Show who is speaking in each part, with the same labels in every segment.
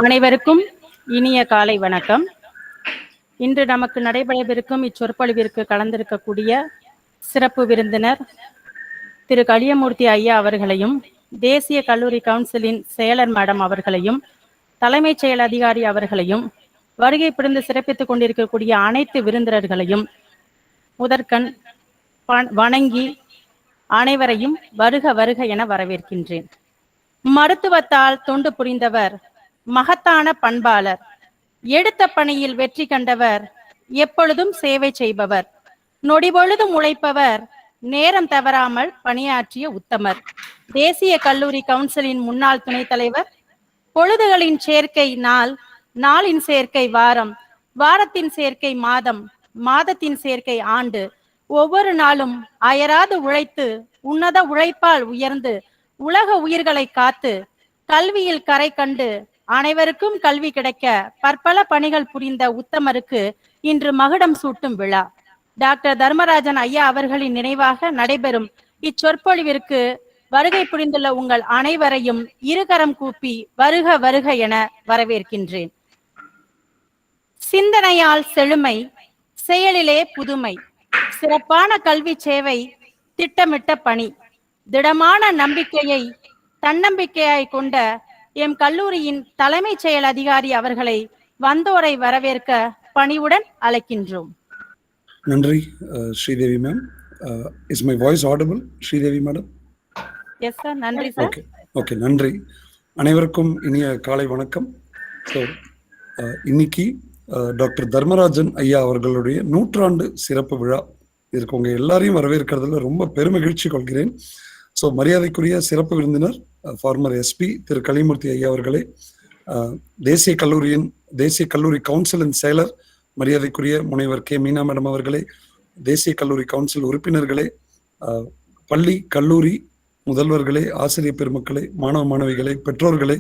Speaker 1: அனைவருக்கும் இனிய காலை வணக்கம். இன்று நமக்கு நடைபெறவிருக்கும் இச்சொற்பொழிவிற்கு கலந்திருக்கக்கூடிய சிறப்பு விருந்தினர் திரு கலியமூர்த்தி ஐயா அவர்களையும், தேசிய கல்லூரி கவுன்சிலின் செயலர் மேடம் அவர்களையும், தலைமைச் செயல் அதிகாரி அவர்களையும், வருகை புரிந்து சிறப்பித்துக் கொண்டிருக்கக்கூடிய அனைத்து விருந்தினர்களையும் முதற்கண் வணங்கி அனைவரையும் வருக வருக என வரவேற்கின்றேன். மருத்துவத்தால் தொண்டு புரிந்தவர், மகத்தான பண்பாளர், எடுத்த பணியில் வெற்றி கண்டவர், எப்பொழுதும் சேவை செய்பவர், நொடிபொழுதும் உழைப்பவர், நேரம் தவறாமல் பணியாற்றிய உத்தமர், தேசிய கல்லூரி கவுன்சிலின் முன்னாள் துணைத் தலைவர், பொழுதுகளின் சேர்க்கை நாள், நாளின் சேர்க்கை வாரம், வாரத்தின் சேர்க்கை மாதம், மாதத்தின் சேர்க்கை ஆண்டு, ஒவ்வொரு நாளும் அயராது உழைத்து உன்னத உழைப்பால் உயர்ந்து உலக உயிர்களை காத்து கல்வியில் கரை கண்டு அனைவருக்கும் கல்வி கிடைக்க பற்பல பணிகள் புரிந்த உத்தமருக்கு இன்று மகுடம் சூட்டும் விழா. டாக்டர் தர்மராஜன் ஐயா அவர்களின் நினைவாக நடைபெறும் இச்சொற்பொழிவிற்கு வருகை புரிந்துள்ள உங்கள் அனைவரையும் இருகரம் கூப்பி வருக வருக என வரவேற்கின்றேன். சிந்தனையால் செழுமை, செயலிலே புதுமை, சிறப்பான கல்வி சேவை, திட்டமிட்ட பணி, திடமான நம்பிக்கையை தன்னம்பிக்கையாய் கொண்ட எம் கல்லூரியின் தலைமைச் செயல் அதிகாரி அவர்களை வந்தோரை வரவேற்க பணிவுடன் அழைக்கின்றோம்.
Speaker 2: நன்றி Sridevi ma'am. Is my voice audible Sridevi madam?
Speaker 1: Yes sir, நன்றி சார்.
Speaker 2: ஓகே, நன்றி. அனைவருக்கும் இனிய காலை வணக்கம். ஸோ இன்னைக்கு டாக்டர் தர்மராஜன் ஐயா அவர்களுடைய 100ஆண்டு சிறப்பு விழா. இதற்கு உங்க எல்லாரையும் வரவேற்கிறதுல ரொம்ப பெருமகிழ்ச்சி கொள்கிறேன். ஸோ மரியாதைக்குரிய சிறப்பு விருந்தினர் ஃபார்மர் எஸ்பி திரு கலியமூர்த்தி ஐயா அவர்களே, தேசிய கல்லூரி கவுன்சிலின் செயலர் மரியாதைக்குரிய முனைவர் கே மீனா மேடம் அவர்களே, தேசிய கல்லூரி கவுன்சில் உறுப்பினர்களே, பள்ளி கல்லூரி முதல்வர்களே, ஆசிரியர் பெருமக்களே, மாணவ மாணவிகளே, பெற்றோர்களே,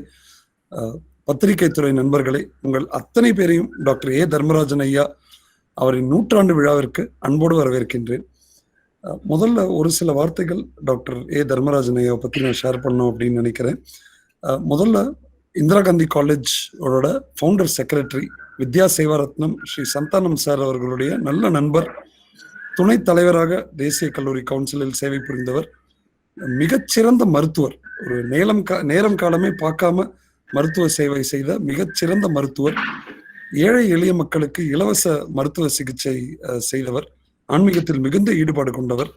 Speaker 2: பத்திரிகை துறை நண்பர்களே, உங்கள் அத்தனை பேரையும் டாக்டர் ஏ தர்மராஜன் ஐயா அவரின் 100ஆண்டு விழாவிற்கு அன்போடு வரவேற்கின்றேன். முதல்ல ஒரு சில வார்த்தைகள் டாக்டர் ஏ தர்மராஜன் ஐயாவை பற்றி நான் ஷேர் பண்ணோம் அப்படின்னு நினைக்கிறேன். முதல்ல இந்திரா காந்தி காலேஜோட ஃபவுண்டர் செக்ரட்டரி, வித்யா சேவாரத்னம் ஸ்ரீ சந்தானம் சார் அவர்களுடைய நல்ல நண்பர், துணைத் தலைவராக தேசிய கல்லூரி கவுன்சிலில் சேவை புரிந்தவர், மிகச்சிறந்த மருத்துவர், ஒரு நேரம் காலமே பார்க்காம மருத்துவ சேவை செய்த மிகச்சிறந்த மருத்துவர், ஏழை எளிய மக்களுக்கு இலவச மருத்துவ சிகிச்சை செய்தவர், ஆன்மீகத்தில் மிகுந்த ஈடுபாடு கொண்டவர்.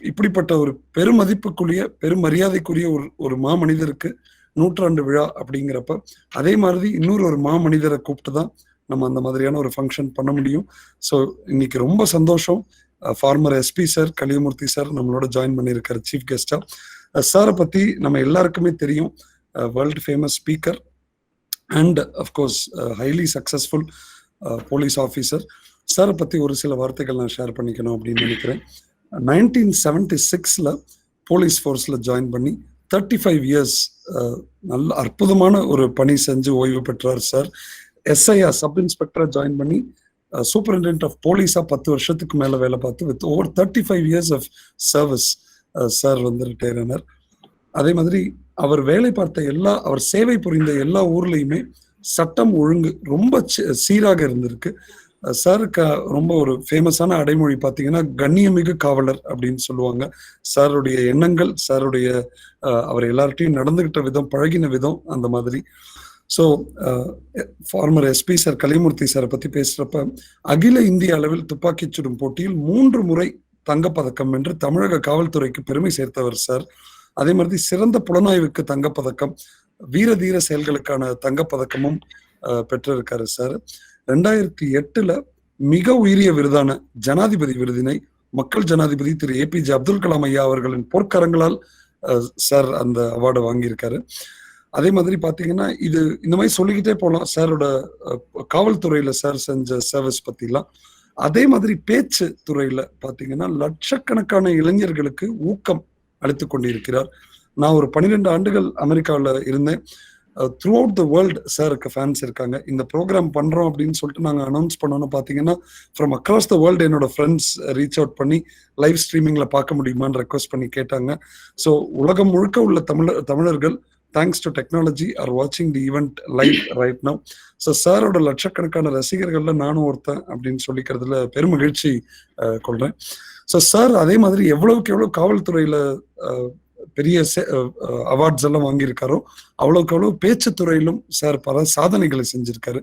Speaker 2: இப்படிப்பட்ட ஒரு பெருமதிப்புக்குரிய பெருமரியாதைக்குரிய ஒரு மாமனிதருக்கு 100ஆண்டு விழா அப்படிங்கிறப்ப அதே மாதிரி இன்னொரு ஒரு மாமனிதரை கூப்பிட்டு தான் நம்ம அந்த மாதிரியான ஒரு ஃபங்க்ஷன் பண்ண முடியும். ஸோ இன்னைக்கு ரொம்ப சந்தோஷம். Former SP sir Kaliyamoorthy sir நம்மளோட ஜாயின் பண்ணியிருக்காரு சீஃப் கெஸ்டா. சாரை பத்தி நம்ம எல்லாருக்குமே தெரியும். World famous speaker and of course highly successful police officer. சாரை பத்தி ஒரு சில வார்த்தைகள் நான் ஷேர் பண்ணிக்கணும் அப்படின்னு நினைக்கிறேன். 1976 போலீஸ் ஃபோர்ஸ்ல ஜாயின் பண்ணி 35 இயர்ஸ் நல்ல அற்புதமான ஒரு பணி செஞ்சு ஓய்வு பெற்றார் சார். SIR சப் இன்ஸ்பெக்டரா ஜாயின் பண்ணி சூப்பரிண்டென்டென்ட் ஆஃப் போலீஸா 10 வருஷத்துக்கு மேல வேலை பார்த்து with over 35 years of service sir வந்து ரிட்டையர் ஆனார். அதே மாதிரி அவர் வேலை பார்த்த அவர் சேவை புரிந்த எல்லா ஊர்லயுமே சட்டம் ஒழுங்கு ரொம்ப சீராக இருந்திருக்கு. சாருக்கு ரொம்ப ஒரு ஃபேமஸான அடைமொழி பார்த்தீங்கன்னா கண்ணியமிகு காவலர் அப்படின்னு சொல்லுவாங்க. சாருடைய எண்ணங்கள், சாருடைய அவர் எல்லார்ட்டையும் நடந்துகிட்ட விதம், பழகின விதம் அந்த மாதிரி. So former SP sir Kaliyamoorthy சாரை பத்தி பேசுறப்ப அகில இந்திய அளவில் துப்பாக்கி சுடும் போட்டியில் 3 முறை தங்கப்பதக்கம் வென்று தமிழக காவல்துறைக்கு பெருமை சேர்த்தவர் சார். அதே மாதிரி சிறந்த புலனாய்வுக்கு தங்கப்பதக்கம், வீர தீர செயல்களுக்கான தங்கப்பதக்கமும் பெற்றிருக்காரு சார். 2008 மிக உயரிய விருதான ஜனாதிபதி விருதினை மக்கள் ஜனாதிபதி திரு APJ அப்துல் கலாம் ஐயா அவர்களின் பொற்கரங்களால் சார் அந்த அவார்டை வாங்கியிருக்காரு. அதே மாதிரி பாத்தீங்கன்னா இது இந்த மாதிரி சொல்லிக்கிட்டே போகலாம் சாரோட காவல்துறையில சார் செஞ்ச சர்வீஸ் பத்திலாம். அதே மாதிரி பேச்சு துறையில பாத்தீங்கன்னா லட்சக்கணக்கான இளைஞர்களுக்கு ஊக்கம் அளித்து கொண்டிருக்கிறார். நான் ஒரு 12 ஆண்டுகள் அமெரிக்காவில் இருந்தேன். த்ரூ அவுட் த வேர்ல்டு சாருக்கு ஃபேன்ஸ் இருக்காங்க. இந்த ப்ரோக்ராம் பண்றோம் அப்படின்னு சொல்லிட்டு நாங்கள் அனௌன்ஸ் பண்ணோன்னு பார்த்தீங்கன்னா ஃப்ரம் அக்ராஸ் த வேர்ல்டு என்னோட ஃப்ரெண்ட்ஸ் ரீச் அவுட் பண்ணி லைவ் ஸ்ட்ரீமிங்ல பார்க்க முடியுமான்னு ரெக்வஸ்ட் பண்ணி கேட்டாங்க. ஸோ உலகம் முழுக்க உள்ள தமிழர்கள் தேங்க்ஸ் டு டெக்னாலஜி ஆர் வாட்சிங் தி event live right now. So சாரோட லட்சக்கணக்கான ரசிகர்கள்ல நானும் ஒருத்தன் அப்படின்னு சொல்லிக்கிறதுல பெருமகிழ்ச்சி கொள்றேன். ஸோ சார் அதே மாதிரி எவ்வளவுக்கு எவ்வளவு காவல்துறையில பெரிய அவார்ட்ஸ் எல்லாம் வாங்கியிருக்காரோ அவ்வளவுக்கு அவ்வளவு பேச்சுத்துறையிலும் சார் பல சாதனைகளை செஞ்சிருக்காரு.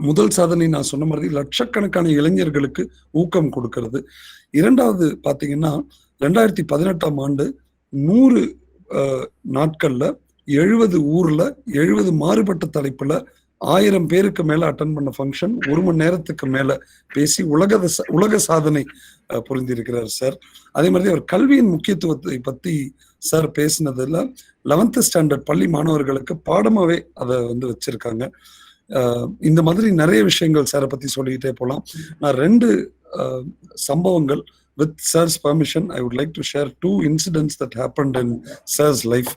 Speaker 2: முதல் சாதனை நான் சொன்ன மாதிரி லட்சக்கணக்கான இளைஞர்களுக்கு ஊக்கம் கொடுக்கிறது. இரண்டாவது பாத்தீங்கன்னா 2018ஆம் ஆண்டு 100 நாட்கள்ல 70 ஊர்ல 70 மாறுபட்ட தலைப்புல 1000 பேருக்கு மேல அட்டன் பண்ண ஃபங்க்ஷன் 1 மணி நேரத்துக்கு மேல பேசி உலக சாதனை புரிந்திருக்கிறார் சார். அதே மாதிரி அவர் கல்வியின் முக்கியத்துவத்தை பத்தி சார் பேசினதுல 11th ஸ்டாண்டர்ட் பள்ளி மாணவர்களுக்கு பாடமாவே அதை வச்சிருக்காங்க. இந்த மாதிரி நிறைய விஷயங்கள் சாரை பத்தி சொல்லிக்கிட்டே போலாம். நான் 2 சம்பவங்கள் with sir's permission I would like to share 2 incidents that happened in sir's life.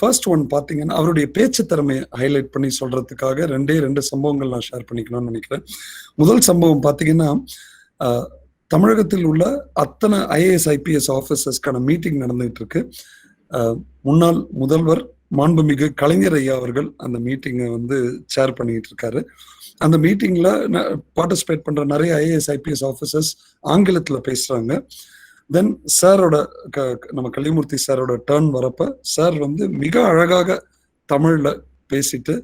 Speaker 2: First one பாத்தீங்கன்னா அவருடைய பேச்சு திறமையை ஹைலைட் பண்ணி சொல்றதுக்காக 2 சம்பவங்கள் நான் ஷேர் பண்ணிக்கணும்னு நினைக்கிறேன். முதல் சம்பவம் பாத்தீங்கன்னா தமிழகத்தில் உள்ள அத்தனை IAS IPS ஆபீசர்ஸ்க்கான மீட்டிங் நடந்துட்டு இருக்கு. முன்னாள் முதல்வர் மாண்புமிகு கலைஞர் ஐயா அவர்கள் அந்த மீட்டிங்கை சேர் பண்ணிட்டு இருக்காரு. அந்த மீட்டிங்ல பார்ட்டிசிபேட் பண்ற நிறைய IAS IPS ஆபீசர்ஸ் ஆங்கிலத்துல பேசுறாங்க. தென் சாரோட நம்ம கலியமூர்த்தி சாரோட டர்ன் வரப்ப சார் மிக அழகாக தமிழ்ல பேசிட்டு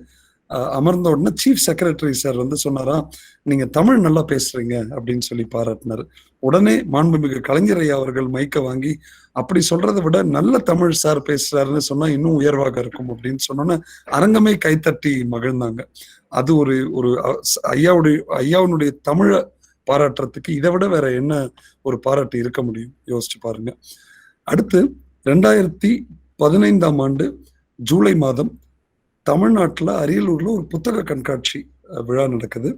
Speaker 2: அமர்ந்த உடனே சீஃப் செக்ரட்டரி சார் சொன்னாரா, நீங்க தமிழ் நல்லா பேசுறீங்க அப்படின்னு சொல்லி பாராட்டினாரு. உடனே மாண்புமிகு கலைஞர் ஐயா அவர்கள் மைக்க வாங்கி, அப்படி சொல்றதை விட நல்ல தமிழ் சார் பேசுறாருன்னு சொன்னா இன்னும் உயர்வாக இருக்கும் அப்படின்னு சொன்னோன்னே அரங்கமே கைத்தட்டி மகிழ்ந்தாங்க. அது ஒரு ஐயாவுடைய தமிழ பாராட்டுறதுக்கு இதை விட வேற என்ன ஒரு பாராட்டு இருக்க முடியும், யோசிச்சு பாருங்க. அடுத்து 2015ஆம் ஆண்டு ஜூலை மாதம் தமிழ்நாட்டுல அரியலூர்ல ஒரு புத்தக கண்காட்சி விழா நடக்குது.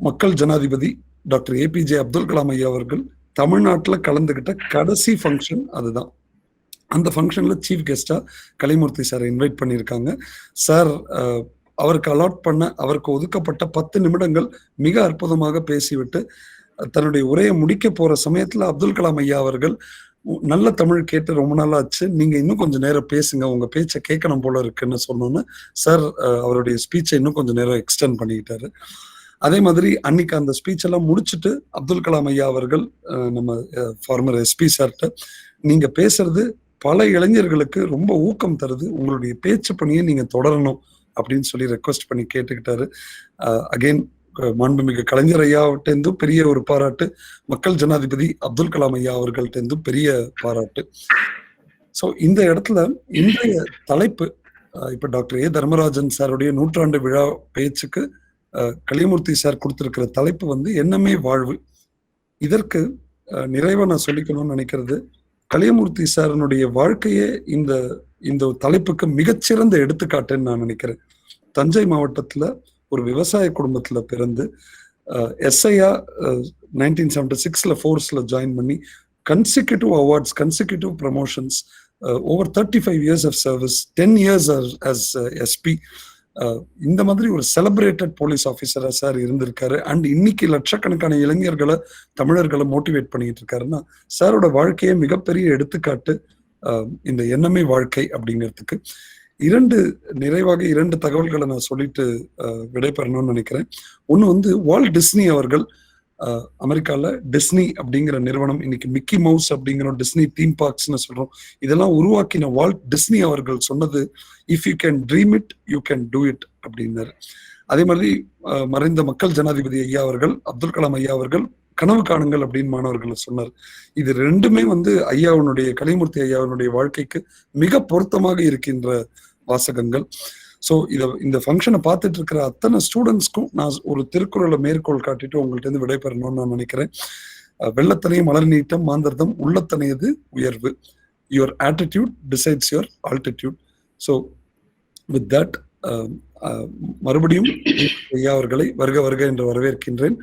Speaker 2: மக்கள் ஜனாதிபதி டாக்டர் APJ அப்துல் கலாம் ஐயா அவர்கள் தமிழ்நாட்டுல கலந்துகிட்ட கடைசி ஃபங்க்ஷன் அதுதான். அந்த ஃபங்க்ஷன்ல சீஃப் கெஸ்டா கலைமூர்த்தி சார் இன்வைட் பண்ணியிருக்காங்க. சார் அவருக்கு ஒதுக்கப்பட்ட 10 நிமிடங்கள் மிக அற்புதமாக பேசிவிட்டு தன்னுடைய உரையை முடிக்க போற சமயத்துல அப்துல் கலாம் ஐயா அவர்கள், நல்ல தமிழ் கேட்டு ரொம்ப நாள் ஆச்சு, நீங்க இன்னும் கொஞ்சம் நேரம் பேசுங்க, உங்க பேச்சை கேட்கணும் போல இருக்குன்னு சொன்னோன்னு சார் அவருடைய ஸ்பீச்சை இன்னும் கொஞ்சம் நேரம் எக்ஸ்டெண்ட் பண்ணிக்கிட்டாரு. அதே மாதிரி அன்னைக்கு அந்த ஸ்பீச் எல்லாம் முடிச்சுட்டு அப்துல் கலாம் ஐயா அவர்கள் நம்ம ஃபார்மர் SP சார்ட்ட, நீங்க பேசுறது பல இளைஞர்களுக்கு ரொம்ப ஊக்கம் தருது, உங்களுடைய பேச்சு பணியை நீங்க தொடரணும் அப்படின்னு சொல்லி ரெக்வஸ்ட் பண்ணி கேட்டுக்கிட்டாரு. அகெயின் மாண்புமிகு கலைஞர் ஐயாவிட்டேந்தும் பெரிய ஒரு பாராட்டு, மக்கள் ஜனாதிபதி அப்துல் கலாம் ஐயா அவர்கள்ட்டேந்தும் பெரிய பாராட்டு. ஸோ இந்த இடத்துல இன்றைய தலைப்பு, இப்ப டாக்டர் A தர்மராஜன் சாருடைய 100ஆண்டு விழா பேச்சுக்கு கலியமூர்த்தி சார் கொடுத்திருக்கிற தலைப்பு எண்ணமே வாழ்வு. இதற்கு நிறைவா நான் சொல்லிக்கணும்னு நினைக்கிறது, கலியமூர்த்தி சாரனுடைய வாழ்க்கையே இந்த தலைப்புக்கு மிகச்சிறந்த எடுத்துக்காட்டுன்னு நான் நினைக்கிறேன். தஞ்சை மாவட்டத்துல ஒரு விவசாய குடும்பத்துல பிறந்து SIA 1976ல ஃபோர்ஸ்ல ஜாயின் பண்ணி consecutive awards, consecutive promotions, over 35 years of service, 10 years as SP, இந்த மாதிரி ஒரு செலிப்ரேட்டட் போலீஸ் ஆஃபீஸரா சார் இருந்திருக்காரு. அண்ட் இன்னைக்கு லட்சக்கணக்கான இளைஞர்களை தமிழர்களை மோட்டிவேட் பண்ணிட்டு இருக்காருன்னா சாரோட வாழ்க்கையே மிகப்பெரிய எடுத்துக்காட்டு இந்த எண்ணமே வாழ்க்கை அப்படிங்கிறதுக்கு. நிறைவாக 2 தகவல்களை நான் சொல்லிட்டு விடைபெறணும்னு நினைக்கிறேன். ஒண்ணு வால்ட் டிஸ்னி அவர்கள் அமெரிக்கால டிஸ்னி அப்படிங்கிற நிறுவனம், இன்னைக்கு மிக்கி மவுஸ் அப்படிங்கிற டிஸ்னி தீம் பார்க்ஸ்னு சொல்றோம், இதெல்லாம் உருவாக்கின வால்ட் டிஸ்னி அவர்கள் சொன்னது, if you can dream it you can do it அப்படின்னாரு. அதே மாதிரி மறைந்த மக்கள் ஜனாதிபதி ஐயா அவர்கள் அப்துல் கலாம் ஐயா அவர்கள் கனவு காணுங்கள் அப்படின்னு மாணவர்களை சொன்னார். இது 2மே ஐயாவுடைய கலியமூர்த்தி ஐயாவுடைய வாழ்க்கைக்கு மிக பொருத்தமாக இருக்கின்ற வாசகங்கள். ஸோ இந்த ஃபங்க்ஷனை பார்த்துட்டு இருக்கிற அத்தனை ஸ்டூடெண்ட்ஸ்க்கும் நான் ஒரு திருக்குறளை மேற்கோள் காட்டிட்டு உங்கள்ட்ட இருந்து விடைபெறணும்னு நான் நினைக்கிறேன். வெள்ளத்தனையும் மலர் நீட்டம் மாந்தர்தம் உள்ளத்தனையது உயர்வு, your attitude decides your altitude. So with that மறுபடியும் ஐயா அவர்களை வருக வருக என்று வரவேற்கின்றேன்.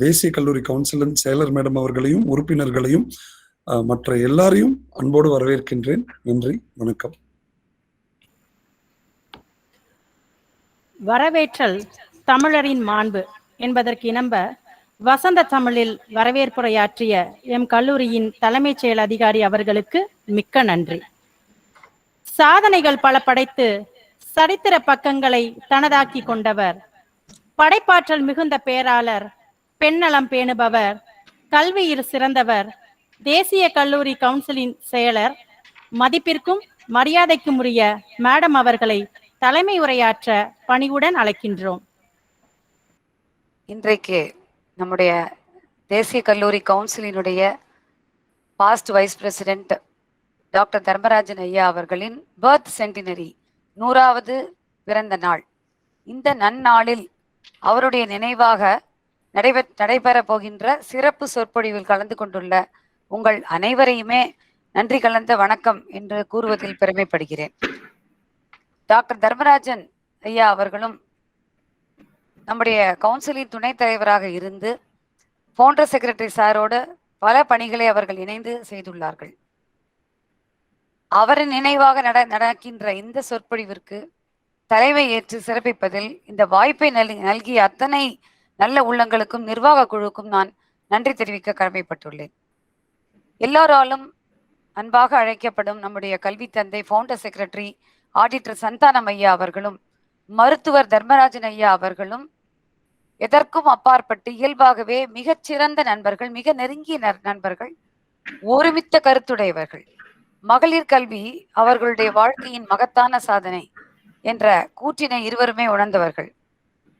Speaker 2: தேசிய கல்லூரி கவுன்சிலின் செயலர் மேடம் அவர்களையும் உறுப்பினர்களையும் மற்ற எல்லாரையும் அன்போடு வரவேற்கின்றேன். நன்றி, வணக்கம்.
Speaker 1: வரவேற்றல் தமிழரின் மாண்பு என்பதற்கு இணங்க வசந்த தமிழில் வரவேற்புரையாற்றிய எம் கல்லூரியின் தலைமைச் செயல் அதிகாரி அவர்களுக்கு மிக்க நன்றி. சாதனைகள் பல படைத்து சரித்திர பக்கங்களை தனதாக்கி கொண்டவர். படைப்பாற்றல் மிகுந்த பேராளர், பெண்ணலம் பேணுபவர், கல்வியில் சிறந்தவர், தேசிய கல்லூரி கவுன்சிலின் செயலர். மதிப்பிற்கும் மரியாதைக்கும் உரிய மேடம் அவர்களை தலைமை உரையாற்ற பணிவுடன் அழைக்கின்றோம்.
Speaker 3: இன்றைக்கு நம்முடைய தேசிய கல்லூரி கவுன்சிலினுடைய past vice president doctor Dharmarajan ஐயா அவர்களின் பர்த் சென்டினரி 100வது பிறந்த நாள். இந்த நன்னாளில் அவருடைய நினைவாக நடைபெற போகின்ற சிறப்பு சொற்பொழிவில் கலந்து கொண்டுள்ள உங்கள் அனைவரையுமே நன்றி கலந்த வணக்கம் என்று கூறுவதில் பெருமைப்படுகிறேன். டாக்டர் தர்மராஜன் ஐயா அவர்களும் நம்முடைய கவுன்சிலின் துணைத் தலைவராக இருந்து ஃபவுண்டர் செக்ரட்டரி சாரோடு பல பணிகளை அவர்கள் இணைந்து செய்துள்ளார்கள். அவரின் நினைவாக நடக்கின்ற இந்த சொற்பொழிவிற்கு தலைமை ஏற்று சிறப்பிப்பதில் இந்த வாய்ப்பை நல்கிய அத்தனை நல்ல உள்ளங்களுக்கும் நிர்வாக குழுவுக்கும் நான் நன்றி தெரிவிக்க கடமைப்பட்டுள்ளேன். எல்லோராலும் அன்பாக அழைக்கப்படும் நம்முடைய கல்வி தந்தை ஃபவுண்டர் செக்ரட்டரி ஆடிட்டர் சந்தானம் ஐயா அவர்களும் மருத்துவர் தர்மராஜன் ஐயா அவர்களும் எதற்கும் அப்பாற்பட்டு இயல்பாகவே மிகச்சிறந்த நண்பர்கள், மிக நெருங்கிய நண்பர்கள், ஒருமித்த கருத்துடையவர்கள். மகளிர் கல்வி அவர்களுடைய வாழ்க்கையின் மகத்தான சாதனை என்ற கூற்றினை இருவருமே உணர்ந்தவர்கள்.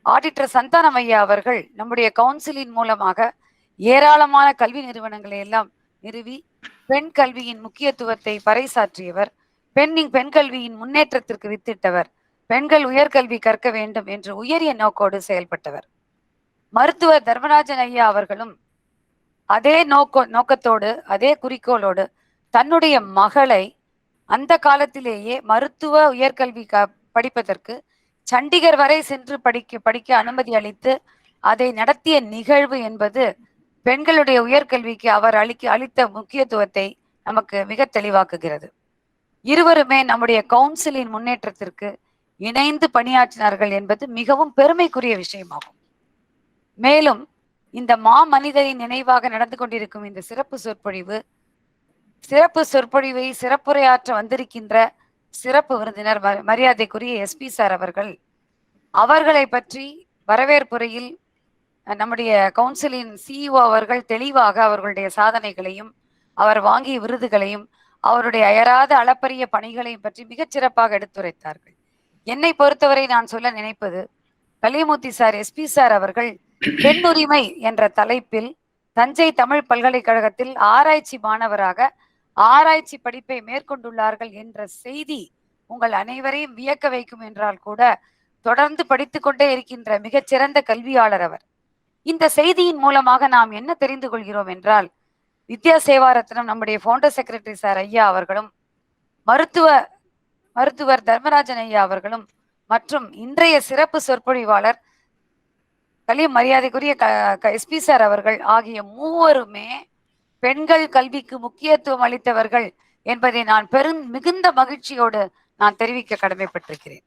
Speaker 3: ஆடிட்டர் சந்தானம் ஐயா அவர்கள் நம்முடைய கவுன்சிலின் மூலமாக ஏராளமான கல்வி நிறுவனங்களை எல்லாம் நிறுவி பெண் கல்வியின் முக்கியத்துவத்தை பறைசாற்றியவர், பெண் கல்வியின் முன்னேற்றத்திற்கு வித்திட்டவர், பெண்கள் உயர்கல்வி கற்க வேண்டும் என்று உயரிய நோக்கோடு செயல்பட்டவர். மருத்துவர் தர்மராஜன் ஐயா அவர்களும் அதே நோக்கத்தோடு அதே குறிக்கோளோடு தன்னுடைய மகளை அந்த காலத்திலேயே மருத்துவ உயர்கல்வி படிப்பதற்கு சண்டிகர் வரை சென்று படிக்க அனுமதி அளித்து அதை நடத்திய நிகழ்வு என்பது பெண்களுடைய உயர்கல்விக்கு அவர் அளித்த முக்கியத்துவத்தை நமக்கு மிக தெளிவாக்குகிறது. இருவருமே நம்முடைய கவுன்சிலின் முன்னேற்றத்திற்கு இணைந்து பணியாற்றினார்கள் என்பது மிகவும் பெருமைக்குரிய விஷயமாகும். மேலும் இந்த மாமனிதரின் நினைவாக நடந்து கொண்டிருக்கும் இந்த சிறப்பு சொற்பொழிவை சிறப்புரையாற்ற வந்திருக்கின்ற சிறப்பு விருந்தினர் மரியாதைக்குரிய எஸ்பி சார் அவர்களை பற்றி வரவேற்புரையில் நம்முடைய கவுன்சிலின் சிஇஓ அவர்கள் தெளிவாக அவர்களுடைய சாதனைகளையும் அவர் வாங்கிய விருதுகளையும் அவருடைய அயராத அளப்பரிய பணிகளையும் பற்றி மிகச் சிறப்பாக எடுத்துரைத்தார்கள். என்னை பொறுத்தவரை நான் சொல்ல நினைப்பது, கலியமூர்த்தி சார் எஸ்பி சார் அவர்கள் பெண்ணுரிமை என்ற தலைப்பில் தஞ்சை தமிழ் பல்கலைக்கழகத்தில் ஆராய்ச்சி மாணவராக ஆராய்ச்சி படிப்பை மேற்கொண்டுள்ளார்கள் என்ற செய்தி உங்கள் அனைவரையும் வியக்க வைக்கும் என்றால் கூட தொடர்ந்து படித்துக் கொண்டே இருக்கின்ற மிகச்சிறந்த கல்வியாளர் அவர். இந்த செய்தியின் மூலமாக நாம் என்ன தெரிந்து கொள்கிறோம் என்றால், வித்யா சேவாரத்னம் நம்முடைய ஃபவுண்டர் செக்ரட்டரி சார் ஐயா அவர்களும் மருத்துவர் தர்மராஜன் ஐயா அவர்களும் மற்றும் இன்றைய சிறப்பு சொற்பொழிவாளர் மரியாதைக்குரிய எஸ்பி சார் அவர்கள் ஆகிய மூவருமே பெண்கள் கல்விக்கு முக்கியத்துவம் அளித்தவர்கள் என்பதை நான் மிகுந்த மகிழ்ச்சியோடு நான் தெரிவிக்க கடமைப்பட்டிருக்கிறேன்.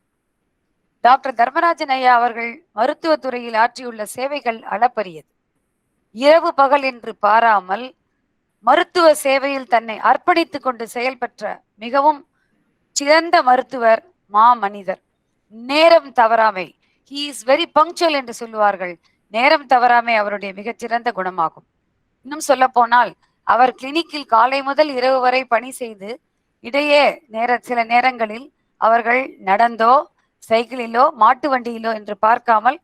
Speaker 3: டாக்டர் தர்மராஜன் ஐயா அவர்கள் மருத்துவத்துறையில் ஆற்றியுள்ள சேவைகள் அளப்பரியது. இரவு பகல் என்று பாராமல் மருத்துவ சேவையில் தன்னை அர்ப்பணித்துக் கொண்டு செயல்பட்ட மிகவும் சிறந்த மருத்துவர், மாமனிதர். நேரம் தவறாமை, ஹி இஸ் வெரி பங்க்சுவல் என்று சொல்லுவார்கள். நேரம் தவறாமை அவருடைய மிகச்சிறந்த குணமாகும். இன்னும் சொல்ல போனால் அவர் கிளினிக்கில் காலை முதல் இரவு வரை பணி செய்து இடையே சில நேரங்களில் அவர்கள் நடந்தோ சைக்கிளிலோ மாட்டு வண்டியிலோ என்று பார்க்காமல்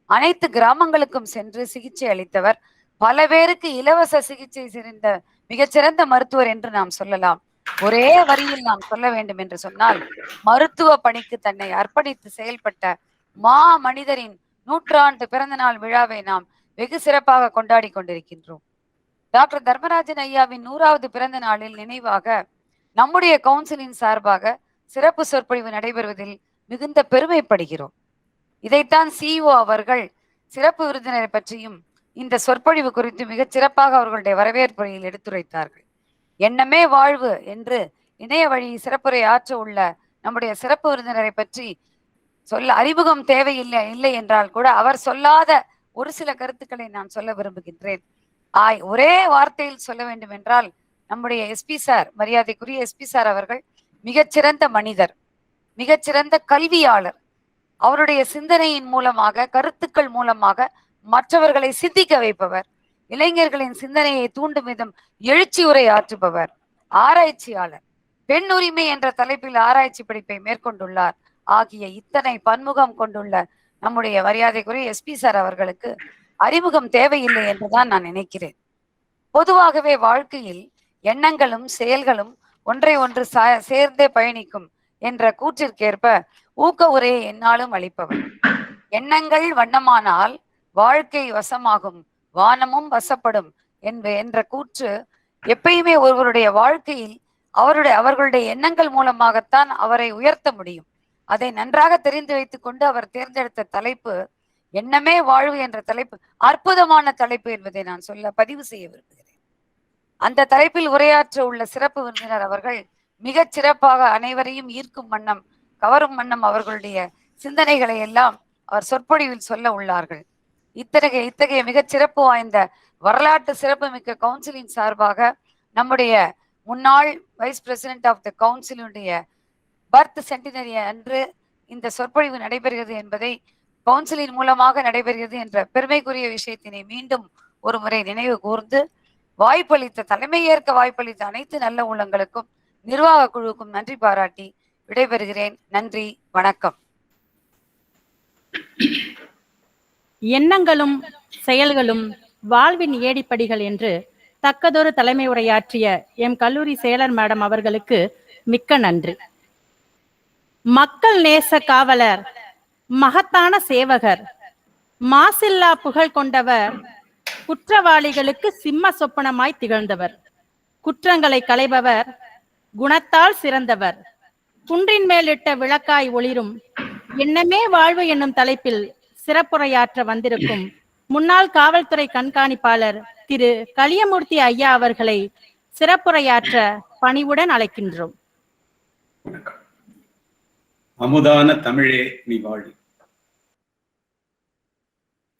Speaker 3: அனைத்து கிராமங்களுக்கும் சென்று சிகிச்சை அளித்தவர். பல பேருக்கு இலவச சிகிச்சை செய்த மிகச்சிறந்த மருத்துவர் என்று நாம் சொல்லலாம். ஒரே வரியில் நாம் சொல்ல வேண்டும் என்று சொன்னால், மருத்துவ பணிக்கு தன்னை அர்ப்பணித்து செயல்பட்ட மா மனிதரின் 100ஆண்டு பிறந்த நாள் விழாவை நாம் வெகு சிறப்பாக கொண்டாடி கொண்டிருக்கின்றோம். டாக்டர் தர்மராஜன் ஐயாவின் 100வது பிறந்த நாளில் நினைவாக நம்முடைய கவுன்சிலின் சார்பாக சிறப்பு சொற்பொழிவு நடைபெறுவதில் மிகுந்த பெருமைப்படுகிறோம். இதைத்தான் சிஇஓ அவர்கள் சிறப்பு விருந்தினரை பற்றியும் இந்த சொற்பொழிவு குறித்து மிகச் சிறப்பாக அவர்களுடைய வரவேற்புரையில் எடுத்துரைத்தார்கள். எண்ணமே வாழ்வு என்று இணைய வழி சிறப்புரை ஆற்ற உள்ள நம்முடைய சிறப்பு விருந்தினரை பற்றி சொல்ல அறிமுகம் தேவையில்லை என்றால் கூட அவர் சொல்லாத ஒரு சில கருத்துக்களை நான் சொல்ல விரும்புகின்றேன். ஒரே வார்த்தையில் சொல்ல வேண்டும் என்றால், நம்முடைய எஸ்பி சார், மரியாதைக்குரிய எஸ்பி சார் அவர்கள் மிகச்சிறந்த மனிதர், மிகச்சிறந்த கல்வியாளர். அவருடைய சிந்தனையின் மூலமாக, கருத்துக்கள் மூலமாக மற்றவர்களை சிந்திக்க வைப்பவர், இளைஞர்களின் சிந்தனையை தூண்டும் விதம் எழுச்சி உரை ஆற்றுபவர், ஆராய்ச்சியாளர், பெண் உரிமை என்ற தலைப்பில் ஆராய்ச்சி படிப்பை மேற்கொண்டுள்ளார். ஆகிய இத்தனை பன்முகம் கொண்டுள்ள நம்முடைய மரியாதைக்குரிய எஸ்பி சார் அவர்களுக்கு அறிமுகம் தேவையில்லை என்றுதான் நான் நினைக்கிறேன். பொதுவாகவே வாழ்க்கையில் எண்ணங்களும் செயல்களும் ஒன்றை ஒன்று சேர்ந்தே பயணிக்கும் என்ற கூற்றிற்கேற்ப ஊக்க உரையை எந்நாளும் அளிப்பவர். எண்ணங்கள் வண்ணமானால் வாழ்க்கை வசமாகும், வானமும் வசப்படும் என்ற கூற்று எப்பயுமே ஒருவருடைய வாழ்க்கையில் அவர்களுடைய எண்ணங்கள் மூலமாகத்தான் அவரை உயர்த்த முடியும். அதை நன்றாக தெரிந்து வைத்துக் கொண்டு அவர் தேர்ந்தெடுத்த தலைப்பு எண்ணமே வாழ்வு என்ற தலைப்பு அற்புதமான தலைப்பு என்பதை நான் பதிவு செய்ய விரும்புகிறேன். அந்த தலைப்பில் உரையாற்ற உள்ள சிறப்பு விருந்தினர் அவர்கள் மிகச் சிறப்பாக அனைவரையும் ஈர்க்கும் வண்ணம், கவரும் வண்ணம் அவர்களுடைய சிந்தனைகளை எல்லாம் அவர் சொற்பொழிவில் சொல்ல உள்ளார்கள். இத்தகைய மிகச் சிறப்பு வாய்ந்த வரலாற்று சிறப்புமிக்க கவுன்சிலின் சார்பாக நம்முடைய முன்னாள் வைஸ் பிரசிடென்ட் ஆஃப் த கவுன்சிலுடைய பர்த் சென்டினரி அன்று இந்த சொற்பொழிவு நடைபெறுகிறது என்பதை, கவுன்சிலின் மூலமாக நடைபெறுகிறது என்ற பெருமைக்குரிய விஷயத்தினை மீண்டும் ஒரு முறை நினைவு கூர்ந்து, வாய்ப்பளித்த தலைமை ஏற்க வாய்ப்பளித்த அனைத்து நல்ல உள்ளங்களுக்கும் நிர்வாக குழுவுக்கும் நன்றி பாராட்டி விடைபெறுகிறேன். நன்றி, வணக்கம்.
Speaker 1: எண்ணங்களும் செயல்களும் வாழ்வின் ஏடிப்படிகள் என்று தக்கதொரு தலைமை உரையாற்றிய எம் கல்லூரி செயலர் மேடம் அவர்களுக்கு மிக்க நன்றி. மக்கள் நேச காவலர், மகத்தான சேவகர், மாசில்லா புகழ் கொண்டவர், குற்றவாளிகளுக்கு சிம்ம சொப்பனமாய் திகழ்ந்தவர், குற்றங்களை களைபவர், குணத்தால் சிறந்தவர், குன்றின் மேலிட்ட விளக்காய் ஒளிரும் எண்ணமே வாழ்வு என்னும் தலைப்பில் சிறப்புரையாற்ற வந்திருக்கும் முன்னாள் காவல்துறை கண்காணிப்பாளர் திரு களியமூர்த்தி ஐயா அவர்களை சிறப்புரையாற்ற பணிவுடன் அழைக்கின்றோம்.
Speaker 4: அமுதான தமிழே நீ வாழி,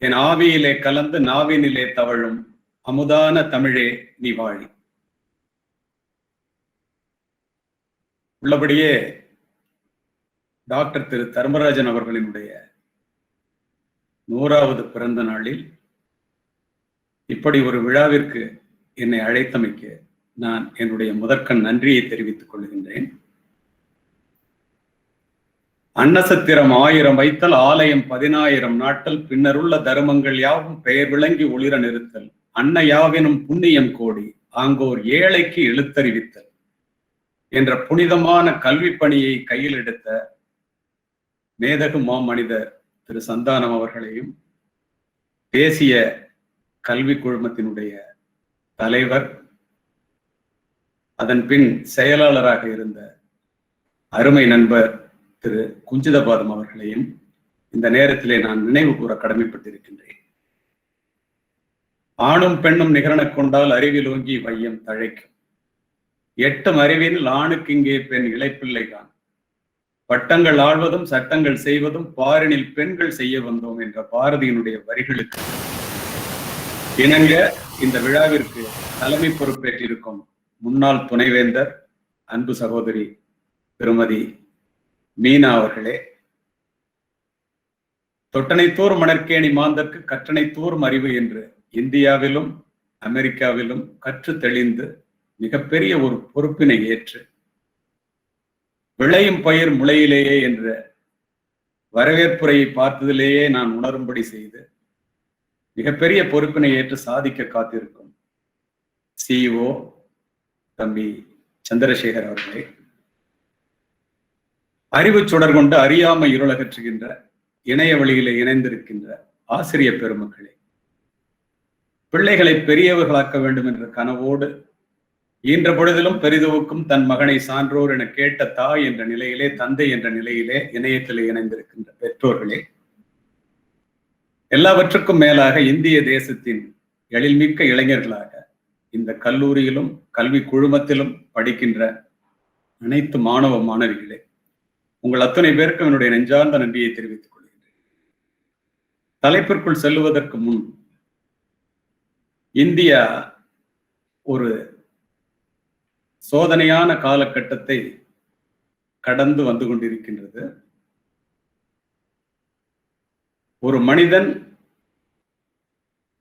Speaker 4: என் ஆவியிலே கலந்து நாவினிலே தவழும் அமுதான தமிழே நீ வாழி. உள்ளபடியே டாக்டர் திரு தர்மராஜன் அவர்களினுடைய 100வது பிறந்த நாளில் இப்படி ஒரு விழாவிற்கு என்னை அழைத்தமைக்கு நான் என்னுடைய முதற்கண் நன்றியை தெரிவித்துக் கொள்கின்றேன். அன்னசத்திரம் 1000 வைத்தல், ஆலயம் 10,000 நாட்டல், பின்னருள்ள தர்மங்கள் யாவும் பெயர் விளங்கி ஒளிர நிறுத்தல், அன்ன யாவினும் புண்ணியம் கோடி, ஆங்கோர் ஏழைக்கு எழுத்தறிவித்தல் என்ற புனிதமான கல்வி பணியை கையில் எடுத்த மேதகு மாமனிதர் திரு சந்தானம் அவர்களையும், தேசிய கல்வி குழுமத்தினுடைய தலைவர், அதன் பின் செயலாளராக இருந்த அருமை நண்பர் திரு குஞ்சிதபாதம் அவர்களையும் இந்த நேரத்திலே நான் நினைவு கூற கடமைப்பட்டிருக்கின்றேன். ஆணும் பெண்ணும் நிகரனக் கொண்டால் அறிவில் ஓங்கி வையம் தழைக்கும், எட்டும் அறிவில் ஆணுக்கு இங்கே பெண் இளைப்பிள்ளைதான், பட்டங்கள் ஆழ்வதும் சட்டங்கள் செய்வதும் பாரினில் பெண்கள் செய்ய வந்தோம் என்ற பாரதியினுடைய வரிகளுக்கு இணங்க இந்த விழாவிற்கு தலைமை பொறுப்பேற்றிருக்கும் முன்னாள் துணைவேந்தர் அன்பு சகோதரி திருமதி மீனா அவர்களே, தொட்டனைத்தோர் மணற்கேணி மாந்தற்கு கற்றனைத்தோறும் அறிவு என்று இந்தியாவிலும் அமெரிக்காவிலும் கற்று தெளிந்து மிகப்பெரிய ஒரு பொறுப்பினை ஏற்று விளையும் பயிர் முளையிலேயே என்ற வரவேற்புரையை பார்த்ததிலேயே நான் உணரும்படி செய்து மிகப்பெரிய பொறுப்பினை ஏற்று சாதிக்க காத்திருக்கும் சிஇஓ தம்பி சந்திரசேகர் அவர்களே, அறிவு சுடர் கொண்டு அறியாமை இருளகற்றுகின்ற இணைய வழியிலே இணைந்திருக்கின்ற ஆசிரிய பெருமக்களே, பிள்ளைகளை பெரியவர்களாக்க வேண்டும் என்ற கனவோடு ஈன்ற பொழுதிலும் பெரிதுவுக்கும் தன் மகனை சான்றோர் என கேட்ட தாய் என்ற நிலையிலே, தந்தை என்ற நிலையிலே இணையத்திலே இணைந்திருக்கின்ற பெற்றோர்களே, எல்லாவற்றுக்கும் மேலாக இந்திய தேசத்தின் எழில்மிக்க இளைஞர்களாக இந்த கல்லூரியிலும் கல்வி குழுமத்திலும் படிக்கின்ற அனைத்து மாணவ மாணவிகளே, உங்கள் அத்தனை பேருக்கும் என்னுடைய நெஞ்சார்ந்த நன்றியை தெரிவித்துக் கொள்கின்றேன். தலைப்பிற்குள் செல்லுவதற்கு முன் இந்தியா ஒரு சோதனையான காலகட்டத்தை கடந்து வந்து கொண்டிருக்கின்றது. ஒரு மனிதன்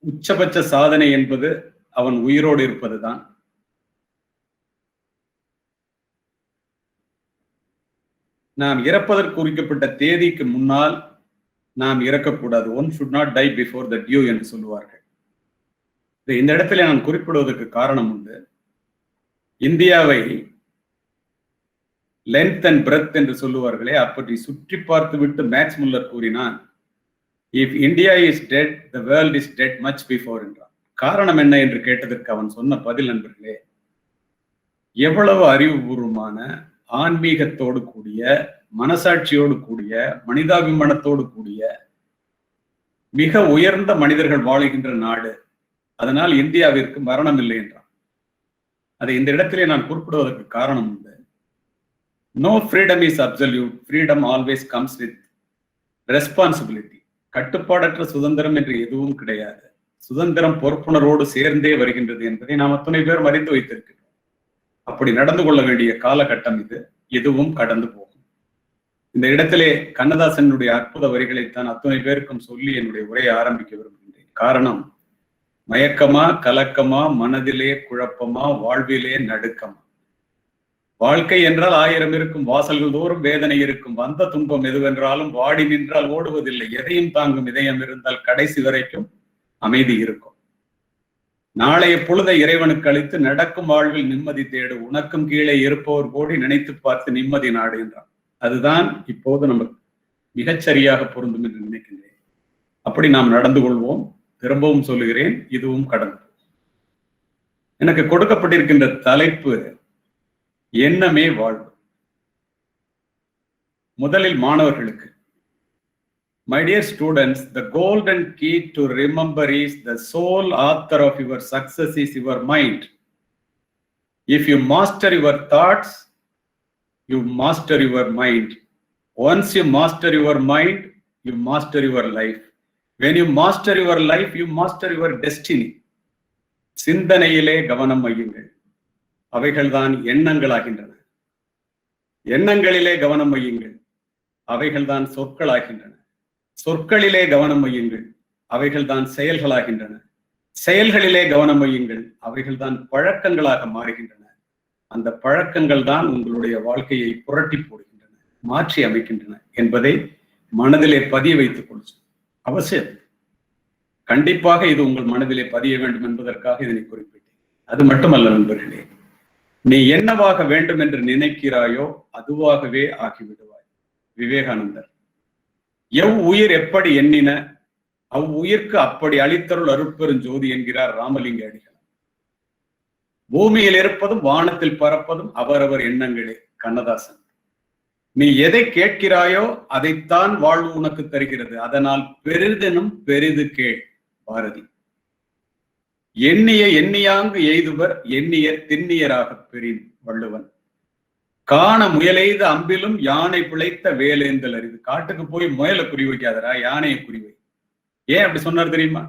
Speaker 4: உச்சபட்ச சாதனை என்பது அவன் உயிரோடு இருப்பதுதான். நாம் இறப்பதற்கு குறிக்கப்பட்ட தேதிக்கு முன்னால் நாம் இறக்கக்கூடாது. One should not die before the due என்று சொல்லுவார்கள். இந்த இடத்துல நான் குறிப்பிடுவதற்கு காரணம் உண்டு. இந்தியாவை லென்த் அண்ட் பிரெத் என்று சொல்லுவார்களே, அப்படி சுற்றி பார்த்து விட்டு மேக்ஸ் முல்லர் கூறினான், if India is dead the world is dead much before என்றான். காரணம் என்ன என்று கேட்டதற்கு அவன் சொன்ன பதில், நண்பர்களே, எவ்வளவு அறிவுபூர்வமான ஆன்மீகத்தோடு கூடிய, மனசாட்சியோடு கூடிய, மனிதாபிமானத்தோடு கூடிய மிக உயர்ந்த மனிதர்கள் வாழுகின்ற நாடு. அதனால் இந்தியாவிற்கு மரணம் இல்லை என்றான். அதை இந்த இடத்திலே நான் குறிப்பிடுவதற்கு காரணம் உண்டு. No freedom is absolute, freedom always comes with responsibility. கட்டுப்பாடற்ற சுதந்திரம் என்று எதுவும் கிடையாது. சுதந்திரம் பொறுப்புணர்வோடு சேர்ந்தே வருகின்றது என்பதை நாம் அத்தனை பேர் அறிந்து வைத்திருக்கிறோம். அப்படி நடந்து கொள்ள வேண்டிய காலகட்டம் இது. எதுவும் கடந்து போகும். இந்த இடத்திலே கண்ணதாசனுடைய அற்புத வரிகளைத்தான் அத்தனை பேருக்கும் சொல்லி என்னுடைய உரையை ஆரம்பிக்க விரும்புகின்றேன். காரணம், மயக்கமா, கலக்கமா, மனதிலே குழப்பமா, வாழ்விலே நடுக்கமா. வாழ்க்கை என்றால் 1000 இருக்கும், வாசல்கள் தோறும் வேதனை இருக்கும், வந்த துன்பம் எதுவென்றாலும் வாடி நின்றால் ஓடுவதில்லை, எதையும் தாங்கும் இதயம் இருந்தால் கடைசி வரைக்கும் அமைதி இருக்கும். நாளைய பொழுதை இறைவனுக்கு அளித்து நடக்கும் வாழ்வில் நிம்மதி தேடு, உனக்கும் கீழே இருப்பவர் கோடி நினைத்து பார்த்து நிம்மதி நாடு என்றான். அதுதான் இப்போது நமக்கு மிகச்சரியாக பொருந்தும் என்று நினைக்கின்றேன். அப்படி நாம் நடந்து கொள்வோம். திரும்பவும் சொல்லுகிறேன், இதுவும் கடந்து. எனக்கு கொடுக்கப்பட்டிருக்கின்ற தலைப்பு எண்ணமே வாழ்வு. முதலில் மாணவர்களுக்கு, my dear students, the golden key to remember is the sole author of your success is your mind. If you master your thoughts, you master your mind. Once you master your mind, you master your life. When you master your life, you master your destiny. சிந்தனையிலே கவனம் வையுங்கள். அவைகள்தான் எண்ணங்களாகின்றன. எண்ணங்களிலே கவனம் வையுங்கள். அவைகள்தான் சொற்களாகின்றன. சொற்களிலே கவனம் வையுங்கள். அவைகள்தான் செயல்களாகின்றன. செயல்களிலே கவனம் வையுங்கள். அவைகள்தான் பழக்கங்களாக மாறுகின்றன. அந்த பழக்கங்கள் தான் உங்களுடைய வாழ்க்கையை புரட்டி போடுகின்றன, மாற்றி அமைக்கின்றன என்பதை மனதிலே பதிய வைத்துக் கொள்ளும் அவசியம். கண்டிப்பாக இது உங்கள் மனதிலே பதிய வேண்டும் என்பதற்காக இதனை குறிப்பிட்டேன். அது மட்டுமல்ல நண்பர்களே, நீ என்னவாக வேண்டும் என்று நினைக்கிறாயோ அதுவாகவே ஆகிவிடுவாய். விவேகானந்தர். உயிர் எப்படி எண்ணின அவ்வுயிர்க்கு அப்படி அளித்தருள் அருட்பெருஞ்சோதி என்கிறார் ராமலிங்க அடிகள். பூமியில் இருப்பதும் வானத்தில் பறப்பதும் அவரவர் எண்ணங்களே. கண்ணதாசன். நீ எதை கேட்கிறாயோ அதைத்தான் வாழ்வு உனக்கு தருகிறது, அதனால் பெரிதெனும் பெரிது கேள். பாரதி. எண்ணிய எண்ணியாங்கு எய்துவர் எண்ணியர் திண்ணியராக பெறின். வள்ளுவன். காண முயலெய்த அம்பிலும் யானை பிழைத்த வேலேந்தல் அறிவு. காட்டுக்கு போய் முயலை குறி வைக்காதரா, யானையை குறிவை. ஏன் அப்படி சொன்னார் தெரியுமா?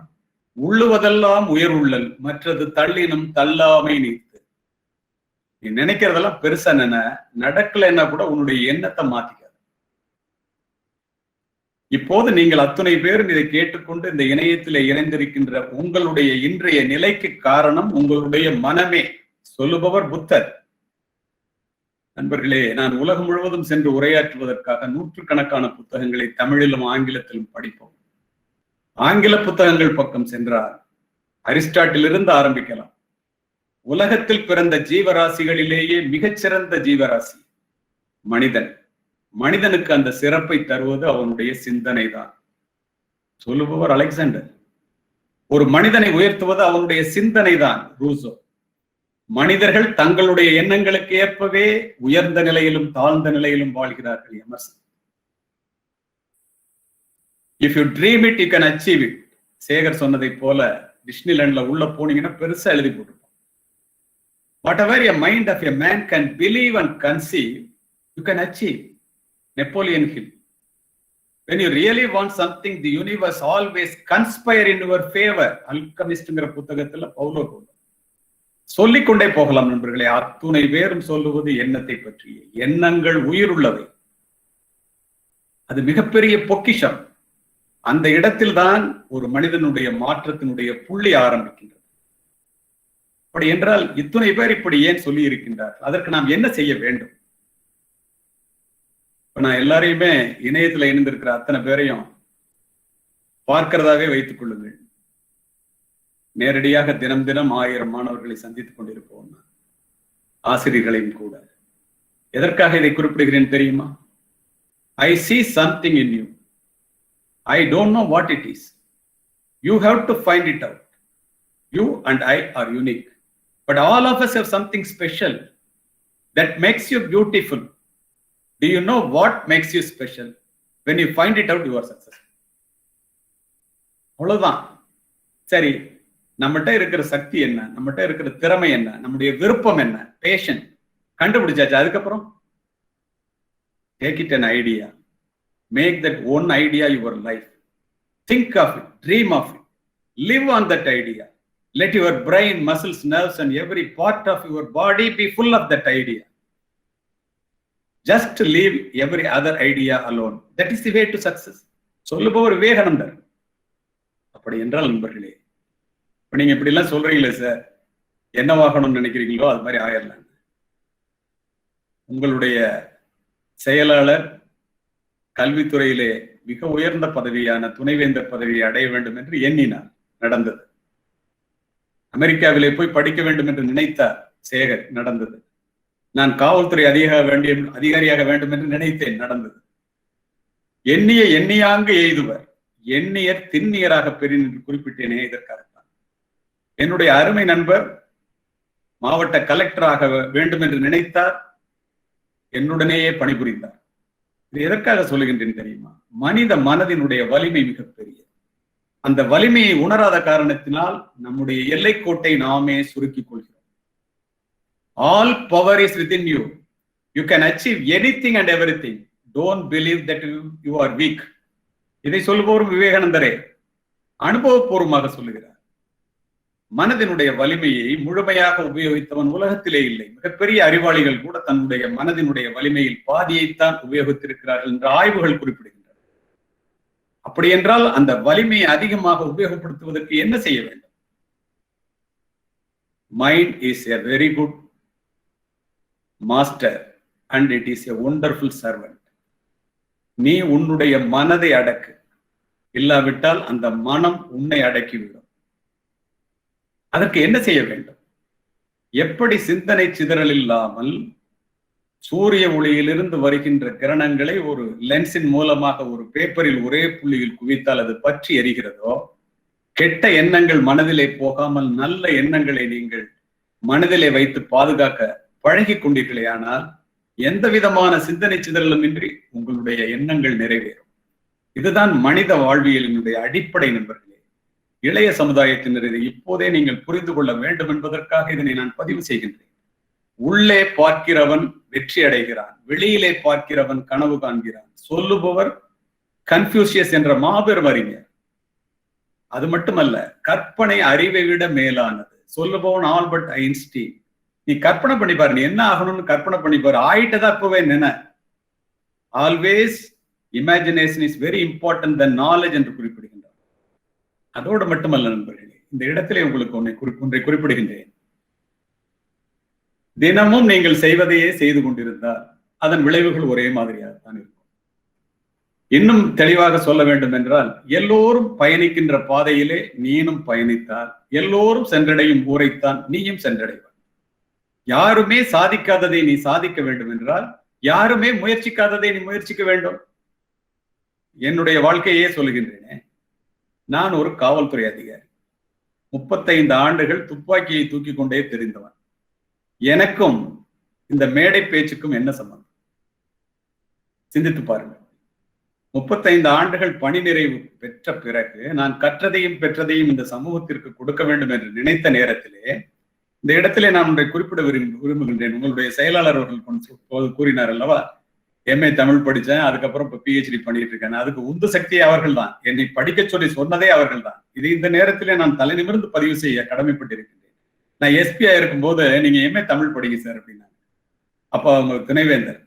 Speaker 4: உள்ளுவதெல்லாம் உயர் உள்ளல், மற்றது தள்ளினும் தள்ளாமை நீத்து. நீ நினைக்கிறதெல்லாம் பெருசா நினை, நடக்கலைன்னா கூட உன்னுடைய எண்ணத்தை மாத்திக்காது. இப்போது நீங்கள் அத்துணை பேரும் இதை கேட்டுக்கொண்டு இந்த இணையத்திலே இணைந்திருக்கின்ற உங்களுடைய இன்றைய நிலைக்கு காரணம் உங்களுடைய மனமே. சொல்லுபவர் புத்தர். நண்பர்களே, நான் உலகம் முழுவதும் சென்று உரையாற்றுவதற்காக நூற்றுக்கணக்கான புத்தகங்களை தமிழிலும் ஆங்கிலத்திலும் படிப்போம். ஆங்கில புத்தகங்கள் பக்கம் சென்றார் அரிஸ்டாட்டிலிருந்து ஆரம்பிக்கலாம். உலகத்தில் பிறந்த ஜீவராசிகளிலேயே மிகச்சிறந்த ஜீவராசி மனிதன். மனிதனுக்கு அந்த சிறப்பை தருவது அவனுடைய சிந்தனை தான். சொல்லுபவர் அலெக்சாண்டர். ஒரு மனிதனை உயர்த்துவது அவனுடைய சிந்தனை தான் ரூசோ. மனிதர்கள் தங்களுடைய எண்ணங்களுக்கு ஏற்பவே உயர்ந்த நிலையிலும் தாழ்ந்த நிலையிலும் வாழ்கிறார்கள். Emerson. If you dream it you can achieve it. Sekar சொன்னதை போல டிஸ்னிலேண்ட்ல உள்ள போனீங்கன்னா பெருசா எழுதி போட்டுருப்போம். whatever a mind of a man can believe and conceive, you can achieve. Napoleon Hill. When you really want something, the universe always conspire in your favor. அல்கமிஸ்ட்ங்கிற புத்தகத்துல பவுலோ. சொல்லிக்கொண்டே போகலாம் நண்பர்களே. அத்துணை பேரும் சொல்லுவது எண்ணத்தை பற்றி. எண்ணங்கள் உயிருள்ளவை. அது மிகப்பெரிய பொக்கிஷம். அந்த இடத்தில்தான் ஒரு மனிதனுடைய மாற்றத்தினுடைய புள்ளி ஆரம்பிக்கின்றது. அப்படி என்றால் இத்துணை பேர் இப்படி ஏன் சொல்லி இருக்கின்றார்? அதற்கு நாம் என்ன செய்ய வேண்டும்? இப்ப நான் எல்லாரையுமே இணையத்துல இணைந்திருக்கிற அத்தனை பேரையும் பார்க்கிறதாவே வைத்துக் கொள்ளுங்கள். நேரடியாக தினம் தினம் 1000 மாணவர்களை சந்தித்துக் கொண்டிருப்போம், ஆசிரியர்களையும் கூட. எதற்காக இதை குறிப்பிடுகிறேன் தெரியுமா? I see something in you. I don't know what it is. You have to find it out. You and I are unique. But all of us have something special that makes you beautiful. Do you know what makes you special? When you find it out, you are successful. அவ்வளவுதான். சரி, நம்மகிட்ட இருக்கிற சக்தி என்ன, நம்மகிட்ட இருக்கிற திறமை என்ன, நம்முடைய விருப்பம் என்ன, பேஷன் கண்டுபிடிச்சாச்சு. அதுக்கப்புறம் take it an idea. Make that one idea your life. Think of it, dream of it, live on that idea. Let your brain, muscles, nerves and every part of your body be full of that idea. Just leave every other idea alone. That is the way to success. சொல்லுபவர் விவேகானந்தர். அப்படி என்றால் நண்பர்களே, இப்ப நீங்க இப்படி எல்லாம் சொல்றீங்களே sir, என்னவாகணும்னு நினைக்கிறீங்களோ அது மாதிரி ஆயிரலாம். உங்களுடைய செயலாளர் கல்வித்துறையிலே மிக உயர்ந்த பதவியான துணைவேந்தர் பதவியை அடைய வேண்டும் என்று எண்ணினார், நடந்தது. அமெரிக்காவிலே போய் படிக்க வேண்டும் என்று நினைத்தார், சேகர், நடந்தது. நான் காவல்துறை அதிகாரியாக வேண்டும் என்று நினைத்தேன், நடந்தது. எண்ணிய எண்ணியாங்கு எய்துவர், எண்ணியர் திண்ணியராக பெறின் என்று குறிப்பிட்டேனே இதற்காகத்தான். என்னுடைய அருமை நண்பர் மாவட்ட கலெக்டராக வேண்டும் என்று நினைத்தார், என்னுடனேயே பணிபுரிந்தார். இது எதற்காக சொல்லுகின்றேன் தெரியுமா? மனித மனதினுடைய வலிமை மிகப்பெரிய. அந்த வலிமையை உணராத காரணத்தினால் நம்முடைய எல்லைக்கோட்டை நாமே சுருக்கிக் கொள்கிறோம். All power is within you. You can achieve anything and everything. Don't believe that you are weak. இதை சொல்லுபவரும் விவேகானந்தரே அனுபவபூர்வமாக சொல்லுகிறார். மனதினுடைய வலிமையை முழுமையாக உபயோகித்தவன் உலகத்திலே இல்லை. மிகப்பெரிய அறிவாளிகள் கூட தன்னுடைய மனதினுடைய வலிமையில் பாதியைத்தான் உபயோகித்திருக்கிறார்கள் என்று ஆய்வுகள் குறிப்பிடுகின்றன. அப்படி என்றால் அந்த வலிமையை அதிகமாக உபயோகப்படுத்துவதற்கு என்ன செய்ய வேண்டும்? Mind is a very good master and it is a wonderful servant. நீ உன்னுடைய மனதை அடக்கு, இல்லாவிட்டால் அந்த மனம் உன்னை அடக்கிவிடும். அதற்கு என்ன செய்ய வேண்டும்? எப்படி சிந்தனை சிதறல் இல்லாமல் சூரிய ஒளியிலிருந்து வருகின்ற கிரணங்களை ஒரு லென்ஸின் மூலமாக ஒரு பேப்பரில் ஒரே புள்ளியில் குவித்தால் அது பற்றி எரிகிறதோ, கெட்ட எண்ணங்கள் மனதிலே போகாமல் நல்ல எண்ணங்களை நீங்கள் மனதிலே வைத்து பாதுகாக்க பழகி கொண்டீர்களே, ஆனால் எந்த விதமான சிந்தனை சிதறலும் இன்றி உங்களுடைய எண்ணங்கள் நிறைவேறும். இதுதான் மனித வாழ்வியலினுடைய அடிப்படை நண்பர்களே. இளைய சமுதாயத்தினர் இதை இப்போதே நீங்கள் புரிந்து கொள்ள வேண்டும் என்பதற்காக இதனை நான் பதிவு செய்கின்றேன். உள்ளே பார்க்கிறவன் வெற்றி அடைகிறான், வெளியிலே பார்க்கிறவன் கனவு காண்கிறான். சொல்லுபவர் கன்ஃபியூசியஸ் என்ற மாபெரும் அறிஞர். அது மட்டுமல்ல, கற்பனை அறிவை விட மேலானது. சொல்லுபவன் ஆல்பர்ட் ஐன்ஸ்டீன். நீ கற்பனை பண்ணி பாரு, நீ என்ன ஆகணும்னு கற்பனை பண்ணி பாரு, ஆயிட்டதான் இப்பவே நினை. Always imagination is very important then knowledge என்று குறிப்பிடுகின்றார். அதோடு மட்டுமல்ல நண்பர்களே, இந்த இடத்திலே உங்களுக்கு ஒன்றை குறிப்பிடுகின்றேன். தினமும் நீங்கள் செய்வதையே செய்து கொண்டிருந்தால் அதன் விளைவுகள் ஒரே மாதிரியாகத்தான் இருக்கும். இன்னும் தெளிவாக சொல்ல வேண்டும் என்றால், எல்லோரும் பயணிக்கின்ற பாதையிலே நீனும் பயணித்தால் எல்லோரும் சென்றடையும் ஊரைத்தான் நீயும் சென்றடைவார். யாருமே சாதிக்காததை நீ சாதிக்க வேண்டும் என்றால் யாருமே முயற்சிக்காததை நீ முயற்சிக்க வேண்டும். என்னுடைய வாழ்க்கையே சொல்லுகின்றேனே, நான் ஒரு காவல்துறை அதிகாரி. 35 ஆண்டுகள் துப்பாக்கியை தூக்கி கொண்டே தெரிந்தவன். எனக்கும் இந்த மேடை பேச்சுக்கும் என்ன சம்பந்தம்? சிந்தித்து பாருங்கள். 35 ஆண்டுகள் பணி நிறைவு பெற்ற பிறகு நான் கற்றதையும் பெற்றதையும் இந்த சமூகத்திற்கு கொடுக்க வேண்டும் என்று நினைத்த நேரத்திலே இந்த இடத்திலே நான் ஒன்றை குறிப்பிட விரும்புகின்றேன். உங்களுடைய செயலாளர் அவர்கள் கூறினார் அல்லவா, MA தமிழ் படித்தேன், அதுக்கப்புறம் இப்போ PhD பண்ணிட்டு இருக்கேன். அதுக்கு உந்து சக்தி அவர்கள் தான், என்னை படிக்க சொல்லி சொன்னதே அவர்கள் தான். இது இந்த நேரத்திலே நான் தலை நிமிர்ந்து பதிவு செய்ய கடமைப்பட்டிருக்கின்றேன். நான் எஸ்பியா இருக்கும்போது நீங்க எம்ஏ தமிழ் படிங்க சார் அப்படின்னா, அப்போ அவங்க துணைவேந்தர்.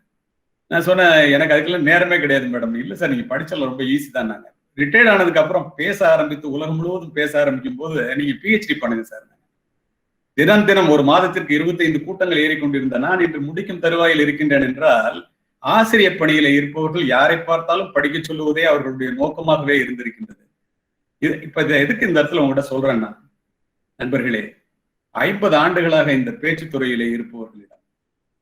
Speaker 4: நான் சொன்னேன், எனக்கு அதுக்கெல்லாம் நேரமே கிடையாது மேடம். இல்லை சார், நீங்க படிச்சல ரொம்ப ஈஸி தான். நாங்க ரிட்டையர்ட் ஆனதுக்கு அப்புறம் பேச ஆரம்பித்து உலகம் முழுவதும் பேச ஆரம்பிக்கும் போது நீங்க பிஹெச்டி பண்ணுங்க சார். தினம் தினம் ஒரு மாதத்திற்கு 25 கூட்டங்கள் ஏறிக்கொண்டிருந்த நான் இன்று முடிக்கும் தருவாயில் இருக்கின்றேன் என்றால், ஆசிரியர் பணியில இருப்பவர்கள் யாரை பார்த்தாலும் படிக்க சொல்லுவதே அவர்களுடைய நோக்கமாகவே இருந்திருக்கின்றது. இப்ப எதுக்கு இந்த இடத்துல உங்ககிட்ட சொல்றேன்னா, நண்பர்களே, 50 ஆண்டுகளாக இந்த பேச்சுத்துறையிலே இருப்பவர்களிடம்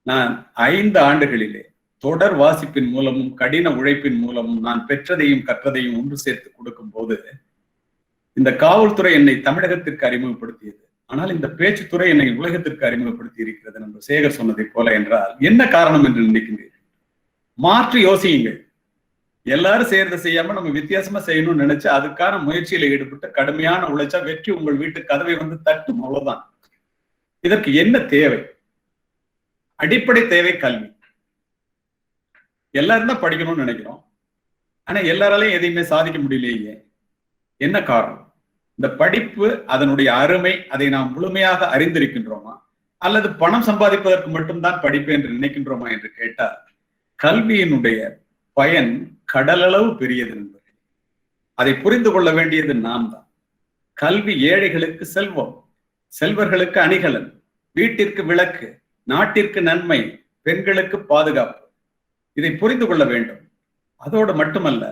Speaker 4: நான் 5 ஆண்டுகளிலே தொடர் வாசிப்பின் மூலமும் கடின உழைப்பின் மூலமும் நான் பெற்றதையும் கற்றதையும் ஒன்று சேர்த்து கொடுக்கும் போது, இந்த காவல்துறை என்னை தமிழகத்திற்கு அறிமுகப்படுத்தியது. ஆனால் இந்த பேச்சுத்துறை என்னை உலகத்திற்கு அறிமுகப்படுத்தி இருக்கிறது. நம்ம சேகர் சொன்னதை போல என்றால் என்ன காரணம் என்று நினைக்கின்றீர்கள்? மாற்றி யோசியுங்கள். எல்லாரும் செய்யறதை செய்யாம நம்ம வித்தியாசமா செய்யணும்னு நினைச்சு அதுக்கான முயற்சியில ஈடுபட்டு கடுமையான உழைச்சா வெற்றி உங்கள் வீட்டு கதவை வந்து தட்டும். அவ்வளவுதான். இதற்கு என்ன தேவை? அடிப்படை தேவை கல்வி. எல்லாரும் தான் படிக்கணும்னு நினைக்கிறோம். ஆனா எல்லாராலையும் எதையுமே சாதிக்க முடியலையே. என்ன காரணம்? இந்த படிப்பு, அதனுடைய அருமை, அதை நாம் முழுமையாக அறிந்திருக்கின்றோமா, அல்லது பணம் சம்பாதிப்பதற்கு மட்டும்தான் படிப்பு என்று நினைக்கின்றோமா என்று கேட்டால், கல்வியினுடைய பயன் கடலளவு பெரியது நண்பர்களே. அதை புரிந்து கொள்ள வேண்டியது நாம் தான். கல்வி ஏழைகளுக்கு செல்வம், செல்வர்களுக்கு அணிகலன், வீட்டிற்கு விளக்கு, நாட்டிற்கு நன்மை, பெண்களுக்கு பாதுகாப்பு. இதை புரிந்து கொள்ள வேண்டும். அதோடு மட்டுமல்ல,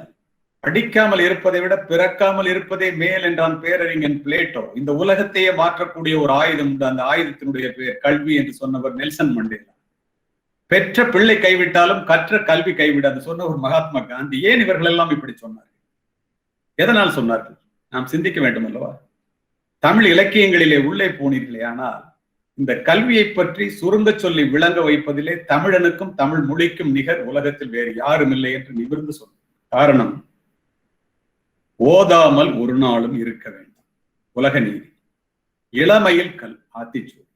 Speaker 4: படிக்காமல் இருப்பதை விட பிறக்காமல் இருப்பதே மேல் என்றான் பேரறிஞன் பிளேட்டோ. இந்த உலகத்தையே மாற்றக்கூடிய ஒரு ஆயுதம் உண்டு. அந்த ஆயுதத்தினுடைய பேர் கல்வி என்று சொன்னவர் நெல்சன் மண்டேலா. பெற்ற பிள்ளை கைவிட்டாலும் கற்ற கல்வி கைவிடாது சொன்ன ஒரு மகாத்மா காந்தி. ஏன் இவர்கள் எல்லாம் இப்படி சொன்னார்கள்? எதனால் சொன்னார்கள்? நாம் சிந்திக்க வேண்டும் அல்லவா? தமிழ் இலக்கியங்களிலே உள்ளே போனீர்களே, ஆனால் இந்த கல்வியை பற்றி சுருங்க சொல்லி விளங்க வைப்பதிலே தமிழனுக்கும் தமிழ் மொழிக்கும் நிகர் உலகத்தில் வேறு யாரும் இல்லை என்று நிமிர்ந்து சொன்ன காரணம், ஓதாமல் ஒரு நாளும் இருக்க வேண்டும். உலக நீதி. இளமையில் ஆத்திச்சூர்.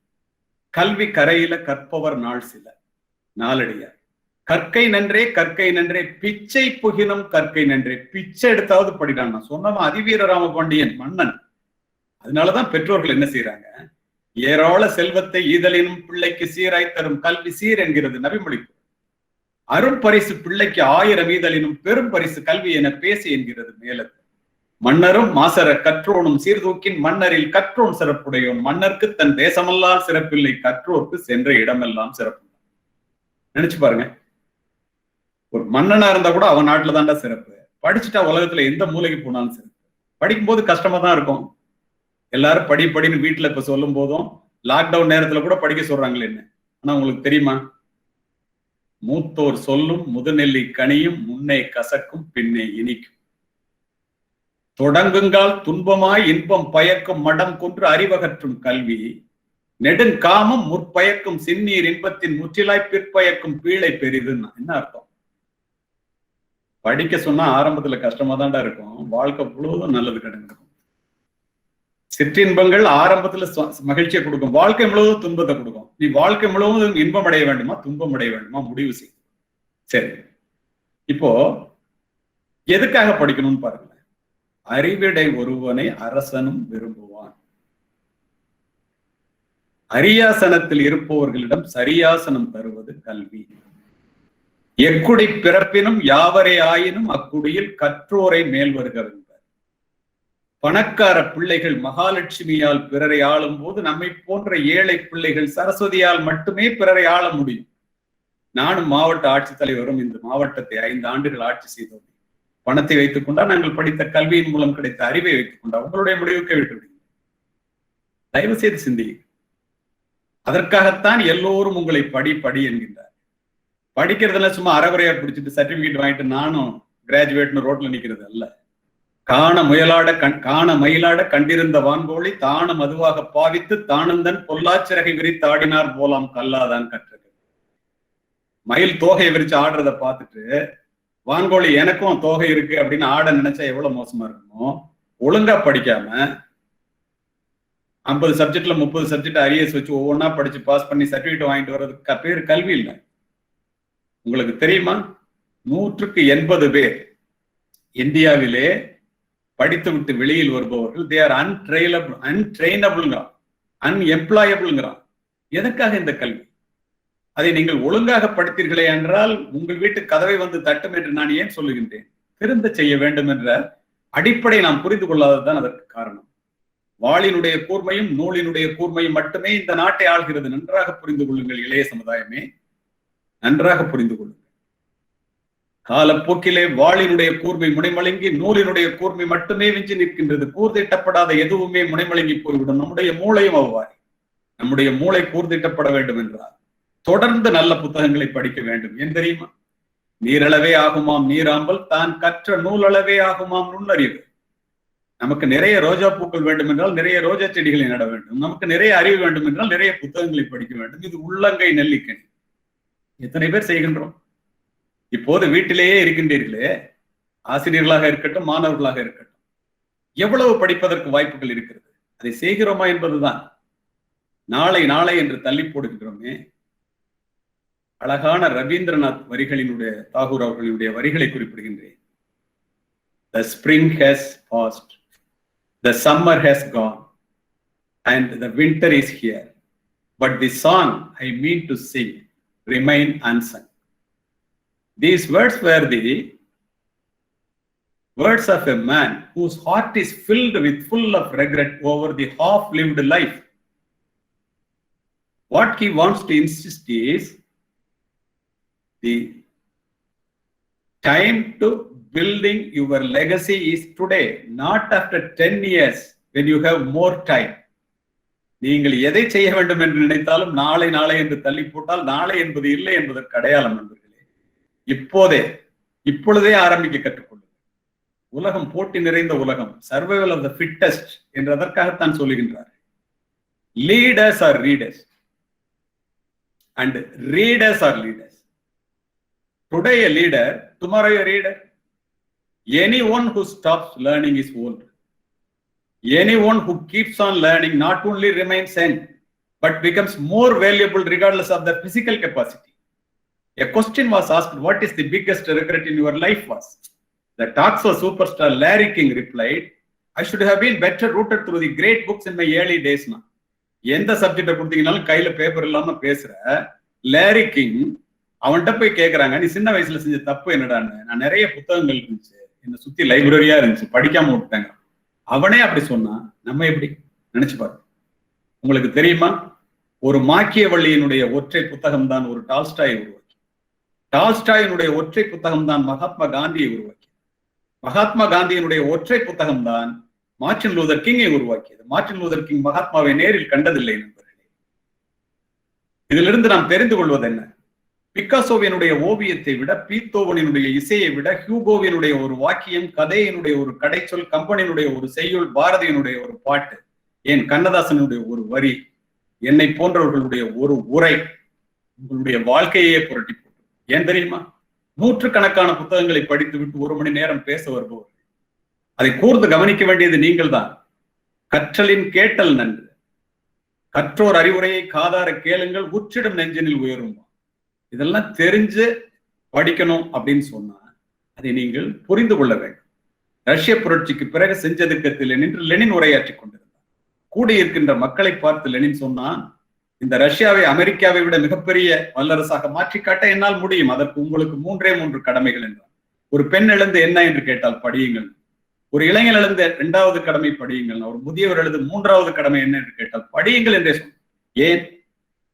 Speaker 4: கல்வி கரையில கற்பவர் நாள் சில. நாளடியார். கற்கை நன்றே கற்கை நன்றே பிச்சை புகினும் கற்கை நன்றே. பிச்சை எடுத்தாவது படிக்கிறான். நான் சொன்னவன் அதிவீர ராமபாண்டியன் மன்னன். அதனாலதான் பெற்றோர்கள் என்ன செய்யறாங்க? ஏராள செல்வத்தை ஈதலினும் பிள்ளைக்கு சீராய் தரும் கல்வி சீர் என்கிறது நபிமொழி. அரும் பரிசு பிள்ளைக்கு 1000 ஈதலினும் பெரும் பரிசு கல்வி என பேசி என்கிறது மேலது. மன்னரும் மாசர கற்றோனும் சீர்தூக்கின் மன்னரில் கற்றோன் சிறப்புடையோன். மன்னருக்கு தன் தேசமெல்லாம் சிறப்பில்லை, கற்றோருக்கு சென்ற இடமெல்லாம் சிறப்பு. நினைச்சு பாருங்க. ஒரு மன்னனா இருந்தா கூட அவன் நாட்டுல தான்டா சிறப்பு. படிச்சுட்டா உலகத்துல எந்த மூலைக்கு போனாலும் சிறப்பு. படிக்கும் போது கஷ்டமா தான் இருக்கும். எல்லாரும் படின்னு வீட்டுல இப்ப சொல்லும் போதும் லாக்டவுன் நேரத்துல கூட படிக்க சொல்றாங்களே என்ன. ஆனா உங்களுக்கு தெரியுமா? மூத்தோர் சொல்லும் முதுநெல்லி கனியும் முன்னே கசக்கும் பின்னே இனிக்கும். தொடங்குங்கால் துன்பமாய் இன்பம் பயக்கும் மடம் கொன்று அறிவகற்றும் கல்வி. நெடுங்காமம் முற்பயக்கும் சின்னீர் இன்பத்தின் முற்றிலாய் பிற்பயக்கும் பீழை பெரிதுன்னு என்ன அர்த்தம்? படிக்க சொன்னா ஆரம்பத்துல கஷ்டமா தான்டா இருக்கும். வாழ்க்கை முழுவதும் நல்லது கிடைக்கும். சிற்றின்பங்கள் ஆரம்பத்துல மகிழ்ச்சியை கொடுக்கும், வாழ்க்கை முழுவதும் துன்பத்தை கொடுக்கும். நீ வாழ்க்கை முழுவதும் இன்பம் அடைய வேண்டுமா துன்பம் அடைய வேண்டுமா முடிவு செய். சரி, இப்போ எதுக்காக படிக்கணும்னு பாருங்க. அறிவிடை ஒருவனை அரசனும் விரும்புவான். அரியாசனத்தில் இருப்பவர்களிடம் சரியாசனம் தருவது கல்வி. எக்குடி பிறப்பினும் யாவரே ஆயினும் அக்குடியில் கற்றோரை மேல் வருகிறது. பணக்கார பிள்ளைகள் மகாலட்சுமியால் பிறரை ஆளும் போது நம்மை போன்ற ஏழை பிள்ளைகள் சரஸ்வதியால் மட்டுமே பிறரை ஆள முடியும். நானும் மாவட்ட ஆட்சித்தலைவரும் இந்த மாவட்டத்தை 5 ஆண்டுகள் ஆட்சி செய்தோம். பணத்தை வைத்துக் கொண்டா, நாங்கள் படித்த கல்வியின் மூலம் கிடைத்த அறிவை வைத்துக் கொண்டா, உங்களுடைய முடிவுக்கு விட்டு விடுங்க. தயவு செய்து சிந்தியுங்கள். அதற்காகத்தான் எல்லோரும் உங்களை படி என்கின்றார். படிக்கிறதுல சும்மா அறகுறையா பிடிச்சிட்டு சர்டிபிகேட் வாங்கிட்டு நானும் கிராஜுவேட்னு ரோட்ல நிக்கிறது அல்ல. காண மயிலாட கண்டிருந்த வான்கோழி தானும் அதுவாக பாவித்து தானந்தன் பொல்லாச்சிறகை விரித்து ஆடினார் போலாம் கல்லாதான் கற்றது. மயில் தோகையை விரிச்சு ஆடுறத பார்த்துட்டு வான்கோழி எனக்கும் தோகை இருக்கு அப்படின்னு ஆட நினைச்சா எவ்வளவு மோசமா இருக்குமோ. ஒழுங்கா படிக்காம 50 சப்ஜெக்ட்ல 30 சப்ஜெக்ட் அரியர்ஸ் வச்சு ஒவ்வொன்னா படிச்சு பாஸ் பண்ணி சர்டிபிகேட் வாங்கிட்டு வர்றதுக்கு பேர் கல்வி இல்லை. உங்களுக்கு தெரியுமா? 180 பேர் இந்தியாவிலே படித்து விட்டு வெளியில் வருபவர்கள் தே ஆர் அன்ட்ரெயினபிள். அன்எம்ப்ளாயபிள்ங்கிறான். எதற்காக இந்த கல்வி? அதை நீங்கள் ஒழுங்காக படித்தீர்களே என்றால் உங்கள் வீட்டு கதவை வந்து தட்டும் என்று நான் ஏன் சொல்லுகின்றேன்? திருந்த செய்ய வேண்டும் என்ற அடிப்படை நாம் புரிந்து கொள்ளாததுதான் அதற்கு காரணம். வாளினுடைய கூர்மையும் நூலினுடைய கூர்மையும் மட்டுமே இந்த நாட்டை ஆள்கிறது. நன்றாக புரிந்து கொள்ளுங்கள் இளைய சமுதாயமே, நன்றாக புரிந்து கொள்ளுங்கள். காலப்போக்கிலே வாளினுடைய கூர்மை முனைமழுங்கி நூலினுடைய கூர்மை மட்டுமே விஞ்சி நிற்கின்றது. கூர்திட்டப்படாத எதுவுமே முனைமழுங்கி போய்விடும். நம்முடைய மூளையும் அவ்வாறு. நம்முடைய மூளை கூர்திட்டப்பட வேண்டும் என்றால் தொடர்ந்து நல்ல புத்தகங்களை படிக்க வேண்டும். ஏன் தெரியுமா? நீரளவே ஆகுமாம் நீராம்பல், தான் கற்ற நூலளவே ஆகுமாம் நுண்ணறிவு. நமக்கு நிறைய ரோஜா பூக்கள் வேண்டும் என்றால் நிறைய ரோஜா செடிகளை நட வேண்டும். நமக்கு நிறைய அறிவு வேண்டும் என்றால் நிறைய புத்தகங்களை படிக்க வேண்டும். இது உள்ளங்கை நெல்லிக்கனி. எத்தனை பேர் செய்கின்றோம்? இப்போது வீட்டிலேயே இருக்கின்றீர்களே, ஆசிரியர்களாக இருக்கட்டும், மாணவர்களாக இருக்கட்டும், எவ்வளவு படிப்பதற்கு வாய்ப்புகள் இருக்கிறது? அதை செய்கிறோமா என்பதுதான். நாளை நாளை என்று தள்ளி போடுகின்றோமே. அழகான ரவீந்திரநாத் வரிகளினுடைய, தாகூர் அவர்களுடைய வரிகளை குறிப்பிடுகின்றேன். The spring has passed, the summer has gone, and the winter is here. But the song I mean to sing remain unsung. These words were the words of a man whose heart is filled with full of regret over the half-lived life. What he wants to insist is the time to building your legacy is today, not after 10 years when you have more time. நீங்கள் எதை செய்ய வேண்டும் என்று நினைத்தாலும் நாளை நாளை என்று தள்ளி போட்டால் நாளை என்பது இல்லை என்பதற்கு அடையாளம் நண்பர்களே. இப்பொழுதே ஆரம்பிக்க கற்றுக்கொள்ளுங்கள். உலகம் போட்டி நிறைந்த உலகம். சர்வைவல் ஆஃப் த ஃபிட்டஸ்ட் என்று அதற்காகத்தான் சொல்லுகின்றார். Leaders are readers and readers are leaders. Today a leader, tomorrow a reader. Anyone who stops learning is old. Anyone who keeps on learning not only remains young, but becomes more valuable regardless of their physical capacity. A question was asked, what is the biggest regret in your life was? The Toxo superstar Larry King replied, I should have been better rooted through the great books in my early days. எந்த சப்ஜெக்டை கொடுத்தீங்கன்னாலும் கையில paper இல்லாம பேசுற Larry king அவன்கிட்ட போய் கேட்கறாங்க, நீ சின்ன வயசுல செஞ்ச தப்பு என்னடான்னு. நான் நிறைய புத்தகங்கள் இருந்துச்சு, என்னை சுத்தி லைப்ரரியா இருந்துச்சு, படிக்காம விட்டுட்டாங்க. அவனே அப்படி சொன்னா நம்ம எப்படி நினைச்சு பாருங்க. உங்களுக்கு தெரியுமா, ஒரு மாக்கியவள்ளியினுடைய ஒற்றை புத்தகம் தான் ஒரு டால்ஸ்டாயை உருவாக்கி, டால்ஸ்டாயினுடைய ஒற்றை புத்தகம் தான் மகாத்மா காந்தியை உருவாக்கி, மகாத்மா காந்தியினுடைய ஒற்றை புத்தகம் தான் மார்ட்டின் லூதர் கிங்கை உருவாக்கியது. மார்ட்டின் லூதர் கிங் மகாத்மாவை நேரில் கண்டதில்லை நண்பர்களே. இதிலிருந்து நாம் தெரிந்து கொள்வது என்ன? பிக்காசோவினுடைய ஓவியத்தை விட, பீத்தோவனினுடைய இசையை விட, ஹியூகோவினுடைய ஒரு வாக்கியம், கதையினுடைய ஒரு கடைச்சொல், கம்பனினுடைய ஒரு செய்யுள், பாரதியினுடைய ஒரு பாட்டு, ஏன் கண்ணதாசனுடைய ஒரு வரி, என்னை போன்றவர்களுடைய ஒரு உரை உங்களுடைய வாழ்க்கையே புரட்டி போட்டு. ஏன் தெரியுமா? நூற்றுக்கணக்கான புத்தகங்களை படித்து விட்டு 1 மணி நேரம் பேச வருபவர். அதை கூர்ந்து கவனிக்க வேண்டியது நீங்கள் தான். கற்றலின் கேட்டல் நன்று, கற்றோர் அறிவுரையை காதார கேளுங்கள், உற்றிடும் நெஞ்சினில் உயரும். இதெல்லாம் தெரிஞ்சு படிக்கணும் அப்படின்னு சொன்னா அதை நீங்கள் புரிந்து கொள்ள வேண்டும். ரஷ்ய புரட்சிக்கு பிறகு செஞ்சதுக்கத்தில் நின்று லெனின் உரையாற்றி கொண்டிருந்தார். கூடியிருக்கின்ற மக்களை பார்த்து லெனின் சொன்னான், இந்த ரஷ்யாவை அமெரிக்காவை விட மிகப்பெரிய வல்லரசாக மாற்றி காட்ட என்னால் முடியும். அதற்கு உங்களுக்கு 3 கடமைகள் என்றார். ஒரு பெண் எழுந்து என்ன என்று கேட்டால் படியுங்கள். ஒரு இளைஞர் எழுந்த 2வது கடமை படியுங்கள். ஒரு முதியவர் எழுது 3வது கடமை என்ன என்று கேட்டால் படியுங்கள் என்றே சொன்னார். ஏன்?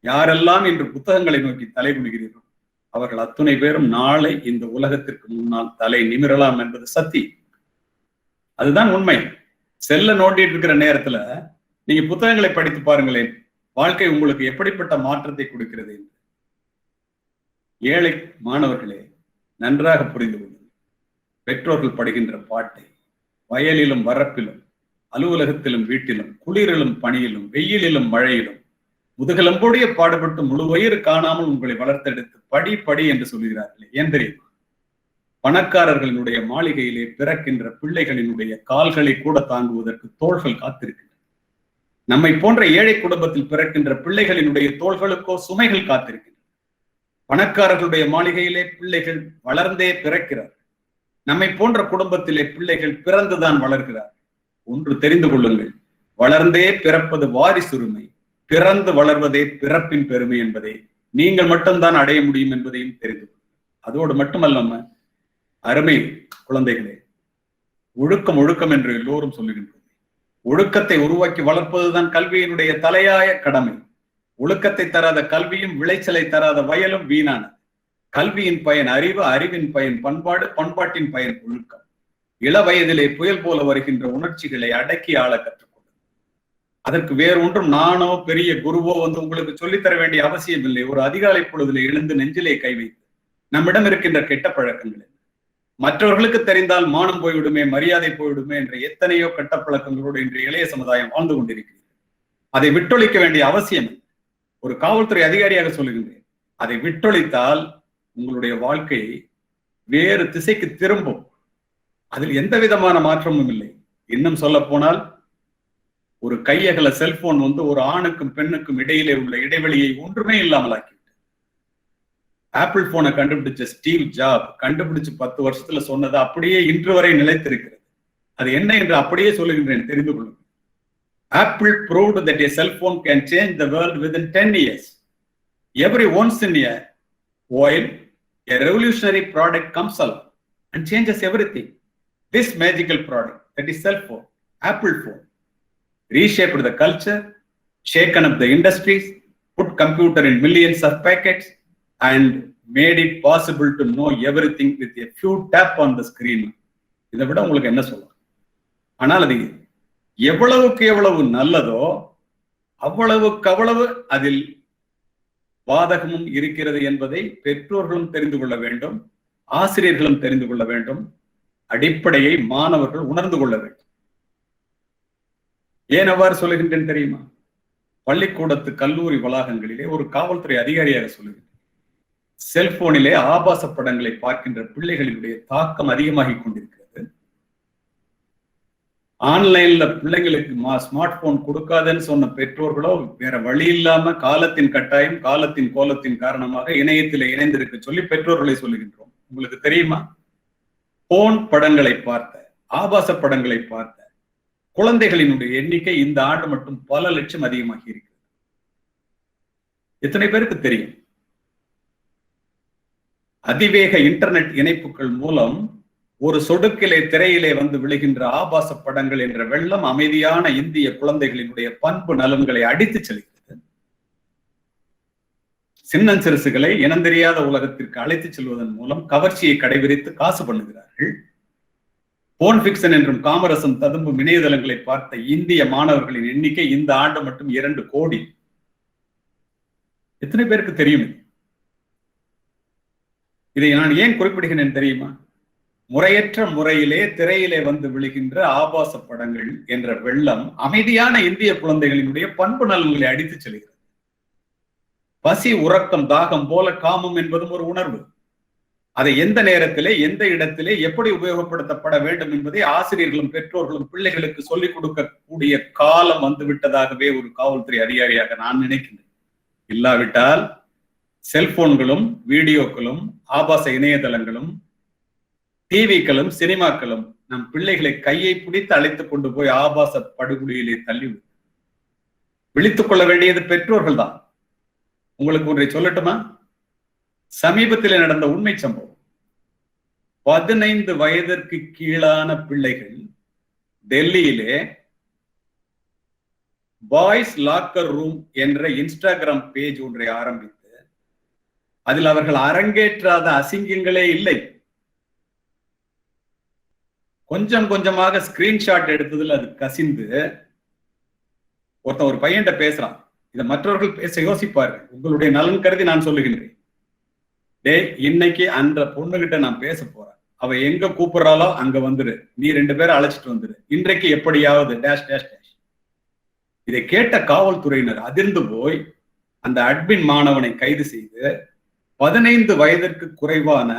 Speaker 4: யாரெல்லாம் இன்று புத்தகங்களை நோக்கி தலை குனிகிறீர்கள் அவர்கள் அத்துணை பேரும் நாளை இந்த உலகத்திற்கு முன்னால் தலை நிமிரலாம் என்பது சத்தியம். அதுதான் உண்மை. செல்ல நோண்டிட்டு இருக்கிற நேரத்துல நீங்க புத்தகங்களை படித்து பாருங்களேன், வாழ்க்கை உங்களுக்கு எப்படிப்பட்ட மாற்றத்தை கொடுக்கிறது என்று. ஏழை மாணவர்களே, நன்றாக புரிந்து கொள்ளுங்கள். பெற்றோர்கள் படுகின்ற பாட்டை வயலிலும் வரப்பிலும், அலுவலகத்திலும் வீட்டிலும், குளிரிலும் பனியிலும், வெயிலிலும் மழையிலும் முதுகெலும்போடைய பாடுபட்டு முழு வயிறு காணாமல் உங்களை வளர்த்தெடுத்து படி படி என்று சொல்கிறார்களே, ஏன் தெரியுமா? பணக்காரர்களினுடைய மாளிகையிலே பிறக்கின்ற பிள்ளைகளினுடைய கால்களை கூட தாங்குவதற்கு தோள்கள் காத்திருக்கின்றன. நம்மை போன்ற ஏழை குடும்பத்தில் பிறக்கின்ற பிள்ளைகளினுடைய தோள்களுக்கோ சுமைகள் காத்திருக்கின்றன. பணக்காரர்களுடைய மாளிகையிலே பிள்ளைகள் வளர்ந்தே பிறக்கிறார். நம்மை போன்ற குடும்பத்திலே பிள்ளைகள் பிறந்துதான் வளர்கிறார். ஒன்று தெரிந்து கொள்ளுங்கள், வளர்ந்தே பிறப்பது வாரிசுரிமை, பிறந்து வளர்வதே பிறப்பின் பெருமை என்பதை நீங்கள் மட்டும்தான் அடைய முடியும் என்பதையும் தெரிந்து அதோடு மட்டுமல்லாம அருமை குழந்தைகளே, ஒழுக்கம் ஒழுக்கம் என்று எல்லோரும் சொல்லுகின்றோம். ஒழுக்கத்தை உருவாக்கி வளர்ப்பதுதான் கல்வியினுடைய தலையாய கடமை. ஒழுக்கத்தை தராத கல்வியும் விளைச்சலை தராத வயலும் வீணான. கல்வியின் பயன் அறிவு, அறிவின் பயன் பண்பாடு, பண்பாட்டின் பயன் ஒழுக்கம். இள வயதிலே புயல் போல வருகின்ற உணர்ச்சிகளை அடக்கி ஆள கற்றுக்கொள்ளும். அதற்கு வேறு ஒன்றும் நானோ பெரிய குருவோ உங்களுக்கு சொல்லித்தர வேண்டிய அவசியம் இல்லை. ஒரு அதிகாலை பொழுதிலே எழுந்து நெஞ்சிலே கை வைத்து நம்மிடம் இருக்கின்ற கெட்ட பழக்கங்கள் மற்றவர்களுக்கு தெரிந்தால் மானம் போய்விடுமே, மரியாதை போய்விடுமே என்ற எத்தனையோ கெட்ட பழக்கங்களோடு இன்று இளைய சமுதாயம் வாழ்ந்து கொண்டிருக்கிறது. அதை விட்டொழிக்க வேண்டிய அவசியம் ஒரு காவல்துறை அதிகாரியாக சொல்லுகின்றேன். அதை விட்டொழித்தால் உங்களுடைய வாழ்க்கை வேறு திசைக்கு திரும்பும். அதில் எந்த விதமான மாற்றமும் இல்லை. இன்னும் சொல்ல போனால் ஒரு கையகல செல்போன் ஒரு ஆணுக்கும் பெண்ணுக்கும் இடையிலே உள்ள இடைவெளியை ஒன்றுமே இல்லாமல் ஆக்கிவிட்டு. ஆப்பிள் போனை கண்டுபிடிச்ச ஸ்டீவ் ஜாப் கண்டுபிடிச்சு 10 வருஷத்துல சொன்னது அப்படியே இன்று வரை நிலைத்திருக்கிறது. அது என்ன என்று அப்படியே சொல்லுகின்றேன், தெரிந்து கொள்ளுங்கள். Apple proved that a cell phone can change the world within 10 years. Every once in a while, a revolutionary product comes along and changes everything. This magical product, that is cell phone, Apple phone, reshaped the culture, shaken up the industries, put computer in millions of packets, and made it possible to know everything with a few tap on the screen. இதை விட உங்களுக்கு என்ன சொல்லலாம்? ஆனால் அது எவ்வளவுக்கு எவ்வளவு நல்லதோ அவ்வளவுக்கு அவ்வளவு அதில் பாதகமும் இருக்கிறது என்பதை பெற்றோர்களும் தெரிந்து கொள்ள வேண்டும், ஆசிரியர்களும் தெரிந்து கொள்ள வேண்டும், அடிப்படையை மாணவர்கள் உணர்ந்து கொள்ள வேண்டும். ஏன் அவ்வாறு சொல்லுகின்றேன் தெரியுமா? பள்ளிக்கூடத்து கல்லூரி வளாகங்களிலே ஒரு காவல்துறை அதிகாரியாக சொல்லுகிறேன். செல்போனிலே ஆபாச படங்களை பார்க்கின்ற பிள்ளைகளினுடைய தாக்கம் அதிகமாகிக் கொண்டிருக்கிறது. ஆன்லைன்ல பிள்ளைங்களுக்கு ஸ்மார்ட் போன் கொடுக்காதன்னு சொன்ன பெற்றோர்களோ வேற வழி இல்லாம காலத்தின் கட்டாயம், காலத்தின் கோலத்தின் காரணமாக இணையத்தில் இணைந்திருக்க சொல்லி பெற்றோர்களை சொல்லுகின்றோம். உங்களுக்கு தெரியுமா? போன் படங்களை பார்த்த, ஆபாச படங்களை பார்த்த குழந்தைகளினுடைய எண்ணிக்கை இந்த ஆண்டு மட்டும் பல லட்சம் அதிகமாகி இருக்கிறது. எத்தனை பேருக்கு தெரியும்? அதிவேக இன்டர்நெட் இணைப்புகள் மூலம் ஒரு சொடுக்கிலே திரையிலே விழுகின்ற ஆபாச படங்கள் என்ற வெள்ளம் அமைதியான இந்திய குழந்தைகளினுடைய பண்பு நலன்களை அடித்து செல்கிறது. சின்னஞ்சிறுசுகளை இனந்தெரியாத உலகத்திற்கு அழைத்து செல்வதன் மூலம் கவர்ச்சியை கடைபிடித்து காசு பண்ணுகிறார்கள். போன் பிக்சன் என்றும் காமரசம் ததும்பும் இணையதளங்களை பார்த்த இந்திய மாணவர்களின் எண்ணிக்கை இந்த ஆண்டு மட்டும் 2 கோடி. எத்தனை பேருக்கு தெரியும்? இதை நான் ஏன் குறிப்பிடுகிறேன் தெரியுமா? முறையற்ற முறையிலே திரையிலே விழுகின்ற ஆபாச படங்கள் என்ற வெள்ளம் அமைதியான இந்திய குழந்தைகளினுடைய பண்பு நலன்களை அடித்து செல்கிறது. பசி, உறக்கம், தாகம் போல காமம் என்பதும் ஒரு உணர்வு. அதை எந்த நேரத்திலே, எந்த இடத்திலே, எப்படி உபயோகப்படுத்தப்பட வேண்டும் என்பதை ஆசிரியர்களும் பெற்றோர்களும் பிள்ளைகளுக்கு சொல்லிக் கொடுக்கக்கூடிய காலம் வந்துவிட்டதாகவே ஒரு காவல்துறை அதிகாரியாக நான் நினைக்கின்றேன். இல்லாவிட்டால் செல்போன்களும் வீடியோக்களும் ஆபாச இணையதளங்களும் டிவிக்களும் சினிமாக்களும் நம் பிள்ளைகளை கையை பிடித்து அழைத்துக் கொண்டு போய் ஆபாச படுகொலியிலே தள்ளிவிடும். விழித்துக் கொள்ள வேண்டியது பெற்றோர்கள் தான். உங்களுக்கு ஒன்றை சொல்லட்டுமா? சமீபத்தில் நடந்த உண்மை சம்பவம். 15 வயதிற்கு கீழான பிள்ளைகள் டெல்லியிலே பாய்ஸ் லாக்கர் ரூம் என்ற இன்ஸ்டாகிராம் பேஜ் ஒன்றை ஆரம்பித்து அதில் அவர்கள் அரங்கேற்றாத அசிங்கங்களே இல்லை. கொஞ்சம் கொஞ்சமாக ஸ்கிரீன்ஷாட் எடுத்ததுல அது கசிந்து ஒருத்தன் ஒரு பையன்கிட்ட பேசுறான். இதை மற்றவர்கள் பேச யோசிப்பார்கள். உங்களுடைய நலன் கருதி நான் சொல்லுகின்றேன். இன்னைக்கு அந்த பொண்ணுகிட்ட நான் பேச போறேன். அவ எங்க கூப்பிடுறாளோ அங்க வந்துரு, நீ 2 பேரை அழைச்சிட்டு வந்துரு, இன்றைக்கு எப்படியாவது டேஷ் டேஷ் டேஷ். இதை கேட்ட காவல்துறையினர் அதிர்ந்து போய் அந்த அட்மின் மாணவனை கைது செய்து 15 வயதிற்கு குறைவான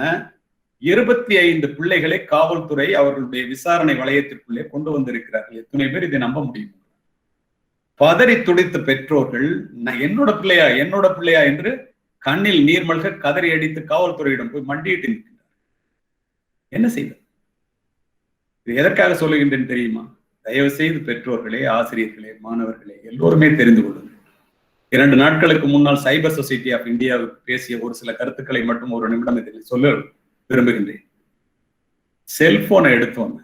Speaker 4: 25 பிள்ளைகளை காவல்துறை அவர்களுடைய விசாரணை வளையத்திற்குள்ளே கொண்டு வந்திருக்கிறார்கள். எத்தனை பேர் இதை நம்ப முடியும்? பதறி துடித்த பெற்றோர்கள் என்னோட பிள்ளையா என்று கண்ணில் நீர்மல்க கதறி அடித்து காவல்துறையிடம் போய் மண்டியிட்டு நிற்கின்றார். என்ன செய்வது? இது எதற்காக சொல்லுகின்றேன் தெரியுமா? தயவு செய்து பெற்றோர்களே, ஆசிரியர்களே, மாணவர்களே எல்லோருமே தெரிந்து கொள்ளுங்கள். 2 நாட்களுக்கு முன்னால் சைபர் சொசைட்டி ஆஃப் இந்தியாவுக்கு பேசிய ஒரு சில கருத்துக்களை மட்டும் ஒரு நிமிடம் இதில் சொல்ல விரும்புகின்றேன். செல்போனை எடுத்தோம்,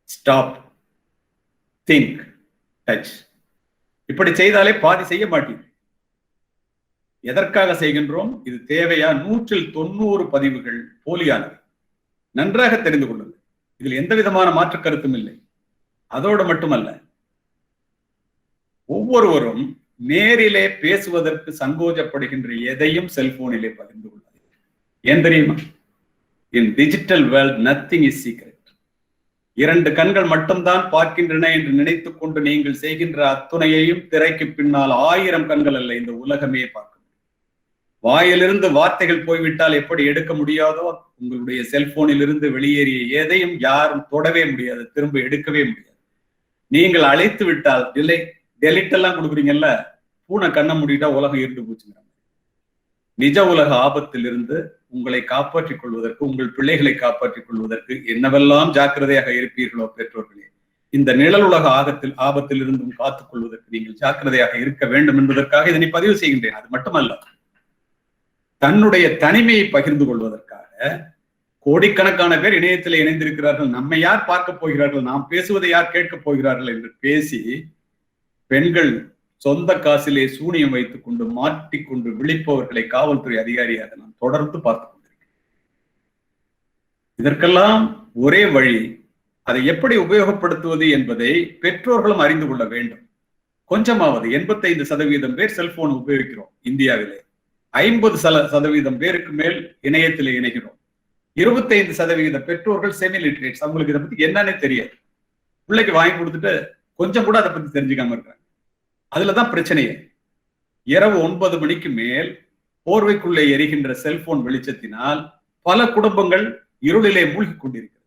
Speaker 4: ஸ்டாப், திங்க், டச். இப்படி செய்தாலே பாதி செய்ய மாட்டீங்க. எதற்காக செய்கின்றோம்? இது தேவையா? 190 பதிவுகள் போலியானது. நன்றாக தெரிந்து கொள்ளுங்கள். இதில் எந்த விதமான மாற்று கருத்தும் இல்லை. அதோடு மட்டுமல்ல, ஒவ்வொருவரும் நேரிலே பேசுவதற்கு சங்கோஜப்படுகின்ற எதையும் செல்போனிலே பகிர்ந்து கொள்ளாதீர்கள். ஏன் தெரியுமா? In digital world nothing is secret. 2 கண்கள் மட்டும்தான் பார்க்கின்றன என்று நினைத்துக் கொண்டு நீங்கள் செய்கின்ற அத்துணையையும் திரைக்கு பின்னால் 1000 கண்கள் அல்ல, இந்த உலகமே பார்க்கும். வாயிலிருந்து வார்த்தைகள் போய்விட்டால் எப்படி எடுக்க முடியாதோ, உங்களுடைய செல்போனில் இருந்து வெளியேறிய எதையும் யாரும் தொடவே முடியாது, திரும்ப எடுக்கவே முடியாது. நீங்கள் அழைத்து விட்டால் டெலிட் எல்லாம் கொடுக்குறீங்கல்ல, பூனை கண்ணை மூடிட்டா உலகம் இருந்து போச்சுங்க. நிஜ உலக ஆபத்தில் இருந்து உங்களை காப்பாற்றிக் கொள்வதற்கு, உங்கள் பிள்ளைகளை காப்பாற்றிக் கொள்வதற்கு என்னவெல்லாம் ஜாக்கிரதையாக இருப்பீர்களோ பெற்றோர்களே, இந்த நிழல் உலக ஆபத்தில் இருந்தும் காத்துக் கொள்வதற்கு நீங்கள் ஜாக்கிரதையாக இருக்க வேண்டும் என்பதற்காக இதனை பதிவு செய்கின்றேன். அது மட்டுமல்ல, தன்னுடைய தனிமையை பகிர்ந்து கொள்வதற்காக கோடிக்கணக்கான பேர் இணையத்தில் இணைந்திருக்கிறார்கள். நம்மை யார் பார்க்க போகிறார்கள், நாம் பேசுவதை யார் கேட்கப் போகிறார்கள் என்று பேசி பெண்கள் சொந்த காசிலே சூனியம் வைத்துக் கொண்டு மாட்டிக்கொண்டு விழிப்பவர்களை காவல்துறை அதிகாரியாக நான் தொடர்ந்து பார்த்துக் கொண்டிருக்கிறேன். இதற்கெல்லாம் ஒரே வழி, அதை எப்படி உபயோகப்படுத்துவது என்பதை பெற்றோர்களும் அறிந்து கொள்ள வேண்டும். கொஞ்சமாவது 85% பேர் செல்போன் உபயோகிக்கிறோம் இந்தியாவிலே. 50% பேருக்கு மேல் இணையத்தில் இணைகிறோம். 25% பெற்றோர்கள் செமி லிட்ரேட்ஸ். அவங்களுக்கு இதை பத்தி என்னன்னே தெரியாது. பிள்ளைக்கு வாங்கி கொடுத்துட்டு கொஞ்சம் கூட அதை பத்தி தெரிஞ்சுக்காம இருக்காங்க. அதுலதான் பிரச்சனையே. இரவு 9 மணிக்கு மேல் போர்வைக்குள்ளே எரிகின்ற செல்போன் வெளிச்சத்தினால் பல குடும்பங்கள் இருளிலே மூழ்கி கொண்டிருக்கிறது.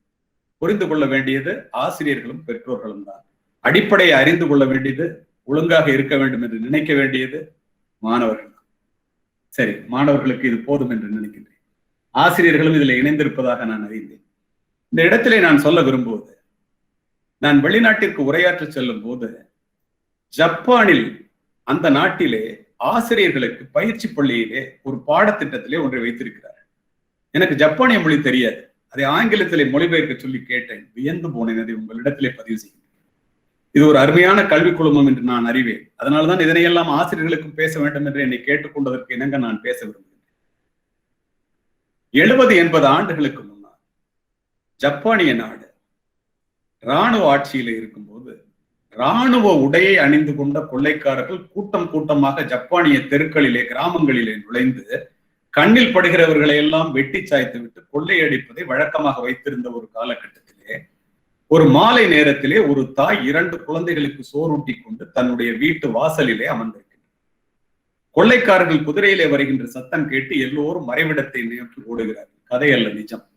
Speaker 4: புரிந்து கொள்ள வேண்டியது ஆசிரியர்களும் பெற்றோர்களும் தான். அடிப்படையை அறிந்து கொள்ள வேண்டியது, ஒழுங்காக இருக்க வேண்டும் என்று நினைக்க வேண்டியது மாணவர்கள். சரி, மாணவர்களுக்கு இது போதும் என்று நினைக்கின்றேன். ஆசிரியர்களும் இதில் இணைந்திருப்பதாக நான் அறிந்தேன். இந்த இடத்திலே நான் சொல்ல விரும்புவது, நான் வெளிநாட்டிற்கு உரையாற்ற செல்லும் போது ஜப்பானில், அந்த நாட்டிலே ஆசிரியர்களுக்கு பயிற்சி பள்ளியிலே ஒரு பாடத்திட்டத்திலே ஒன்றை வைத்திருக்கிறார். எனக்கு ஜப்பானிய மொழி தெரியாது. அதை ஆங்கிலத்திலே மொழிபெயர்க்க சொல்லி கேட்டேன். வியந்து போனேன். அதை உங்களிடத்திலே பதிவு செய்கிறேன். இது ஒரு அருமையான கல்வி குழுமம் என்று நான் அறிவேன். அதனால்தான் இதனையெல்லாம் ஆசிரியர்களுக்கும் பேச வேண்டும் என்று என்னை கேட்டுக்கொண்டதற்கு இணங்க நான் பேச விரும்புகிறேன். 70-80 ஆண்டுகளுக்கு முன்னால் ஜப்பானிய நாடு இராணுவ ஆட்சியில இருக்கும்போது, இராணுவ உடையை அணிந்து கொண்ட கொள்ளைக்காரர்கள் கூட்டம் கூட்டமாக ஜப்பானிய தெருக்களிலே, கிராமங்களிலே நுழைந்து கண்ணில் படுகிறவர்களை எல்லாம் வெட்டி சாய்த்து விட்டு கொள்ளையடிப்பதை வழக்கமாக வைத்திருந்த ஒரு காலகட்டத்திலே, ஒரு மாலை நேரத்திலே ஒரு தாய் 2 குழந்தைகளுக்கு சோறூட்டி கொண்டு தன்னுடைய வீட்டு வாசலிலே அமர்ந்திருக்கின்றார். கொள்ளைக்காரர்கள் குதிரையிலே வருகின்ற சத்தம் கேட்டு எல்லோரும் மறைவிடத்தை நோக்கி ஓடுகிறார்கள். கதை அல்ல, நிஜம்.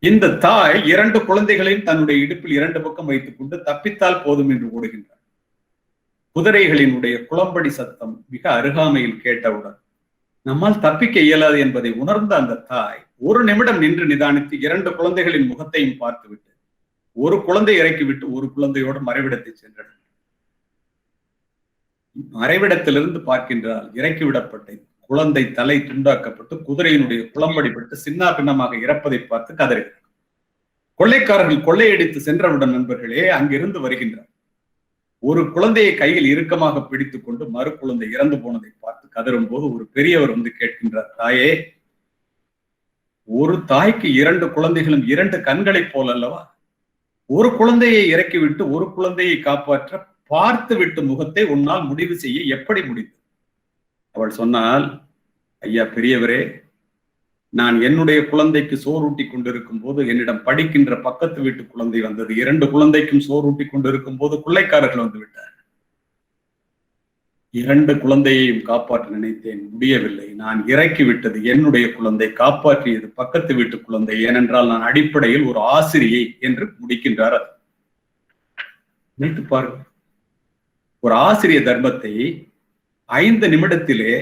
Speaker 4: இந்த தாய் 2 குழந்தைகளையும் தன்னுடைய இடுப்பில் 2 பக்கம் வைத்துக் கொண்டு தப்பித்தால் போதும் என்று ஓடுகின்றார். குதிரைகளினுடைய குளம்படி சத்தம் மிக அருகாமையில் கேட்டவுடன் நம்மால் தப்பிக்க இயலாது என்பதை உணர்ந்த அந்த தாய் ஒரு நிமிடம் நின்று நிதானித்து 2 குழந்தைகளின் முகத்தையும் பார்த்துவிட்டு ஒரு குழந்தை இறக்கிவிட்டு ஒரு குழந்தையோடு மறைவிடத்தை சென்றனர். மறைவிடத்திலிருந்து பார்க்கின்றால் இறக்கிவிடப்பட்ட குழந்தை தலை துண்டாக்கப்பட்டு குதிரையினுடைய குளம்படிப்பட்டு சின்ன பின்னமாக இறப்பதை பார்த்து கதறுகிறார். கொள்ளைக்காரர்கள் கொள்ளையடித்து சென்றவுடன் நண்பர்களே அங்கிருந்து வருகின்றார். ஒரு குழந்தையை கையில் இறுக்கமாக பிடித்துக் கொண்டு மறு குழந்தை இறந்து போனதை பார்த்து கதறும் போது ஒரு பெரியவர் வந்து கேட்கின்றார், தாயே, ஒரு தாய்க்கு 2 குழந்தைகளும் 2 கண்களைப் போல் அல்லவா? ஒரு குழந்தையை இறக்கிவிட்டு ஒரு குழந்தையை காப்பாற்ற பார்த்து விட்டு முகத்தை உன்னால் முடிவு செய்ய எப்படி முடிந்தது? அவள் சொன்னால், ஐயா பெரியவரே, நான் என்னுடைய குழந்தைக்கு சோறூட்டி கொண்டிருக்கும் போது என்னிடம் படிக்கின்ற பக்கத்து வீட்டு குழந்தை வந்தது. 2 குழந்தைக்கும் சோறூட்டி கொண்டிருக்கும் போது கொள்ளைக்காரர்கள் வந்து விட்டார். 2 குழந்தையையும் காப்பாற்ற நினைத்தேன், முடியவில்லை. நான் இறக்கி விட்டது என்னுடைய குழந்தை, காப்பாற்றியது பக்கத்து வீட்டு குழந்தை. ஏனென்றால் நான் அடிப்படையில் ஒரு ஆசிரியை என்று முடிக்கின்றார். அது நினைத்து பாருங்கள். ஒரு ஆசிரிய தர்மத்தை 5 நிமிடத்திலே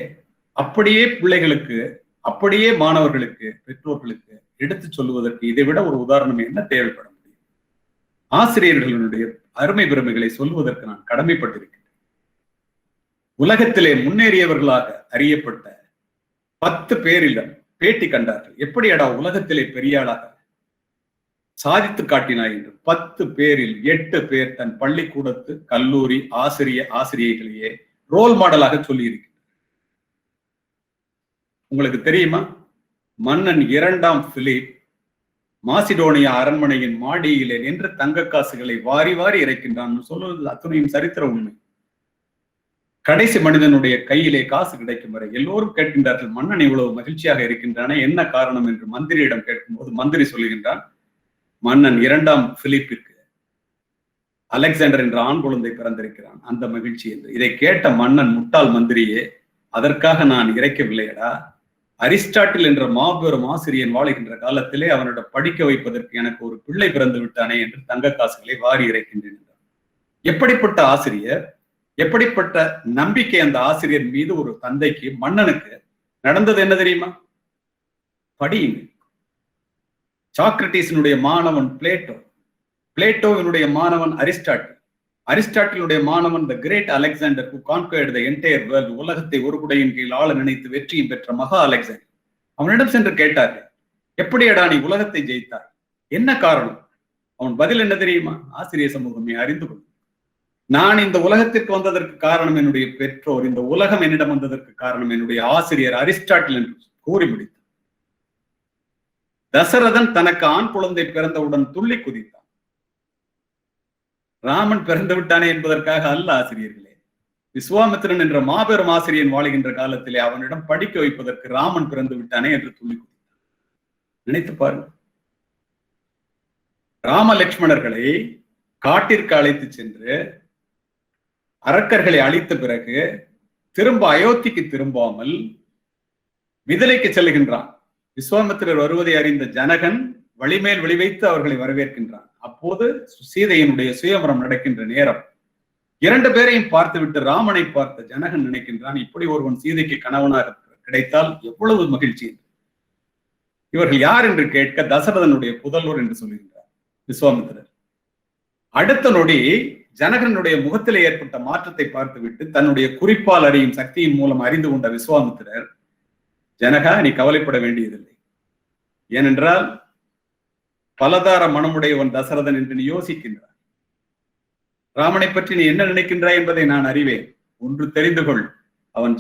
Speaker 4: அப்படியே பிள்ளைகளுக்கு, அப்படியே மாணவர்களுக்கு, பெற்றோர்களுக்கு எடுத்து சொல்லுவதற்கு இதை விட ஒரு உதாரணம் என்ன தேவைப்பட முடியும்? ஆசிரியர்களுடைய அருமை பெருமைகளை சொல்வதற்கு நான் கடமைப்பட்டிருக்கிறேன். உலகத்திலே முன்னேறியவர்களாக அறியப்பட்ட 10 பேரிடம் பேட்டி கண்டார்கள். எப்படியடா உலகத்திலே பெரிய ஆளாக சாதித்து காட்டினாய் என்று. 10 பேரில் 8 பேர் தன் பள்ளிக்கூடத்து கல்லூரி ஆசிரியர்களையே ரோல் மாடலாக சொல்லி இருக்கிறார். உங்களுக்கு தெரியுமா, மன்னன் 2ஆம் பிலிப் மாசிடோனியா அரண்மனையின் மாடியிலே நின்று தங்க காசுகளை வாரி வாரி இறைக்கின்றான் சொல்வது அத்துணையும் சரித்திர உண்மை. கடைசி மனிதனுடைய கையிலே காசு கிடைக்கும் வரை எல்லோரும் கேட்கின்றார்கள், மன்னன் இவ்வளவு மகிழ்ச்சியாக இருக்கின்றானே என்ன காரணம் என்று மந்திரியிடம் கேட்கும்போது மந்திரி சொல்லுகின்றான், மன்னன் 2ஆம் பிலிப்பிற்கு அலெக்சாண்டர் என்ற ஆண் குழந்தை பிறந்திருக்கிறான், அந்த மகிழ்ச்சி என்று. இதை கேட்ட மன்னன், முட்டாள் மந்திரியே, அதற்காக நான் இறைக்கவில்லையடா, அரிஸ்டாட்டில் என்ற மாபெரும் ஆசிரியன் வாழுகின்ற காலத்திலே அவனிடம் படிக்க வைப்பதற்கு எனக்கு ஒரு பிள்ளை பிறந்து விட்டானே என்று தங்க காசுகளை வாரி இறைக்கின்றேன். எப்படிப்பட்ட ஆசிரியர், எப்படிப்பட்ட நம்பிக்கை அந்த ஆசிரியர் மீது ஒரு தந்தைக்கு, மன்னனுக்கு நடந்தது என்ன தெரியுமா? படியுங்க. சாக்ரட்டிஸினுடைய மாணவன் பிளேட்டோ, பிளேட்டோவினுடைய மாணவன் அரிஸ்டாட்டில், அரிஸ்டாட்டிலுடைய மாணவன் the great Alexander who conquered the entire world, உலகத்தை ஒரு குடையின் கீழ் ஆள நினைத்து வெற்றியும் பெற்ற மகா அலெக்சாண்டர். அவனிடம் சென்று கேட்டார்கள், எப்படியடா நீ உலகத்தை ஜெயித்தார், என்ன காரணம்? அவன் பதில் என்ன தெரியுமா? ஆசிரியர் சமூகமே அறிந்து கொள், நான் இந்த உலகத்திற்கு வந்ததற்கு காரணம் என்னுடைய பெற்றோர், இந்த உலகம் என்னிடம் வந்ததற்கு காரணம் என்னுடைய ஆசிரியர் அரிஸ்டாட்டில் என்று கூறி முடித்தார். தசரதன் தனக்கு ஆண் குழந்தை பிறந்தவுடன் துள்ளி குதித்தான். ராமன் பிறந்து விட்டானே என்பதற்காக அல்ல ஆசிரியர்களே. விஸ்வாமித்திரன் என்ற மாபெரும் ஆசிரியன் வாழுகின்ற காலத்திலே அவனிடம் படிக்க வைப்பதற்கு ராமன் பிறந்து விட்டானே என்று துள்ளி குதித்தான். நினைத்து பாருங்கள். ராம லட்சுமணர்களை காட்டிற்கு அழைத்து சென்று அரக்கர்களை அழித்த பிறகு திரும்ப அயோத்திக்கு திரும்பாமல் மிதிலைக்கு செல்லுகின்றான். விஸ்வாமித்திரர் வருவதை அறிந்த ஜனகன் வழிமேல் வழிவைத்து அவர்களை வரவேற்கின்றான். அப்போது சீதையினுடைய சுயவரம் நடக்கின்ற நேரம். 2 பேரையும் பார்த்துவிட்டு ராமனை பார்த்த ஜனகன் நினைக்கின்றான், இப்படி ஒருவன் சீதைக்கு கணவனாக கிடைத்தால் எவ்வளவு மகிழ்ச்சி. இவர்கள் யார் என்று கேட்க, தசரதனுடைய புதல்வர் என்று சொல்லுகின்றார் விஸ்வாமித்திரர். அடுத்த நொடி ஜனகனுடைய முகத்திலே ஏற்பட்ட மாற்றத்தை பார்த்துவிட்டு தன்னுடைய குறிப்பால் அறியும் சக்தியின் மூலம் அறிந்து கொண்ட விஸ்வாமித்திரர், ஜனகா நீ கவலைப்பட வேண்டியதில்லை, ஏனென்றால் பலதார மனமுடையவன் தசரதன் என்று நீ யோசிக்கின்றாய். ராமனை பற்றி நீ என்ன நினைக்கின்றாய் என்பதை நான் அறிவேன். ஒன்று தெரிந்து கொள், அவன்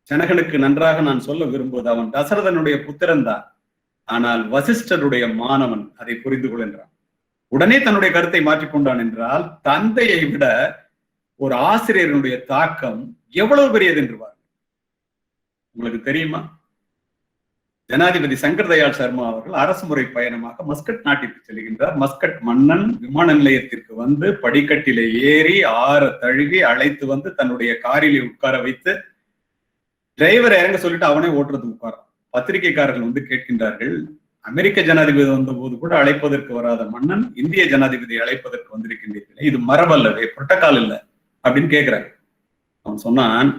Speaker 4: ஜனகனுக்கு நன்றாக நான் சொல்ல விரும்புவது, அவன் தசரதனுடைய புத்திரன் தான், ஆனால் வசிஷ்டருடைய மாணவன், அதை புரிந்து கொள் என்றான். உடனே தன்னுடைய கருத்தை மாற்றிக்கொண்டான். என்றால் தந்தையை விட ஒரு ஆசிரியருடைய தாக்கம் எவ்வளவு பெரியது என்று பாருங்கள். உங்களுக்கு தெரியுமா, ஜனாதிபதி சங்கர் தயாள் சர்மா அவர்கள் அரசு முறை பயணமாக மஸ்கட் நாட்டிற்கு செல்கின்றார். மஸ்கட் மன்னன் விமான நிலையத்திற்கு வந்து படிக்கட்டிலே ஏறி ஆற தழுவி அழைத்து வந்து தன்னுடைய காரிலே உட்கார வைத்து டிரைவர் இறங்க சொல்லிட்டு அவனே ஓட்டுறதுக்கு உட்காரான். பத்திரிகைக்காரர்கள் வந்து கேட்கின்றார்கள், அமெரிக்க ஜனாதிபதி வந்த போது கூட அழைப்பதற்கு வராத மன்னன் இந்திய ஜனாதிபதியை அழைப்பதற்கு வந்திருக்கின்றீர்களே, இது மரபல்லவே, புரோட்டோகால் இல்லை அப்படின்னு கேட்கிறாங்க. அவன் சொன்னான்,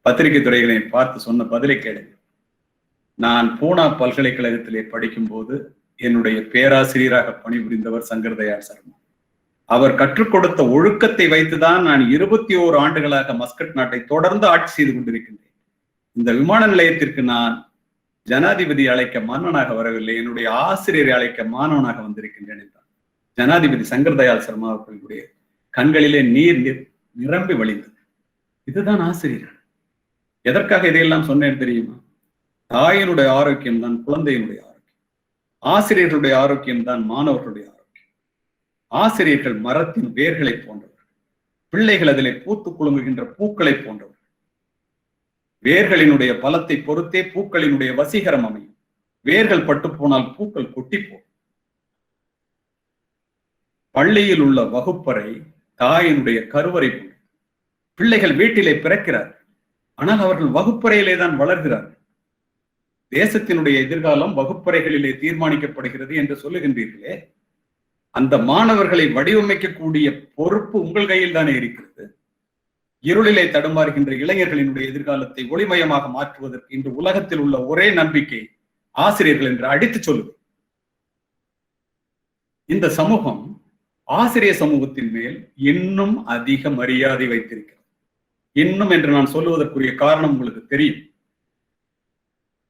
Speaker 4: பத்திரிகை துறைகளை பார்த்து சொன்ன பதிலை கேளுங்க. நான் பூனா பல்கலைக்கழகத்திலே படிக்கும் போது என்னுடைய பேராசிரியராக பணிபுரிந்தவர் சங்கர் தயாள் சர்மா. அவர் கற்றுக் கொடுத்த ஒழுக்கத்தை வைத்துதான் நான் 21 ஆண்டுகளாக மஸ்கட் நாட்டை தொடர்ந்து ஆட்சி செய்து கொண்டிருக்கின்றேன். இந்த விமான நிலையத்திற்கு நான் ஜனாதிபதி அழைக்க மாணவனாக வரவில்லை, என்னுடைய ஆசிரியரை அழைக்க மாணவனாக வந்திருக்கின்றேன் என்றார். ஜனாதிபதி சங்கர் தயாள் சர்மா அவர்களுடைய கண்களிலே நீர் நிரம்பி வழிந்தது. இதுதான் ஆசிரியர்கள். எதற்காக இதையெல்லாம் சொன்னேன் தெரியுமா? தாயினுடைய ஆரோக்கியம் தான் குழந்தையினுடைய ஆரோக்கியம், ஆசிரியர்களுடைய ஆரோக்கியம் தான் மாணவர்களுடைய ஆரோக்கியம். ஆசிரியர்கள் மரத்தின் வேர்களை போன்றவர்கள், பிள்ளைகள் அதிலே பூத்து குலுங்குகின்ற பூக்களை போன்றவர்கள். வேர்களினுடைய பலத்தை பொறுத்தே பூக்களினுடைய வசீகரம் அமையும். வேர்கள் பட்டு போனால் பூக்கள் கொட்டி போகும். பள்ளியில் உள்ள வகுப்பறை தாயினுடைய கருவறை போன்று. பிள்ளைகள் வீட்டிலே பிறக்கிறார்கள், ஆனால் அவர்கள் வகுப்பறையிலே தான் வளர்கிறார்கள். தேசத்தினுடைய எதிர்காலம் வகுப்பறைகளிலே தீர்மானிக்கப்படுகிறது என்று சொல்லுகின்றீர்களே, அந்த மாணவர்களை வடிவமைக்கக்கூடிய பொறுப்பு உங்கள் கையில் தானே இருக்கிறது. இருளிலே தடுமாறுகின்ற இளைஞர்களினுடைய எதிர்காலத்தை ஒளிமயமாக மாற்றுவதற்கு இன்று உலகத்தில் உள்ள ஒரே நம்பிக்கை ஆசிரியர்கள் என்று அடித்து சொல்லுது. இந்த சமூகம் ஆசிரியர் சமூகத்தின் மேல் இன்னும் அதிக மரியாதை வைத்திருக்கிறது. இன்னும் என்று நான் சொல்லுவதற்குரிய காரணம் உங்களுக்கு தெரியும்.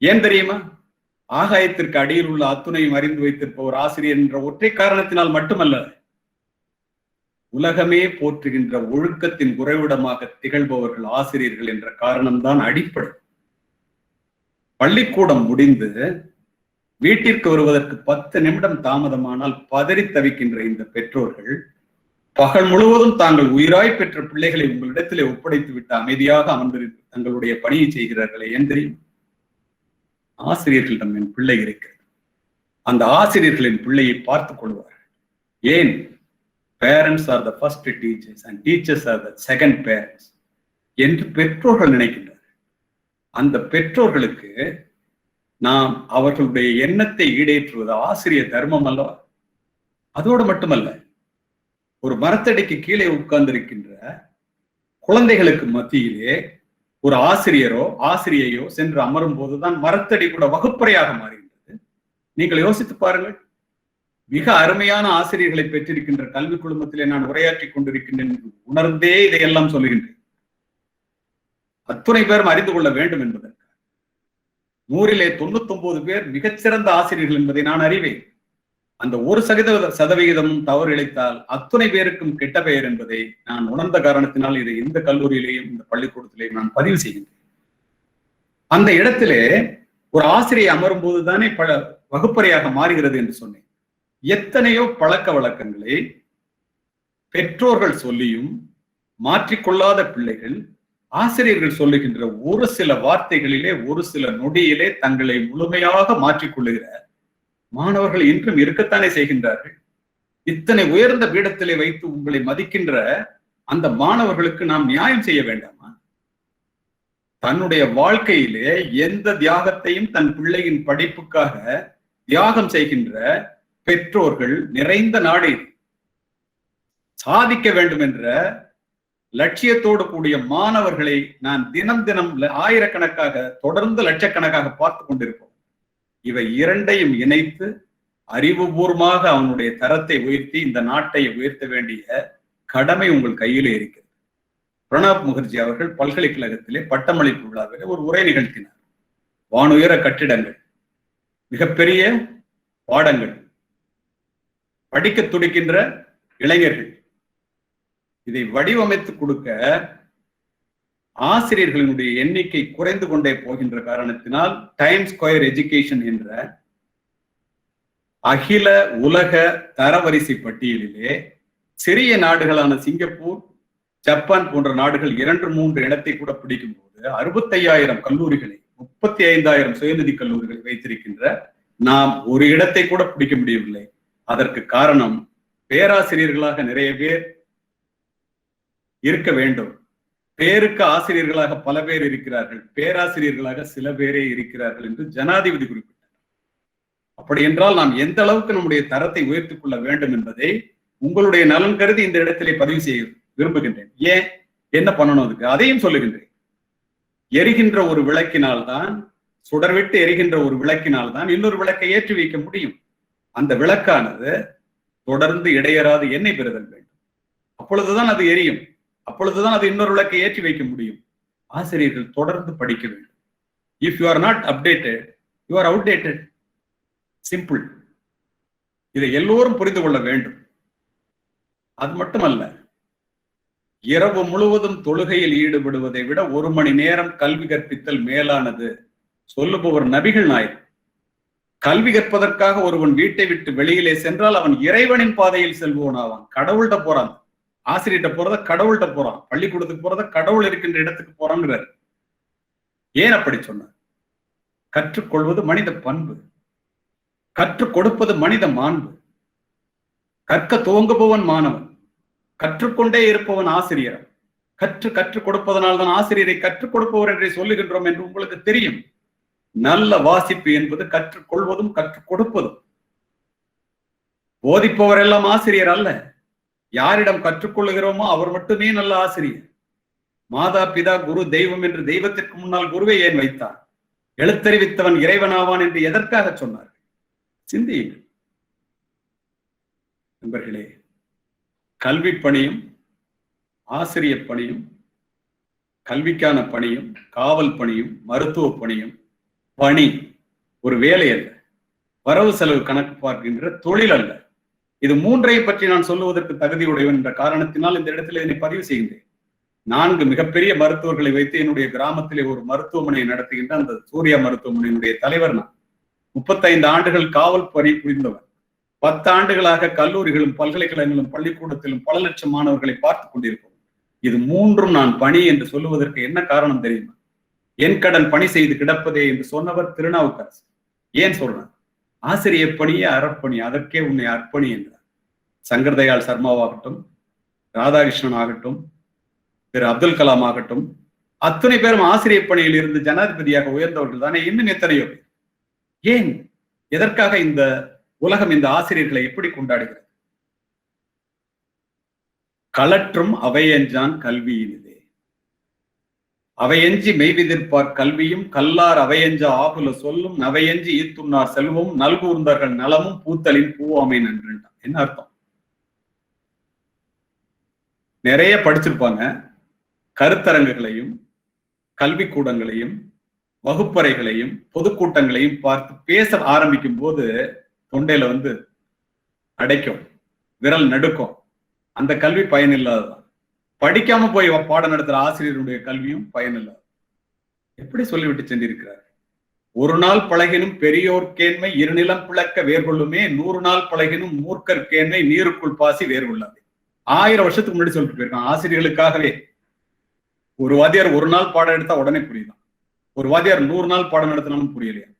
Speaker 4: ஏன் தெரியுமா? ஆகாயத்திற்கு அடியில் உள்ள அத்துணையும் அறிந்து வைத்திருப்பவர் ஆசிரியர் என்ற ஒற்றை காரணத்தினால் மட்டுமல்ல, உலகமே போற்றுகின்ற ஒழுக்கத்தின் உறைவிடமாக திகழ்பவர்கள் ஆசிரியர்கள் என்ற காரணம்தான் அடிப்படை. பள்ளிக்கூடம் முடிந்து வீட்டிற்கு வருவதற்கு 10 நிமிடம் தாமதமானால் பதறி தவிக்கின்ற இந்த பெற்றோர்கள் பகல் முழுவதும் தாங்கள் உயிராய் பெற்ற பிள்ளைகளை உங்களிடத்திலே ஒப்படைத்து விட்டு அமைதியாக அமர்ந்திருந்து தங்களுடைய பணியை செய்கிறார்களே. ஏன் தெரியும்? ஆசிரியர்களிடம் என் பிள்ளை இருக்கிறது, அந்த ஆசிரியர்களின் பிள்ளையை பார்த்துக் கொள்வார்கள். ஏன்? Parents R the first teachers and teachers are the second parents என்று பெற்றோர்கள் நினைக்கின்றனர். அந்த பெற்றோர்களுக்கு நாம் அவர்களுடைய எண்ணத்தை ஈடேற்றுவது ஆசிரியர் தர்மம் அல்லவா? அதோடு மட்டுமல்ல, ஒரு மரத்தடிக்கு கீழே உட்கார்ந்திருக்கின்ற குழந்தைகளுக்கு மத்தியிலே ஒரு ஆசிரியரோ ஆசிரியையோ சென்று அமரும் போதுதான் மரத்தடி கூட வகுப்பறையாக மாறுகின்றது. நீங்கள் யோசித்து பாருங்கள். மிக அருமையான ஆசிரியர்களை பெற்றிருக்கின்ற கல்வி குழுமத்திலே நான் உரையாற்றி கொண்டிருக்கின்றேன் என்று உணர்ந்தே இதையெல்லாம் சொல்லுகின்றேன். அத்துணை பேரும் அறிந்து கொள்ள வேண்டும் என்பதற்கு 100லே 99 பேர் மிகச்சிறந்த ஆசிரியர்கள் என்பதை நான் அறிவேன். அந்த 1% தவறு இழைத்தால் அத்துணை பேருக்கும் கெட்ட பெயர் என்பதை நான் உணர்ந்த காரணத்தினால் இதை இந்த கல்லூரியிலேயும் இந்த பள்ளிக்கூடத்திலேயும் நான் பதிவு செய்கின்றேன். அந்த இடத்திலே ஒரு ஆசிரியை அமரும் போதுதானே வகுப்பறையாக மாறுகிறது என்று சொன்னேன். எத்தனையோ பழக்க வழக்கங்களை பெற்றோர்கள் சொல்லியும் மாற்றிக்கொள்ளாத பிள்ளைகள் ஆசிரியர்கள் சொல்லுகின்ற ஒரு சில வார்த்தைகளிலே ஒரு சில நொடியிலே தங்களை முழுமையாக மாற்றிக்கொள்ளுகிற மாணவர்கள் இன்றும் இருக்கத்தானே செய்கின்றார்கள். இத்தனை உயர்ந்த பீடத்திலே வைத்து உங்களை மதிக்கின்ற அந்த மாணவர்களுக்கு நாம் நியாயம் செய்ய வேண்டாமா? தன்னுடைய வாழ்க்கையிலே எந்த தியாகத்தையும் தன் பிள்ளையின் படிப்புக்காக தியாகம் செய்கின்ற பெற்றோர்கள் நிறைந்த நாடு. சாதிக்க வேண்டும் என்ற லட்சியத்தோடு கூடிய மாணவர்களை நான் தினம் தினம் ஆயிரக்கணக்காக தொடர்ந்து லட்சக்கணக்காக பார்த்து கொண்டிருப்போம். இவை இரண்டையும் இணைத்து அறிவுபூர்வமாக அவனுடைய தரத்தை உயர்த்தி இந்த நாட்டை உயர்த்த வேண்டிய கடமை உங்கள் கையிலே இருக்கிறது. பிரணாப் முகர்ஜி அவர்கள் பல்கலைக்கழகத்திலே பட்டமளிப்பு விழாவிலே ஒரு உரை நிகழ்த்தினார். வானுயர கட்டிடங்கள், மிகப்பெரிய பாடங்கள், படிக்க துடிக்கின்ற இளைஞர்கள், இதை வடிவமைத்து கொடுக்க ஆசிரியர்களினுடைய எண்ணிக்கை குறைந்து கொண்டே போகின்ற காரணத்தினால் டைம் ஸ்கொயர் எஜுகேஷன் என்ற அகில உலக தரவரிசை பட்டியலிலே சிறிய நாடுகளான சிங்கப்பூர், ஜப்பான் போன்ற நாடுகள் 2-3 இடத்தை கூட பிடிக்கும் போது 65,000 கல்லூரிகளை 35,000 சுயநிதி கல்லூரிகளை வைத்திருக்கின்ற நாம் ஒரு இடத்தை கூட பிடிக்க முடியவில்லை. அதற்கு காரணம் பேராசிரியர்களாக நிறைய பேர் இருக்க வேண்டும். பேருக்கு ஆசிரியர்களாக பல பேர் இருக்கிறார்கள், பேராசிரியர்களாக சில பேரே இருக்கிறார்கள் என்று ஜனாதிபதி குறிப்பிட்டார். அப்படி என்றால் நாம் எந்த அளவுக்கு நம்முடைய தரத்தை உயர்த்திக் கொள்ள வேண்டும் என்பதை உங்களுடைய நலன் கருதி இந்த இடத்திலே பதிவு செய்ய விரும்புகின்றேன். ஏன், என்ன பண்ணணும் அதுக்கு அதையும் சொல்லுகின்றேன். எரிகின்ற ஒரு விளக்கினால்தான், சுடர்விட்டு எரிகின்ற ஒரு விளக்கினால்தான் இன்னொரு விளக்கை ஏற்றி வைக்க முடியும். அந்த விளக்கானது தொடர்ந்து இடையறாது எண்ணெய் பெறுதல் வேண்டும். அப்பொழுதுதான் அது எரியும், அப்பொழுதுதான் அது இன்னொரு விளக்கை ஏற்றி வைக்க முடியும். ஆசிரியர்கள் தொடர்ந்து படிக்க வேண்டும். If you are not updated, you are outdated. Simple. இதை எல்லோரும் புரிந்து கொள்ள வேண்டும். அது மட்டுமல்ல, இரவு முழுவதும் தொழுகையில் ஈடுபடுவதை விட 1 மணி நேரம் கல்வி கற்பித்தல் மேலானது சொல்லுபவர் நபிகள் நாயகம். கல்வி கற்பதற்காக ஒருவன் வீட்டை விட்டு வெளியிலே சென்றால் அவன் இறைவனின் பாதையில் செல்வோன் ஆவான். கடவுள்கிட்ட போறான், ஆசிரியர்கிட்ட போறத கடவுள்கிட்ட போறான், பள்ளிக்கூடத்துக்கு போறத கடவுள் இருக்கின்ற இடத்துக்கு போறாங்கிறார். ஏன் அப்படி சொன்னார்? கற்றுக்கொள்வது மனித பண்பு, கற்றுக் கொடுப்பது மனித மாண்பு. கற்க துவங்குபவன் மாணவன், கற்றுக்கொண்டே இருப்பவன் ஆசிரியர். கற்றுக் கொடுப்பதனால்தான் ஆசிரியரை கற்றுக் கொடுப்பவர் என்றே சொல்லுகின்றோம் என்று உங்களுக்கு தெரியும். நல்ல வாசிப்பு என்பது கற்றுக்கொள்வதும் கற்றுக் கொடுப்பதும். போதிப்பவர் எல்லாம் ஆசிரியர் அல்ல. யாரிடம் கற்றுக்கொள்ளுகிறோமோ அவர் மட்டுமே நல்ல ஆசிரியர். மாதா பிதா குரு தெய்வம் என்று தெய்வத்திற்கு முன்னால் குருவை ஏன் வைத்தார்? எழுத்தறிவித்தவன் இறைவனாவான் என்று எதற்காக சொன்னார்கள்? சிந்தியுங்கள் நண்பர்களே. கல்வி பணியும் ஆசிரிய பணியும் கல்விக்கான பணியும் காவல் பணியும் மருத்துவ பணியும் பணி ஒரு வேலை அல்ல, வரவு செலவு கணக்கு பார்க்கின்ற தொழில் அல்ல. இது மூன்றையும் பற்றி நான் சொல்லுவதற்கு தகுதியுடையவன் என்ற காரணத்தினால் இந்த இடத்துல என்னை பதிவு செய்கின்றேன். 4 மிகப்பெரிய மருத்துவர்களை வைத்து என்னுடைய கிராமத்திலே ஒரு மருத்துவமனையை நடத்துகின்ற அந்த சூர்யா மருத்துவமனையினுடைய தலைவர் நான். 35 ஆண்டுகள் காவல் பணி புரிந்தவர். 10 ஆண்டுகளாக கல்லூரிகளும் பல்கலைக்கழகங்களும் பள்ளிக்கூடத்திலும் பல லட்சம் மாணவர்களை பார்த்துக் கொண்டிருப்போம். இது மூன்றும் நான் பணி என்று சொல்லுவதற்கு என்ன காரணம் தெரியுமா? என் கடன் பணி செய்து கிடப்பதே என்று சொன்னவர் திருநாவுக்கரசு. ஏன் சொல்றார்? ஆசிரியர் பணியே அறப்பணி, அதற்கே உன்னை அர்ப்பணி என்றார். சங்கர் தயாள் சர்மாவாகட்டும், ராதாகிருஷ்ணன் ஆகட்டும், திரு அப்துல் கலாம் ஆகட்டும், அத்தனை பேரும் ஆசிரியர் பணியில் இருந்து ஜனாதிபதியாக உயர்ந்தவர்கள் தானே. இன்னும் எத்தனையோ பேர். ஏன், எதற்காக இந்த உலகம் இந்த ஆசிரியர்களை எப்படி கொண்டாடுகிறது? களற்றும் அவையெஞ்சான் கல்வியினதே, அவையெஞ்சி மெய்விதிர்ப்பார் கல்வியும் கல்லார் அவையெஞ்ச ஆகுல சொல்லும் நவையெஞ்சி ஈத்துன்னார் செல்வம் நல்கூர்ந்தார்கள் நலமும் பூத்தலின் பூவாமை நன்றுட்டான். என்ன அர்த்தம்? நிறைய படிச்சிருப்பாங்க, கருத்தரங்குகளையும் கல்விக்கூடங்களையும் வகுப்பறைகளையும் பொதுக்கூட்டங்களையும் பார்த்து பேச ஆரம்பிக்கும் போது தொண்டையில அடைக்கும், விரல் நடுக்கும். அந்த கல்வி பயனில்லாததான். படிக்காம போய் பாடம் நடத்துற ஆசிரியருடைய கல்வியும் பயனில்லாது. எப்படி சொல்லிவிட்டு சென்றிருக்கிறார்? 1 நாள் பழகினும் பெரியோர் கேண்மை 2 நிலம் பிளக்க வேர்கொள்ளுமே 100 நாள் பழகினும் மூர்க்கர் கேண்மை நீருக்குள் பாசி வேர்கொள்ளாது. 1000 வருஷத்துக்கு முன்னாடி சொல்லிட்டு போயிருக்கான். ஆசிரியர்களுக்காகவே. ஒரு வாத்தியார் 1 நாள் பாடம் எடுத்தா உடனே புரியுதான். ஒரு வாத்தியார் 100 நாள் பாடம் நடத்தினாலும் புரியலையா?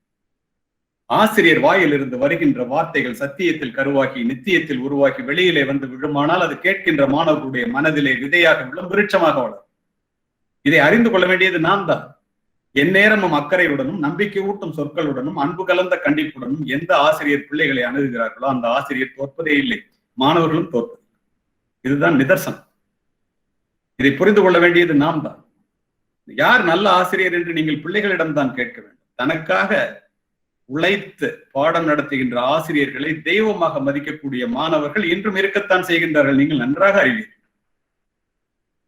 Speaker 4: ஆசிரியர் வாயிலிருந்து வருகின்ற வார்த்தைகள் சத்தியத்தில் கருவாகி நித்தியத்தில் உருவாகி வெளியிலே விழுமானால் அது கேட்கின்ற மாணவர்களுடைய மனதிலே விதையாக விழும், விருட்சமாக வளரும். இதை அறிந்து கொள்ள வேண்டியது நாம் தான். எந்நேரமும் அக்கறையுடனும் நம்பிக்கை ஊட்டும் சொற்களுடனும் அன்பு கலந்த கண்டிப்புடனும் எந்த ஆசிரியர் பிள்ளைகளை அணுகுகிறார்களோ அந்த ஆசிரியர் தோற்பதே இல்லை, மாணவர்களும் தோற்பது. இதுதான் நிதர்சனம். இதை புரிந்து கொள்ள வேண்டியது நாம் தான். யார் நல்ல ஆசிரியர் என்று நீங்கள் பிள்ளைகளிடம் தான் கேட்க வேண்டும். தனக்காக உழைத்து பாடம் நடத்துகின்ற ஆசிரியர்களை தெய்வமாக மதிக்கக்கூடிய மாணவர்கள் இன்றும் இருக்கத்தான் செய்கின்றார்கள். நீங்கள் நன்றாக அறிவீர்கள்.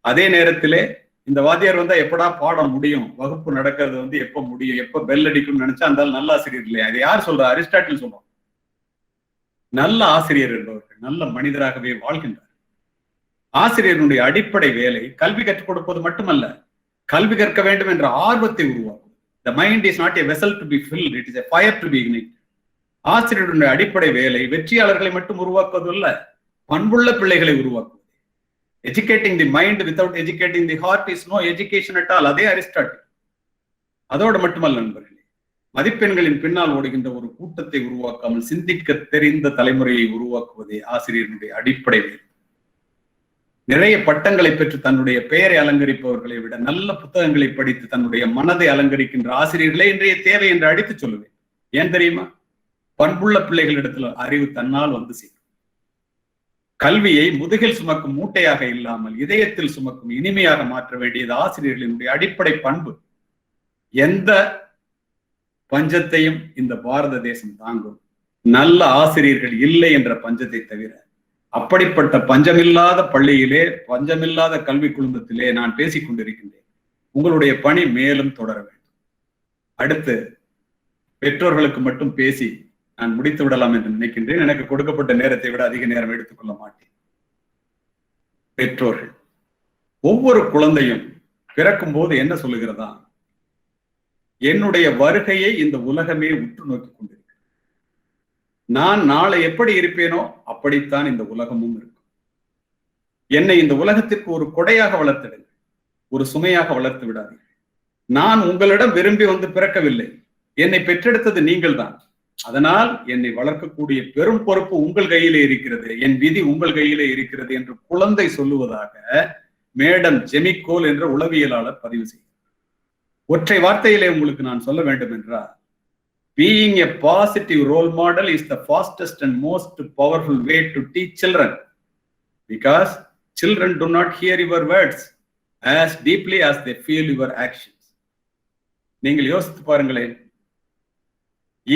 Speaker 4: அதே நேரத்திலே இந்த வாத்தியார் வந்தா எப்படா பாடம் முடியும், வகுப்பு நடக்கிறது எப்ப முடியும், எப்ப பெல் அடிக்கும்னு நினைச்சா அந்த நல்ல ஆசிரியர் இல்லையா? அதை யார் சொல்றா? அரிஸ்டாட்டில் சொல்றோம். நல்ல ஆசிரியர் என்பவர்கள் நல்ல மனிதராகவே வாழ்கின்றார். ஆசிரியருடைய அடிப்படை வேலை கல்வி கற்றுக் கொடுப்பது மட்டுமல்ல, கல்வி கற்க வேண்டும் என்ற ஆர்வத்தை உருவாக்கும். The mind is not a vessel to be filled, it is a fire to be ignited. ஆசிரியருடைய அடிப்படை வேலை வெற்றியாளர்களை மட்டும் உருவாக்குவது அல்ல, பண்புள்ள பிள்ளைகளை உருவாக்குவது. Educating the mind without educating the heart is no education at all. அதே அரிஸ்டாட்டில். அதோடு மட்டுமல்ல நண்பர்களே, மதிப்பெண்களின் பின்னால் ஓடுகின்ற ஒரு கூட்டத்தை உருவாக்காமல் சிந்திக்க தெரிந்த தலைமுறையை உருவாக்குவதே ஆசிரியருடைய அடிப்படை வேலை. நிறைய பட்டங்களை பெற்று தன்னுடைய பெயரை அலங்கரிப்பவர்களை விட நல்ல புத்தகங்களை படித்து தன்னுடைய மனதை அலங்கரிக்கின்ற ஆசிரியர்களே இன்றைய தேவை என்று அடித்து சொல்லுவேன். ஏன் தெரியுமா? பண்புள்ள பிள்ளைகளிடத்துல அறிவு தன்னால் சேரும். கல்வியை முதுகில் சுமக்கும் மூட்டையாக இல்லாமல் இதயத்தில் சுமக்கும் இனிமையாக மாற்ற வேண்டியது ஆசிரியர்களினுடைய அடிப்படை பண்பு. எந்த பஞ்சத்தையும் இந்த பாரத தேசம் தாங்கும், நல்ல ஆசிரியர்கள் இல்லை என்ற பஞ்சத்தை தவிர. அப்படிப்பட்ட பஞ்சமில்லாத பள்ளியிலே, பஞ்சமில்லாத கல்வி குழுமத்திலே நான் பேசிக் கொண்டிருக்கின்றேன். உங்களுடைய பணி மேலும் தொடர வேண்டும். அடுத்து பெற்றோர்களுக்கு மட்டும் பேசி நான் முடித்து விடலாம் என்று நினைக்கின்றேன். எனக்கு கொடுக்கப்பட்ட நேரத்தை விட அதிக நேரம் எடுத்துக்கொள்ள மாட்டேன். பெற்றோர்கள், ஒவ்வொரு குழந்தையும் பிறக்கும் போது என்ன சொல்லுகிறதா? என்னுடைய வருகையை இந்த உலகமே உற்று நோக்கி கொண்டிருக்கிறது. நான் நாளை எப்படி இருப்பேனோ அப்படித்தான் இந்த உலகமும் இருக்கும். என்னை இந்த உலகத்திற்கு ஒரு கொடையாக வளர்த்திடுங்கள், ஒரு சுமையாக வளர்த்து விடாதீர்கள். நான் உங்களிடம் விரும்பி பிறக்கவில்லை, என்னை பெற்றெடுத்தது நீங்கள் தான். அதனால் என்னை வளர்க்கக்கூடிய பெரும் பொறுப்பு உங்கள் கையிலே இருக்கிறது, என் விதி உங்கள் கையிலே இருக்கிறது என்று குழந்தை சொல்லுவதாக மேடம் ஜெமிகோல் என்ற உளவியலாளர் பதிவு செய்கிறார். ஒற்றை வார்த்தையிலே உங்களுக்கு நான் சொல்ல வேண்டும் என்றால், being a positive role model is the fastest and most powerful way to teach children, because children do not hear your words as deeply as they feel your actions. நீங்கள் யோசித்து பாருங்களேன்,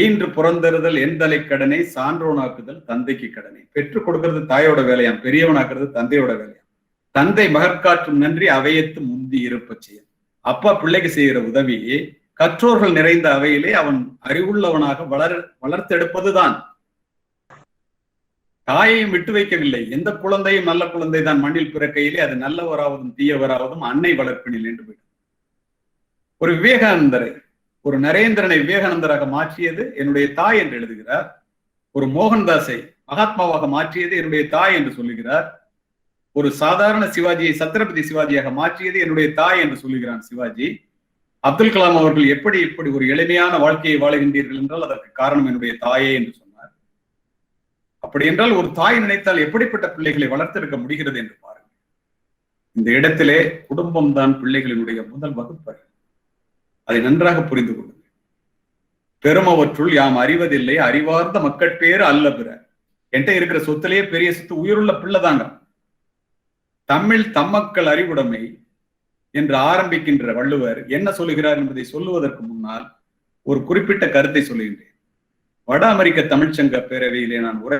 Speaker 4: ஈன்று புறந்தறுதல் எந்தலை கடனை சான்றோனாக்குதல் தந்தைக்கு கடனை. பெற்றுக் கொடுக்கிறது தாயோட வேலையாம், பெரியவனாக்குறது தந்தையோட வேலையாம். தந்தை மகற்காற்றும் நன்றி அவையத்து முந்தி இருப்ப செயல். அப்பா பிள்ளைக்கு செய்கிற உதவி கற்றோர்கள் நிறைந்த அவையிலே அவன் அறிவுள்ளவனாக வளர்த்தெடுப்பதுதான். தாயையும் விட்டு வைக்கவில்லை. எந்த குழந்தையும் நல்ல குழந்தை தான் மண்ணில் பிறக்கையிலே அது நல்லவராவதும் தீயவராவதும் அன்னை வளர்ப்பினில் என்று போயிடும். ஒரு விவேகானந்தரை, ஒரு நரேந்திரனை விவேகானந்தராக மாற்றியது என்னுடைய தாய் என்று எழுதுகிறார். ஒரு மோகன்தாஸை மகாத்மாவாக மாற்றியது என்னுடைய தாய் என்று சொல்லுகிறார். ஒரு சாதாரண சிவாஜியை சத்ரபதி சிவாஜியாக மாற்றியது என்னுடைய தாய் என்று சொல்லுகிறான் சிவாஜி. அப்துல் கலாம் அவர்கள் இப்படி ஒரு எளிமையான வாழ்க்கையை வாழுகின்றீர்கள் என்றால் அதற்கு காரணம் என்னுடைய தாயே என்று சொன்னார். அப்படி என்றால் ஒரு தாய் நினைத்தால் எப்படிப்பட்ட பிள்ளைகளை வளர்த்தெடுக்க முடிகிறது என்று பாருங்கள். இந்த இடத்திலே குடும்பம் தான் பிள்ளைகளினுடைய முதல் வகுப்பறை. அதை நன்றாக புரிந்து கொள்ளுங்கள். பெருமவற்றுள் யாம் அறிவதில்லை அறிவார்ந்த மக்கட்பேறு அல்ல பிற. என்கிட்ட இருக்கிற சொத்திலேயே பெரிய சொத்து உயிருள்ள பிள்ளைதாங்க. தமிழ் தம்மக்கள் அறிவுடைமை என்று ஆரம்பிக்கின்ற வள்ளுவர் என்ன சொல்லுகிறார் என்பதை சொல்லுவதற்கு முன்னால் ஒரு குறிப்பிட்ட கருத்தை சொல்லுகின்றேன். வட அமெரிக்க தமிழ்ச்சங்க பேரவையிலே நான் உரை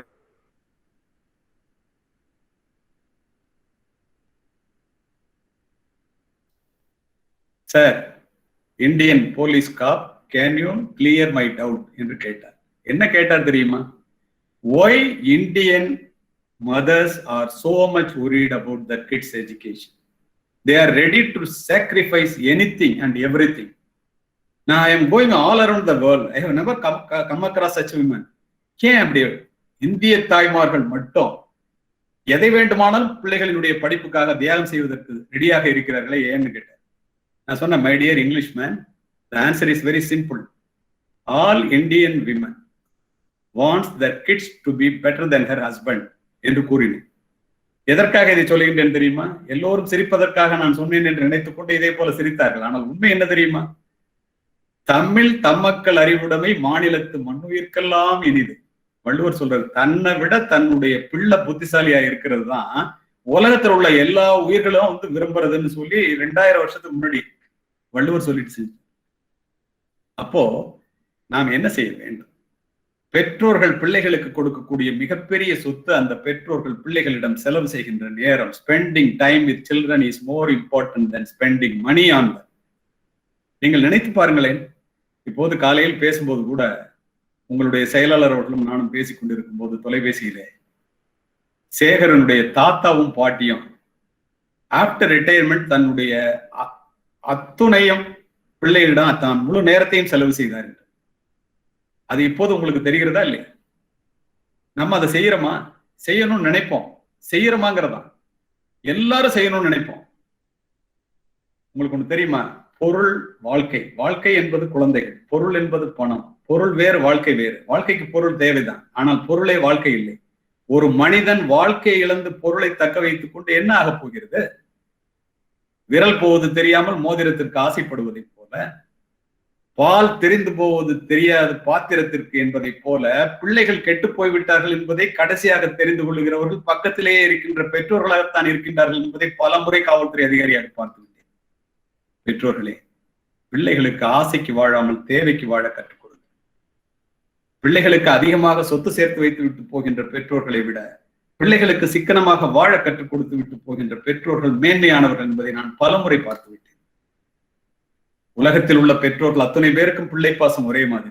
Speaker 4: sir, Indian police cop, can you clear my doubt என்று கேட்டார். என்ன கேட்டார் தெரியுமா? Why Indian mothers are so much worried about their kids' education. They are ready to sacrifice anything and everything. Now I am going all around the world. I have never come across such women. ஏன் அப்படி இந்திய தாய்மார்கள் மட்டும் எதை வேண்டுமானாலும் பிள்ளைகளினுடைய படிப்புக்காக தியாகம் செய்வதற்கு ரெடியாக இருக்கிறார்களே ஏன்னு கேட்டேன். நான் சொன்ன my dear English man, the answer is very simple. All Indian women wants their kids to be better than her husband என்று கூறினேன். எதற்காக இதை சொல்லுகின்றேன் தெரியுமா? எல்லோரும் சிரிப்பதற்காக நான் சொன்னேன் என்று நினைத்துக் கொண்டு இதே போல சிரித்தார்கள். ஆனால் உண்மை என்ன தெரியுமா? தமிழ் தம்மக்கள் அறிவுடைமை மாநிலத்து மண்ணுயிர்க்கெல்லாம் இனிது. வள்ளுவர் சொல்றது தன்னை விட தன்னுடைய பிள்ளை புத்திசாலியா இருக்கிறது தான் உலகத்தில் உள்ள எல்லா உயிர்களும் விரும்புறதுன்னு சொல்லி 2000 வருஷத்துக்கு முன்னாடி வள்ளுவர் சொல்லிடுச்சு. அப்போ நாம் என்ன செய்ய வேண்டும்? பெற்றோர்கள் பிள்ளைகளுக்கு கொடுக்கக்கூடிய மிகப்பெரிய சொத்து அந்த பெற்றோர்கள் பிள்ளைகளிடம் செலவு செய்கின்ற நேரம். Spending time with children is more important then spending money on them. நீங்கள் நினைத்து பாருங்களேன். இப்போது காலையில் பேசும்போது கூட உங்களுடைய செயலாளர் அவர்களும் நானும் பேசிக் கொண்டிருக்கும் போது தொலைபேசியிலே சேகரனுடைய தாத்தாவும் பாட்டியும் ஆப்டர் ரிட்டையர்மெண்ட் தன்னுடைய அத்துணையும் பிள்ளைகளிடம் தான் முழு நேரத்தையும் செலவு செய்தார்கள். அது இப்போது உங்களுக்கு தெரிகிறதா இல்லையா? நம்ம அதை செய்யறோமா? செய்யணும்னு நினைப்போம். செய்யறோமாங்கிறதா? எல்லாரும் செய்யணும்னு நினைப்போம். உங்களுக்கு ஒண்ணு தெரியுமா? பொருள் வாழ்க்கை, வாழ்க்கை என்பது குழந்தைகள், பொருள் என்பது பணம். பொருள் வேறு, வாழ்க்கை வேறு. வாழ்க்கைக்கு பொருள் தேவைதான், ஆனால் பொருளே வாழ்க்கை இல்லை. ஒரு மனிதன் வாழ்க்கையை இழந்து பொருளை தக்க வைத்துக் கொண்டு என்ன ஆக போகிறது? விரல் போவது தெரியாமல் மோதிரத்திற்கு ஆசைப்படுவதை போல, பால் தெரிந்து போவது தெரியாது பாத்திரத்திற்கு என்பதை போல, பிள்ளைகள் கெட்டு போய்விட்டார்கள் என்பதை கடைசியாக தெரிந்து கொள்ளுகிறவர்கள் பக்கத்திலேயே இருக்கின்ற பெற்றோர்களாகத்தான் இருக்கின்றார்கள் என்பதை பல முறை காவல்துறை அதிகாரியாக பார்த்து விட்டேன். பெற்றோர்களே, பிள்ளைகளுக்கு ஆசைக்கு வாழாமல் தேவைக்கு வாழ கற்றுக் கொடுங்க. பிள்ளைகளுக்கு அதிகமாக சொத்து சேர்த்து வைத்து விட்டு போகின்ற பெற்றோர்களை விட பிள்ளைகளுக்கு சிக்கனமாக வாழ கற்றுக் கொடுத்து விட்டு போகின்ற பெற்றோர்கள் மேன்மையானவர்கள் என்பதை நான் பலமுறை பார்த்து விட்டேன். உலகத்தில் உள்ள பெற்றோர்கள் அத்தனை பேருக்கும் பிள்ளை பாசம் ஒரே மாதிரி.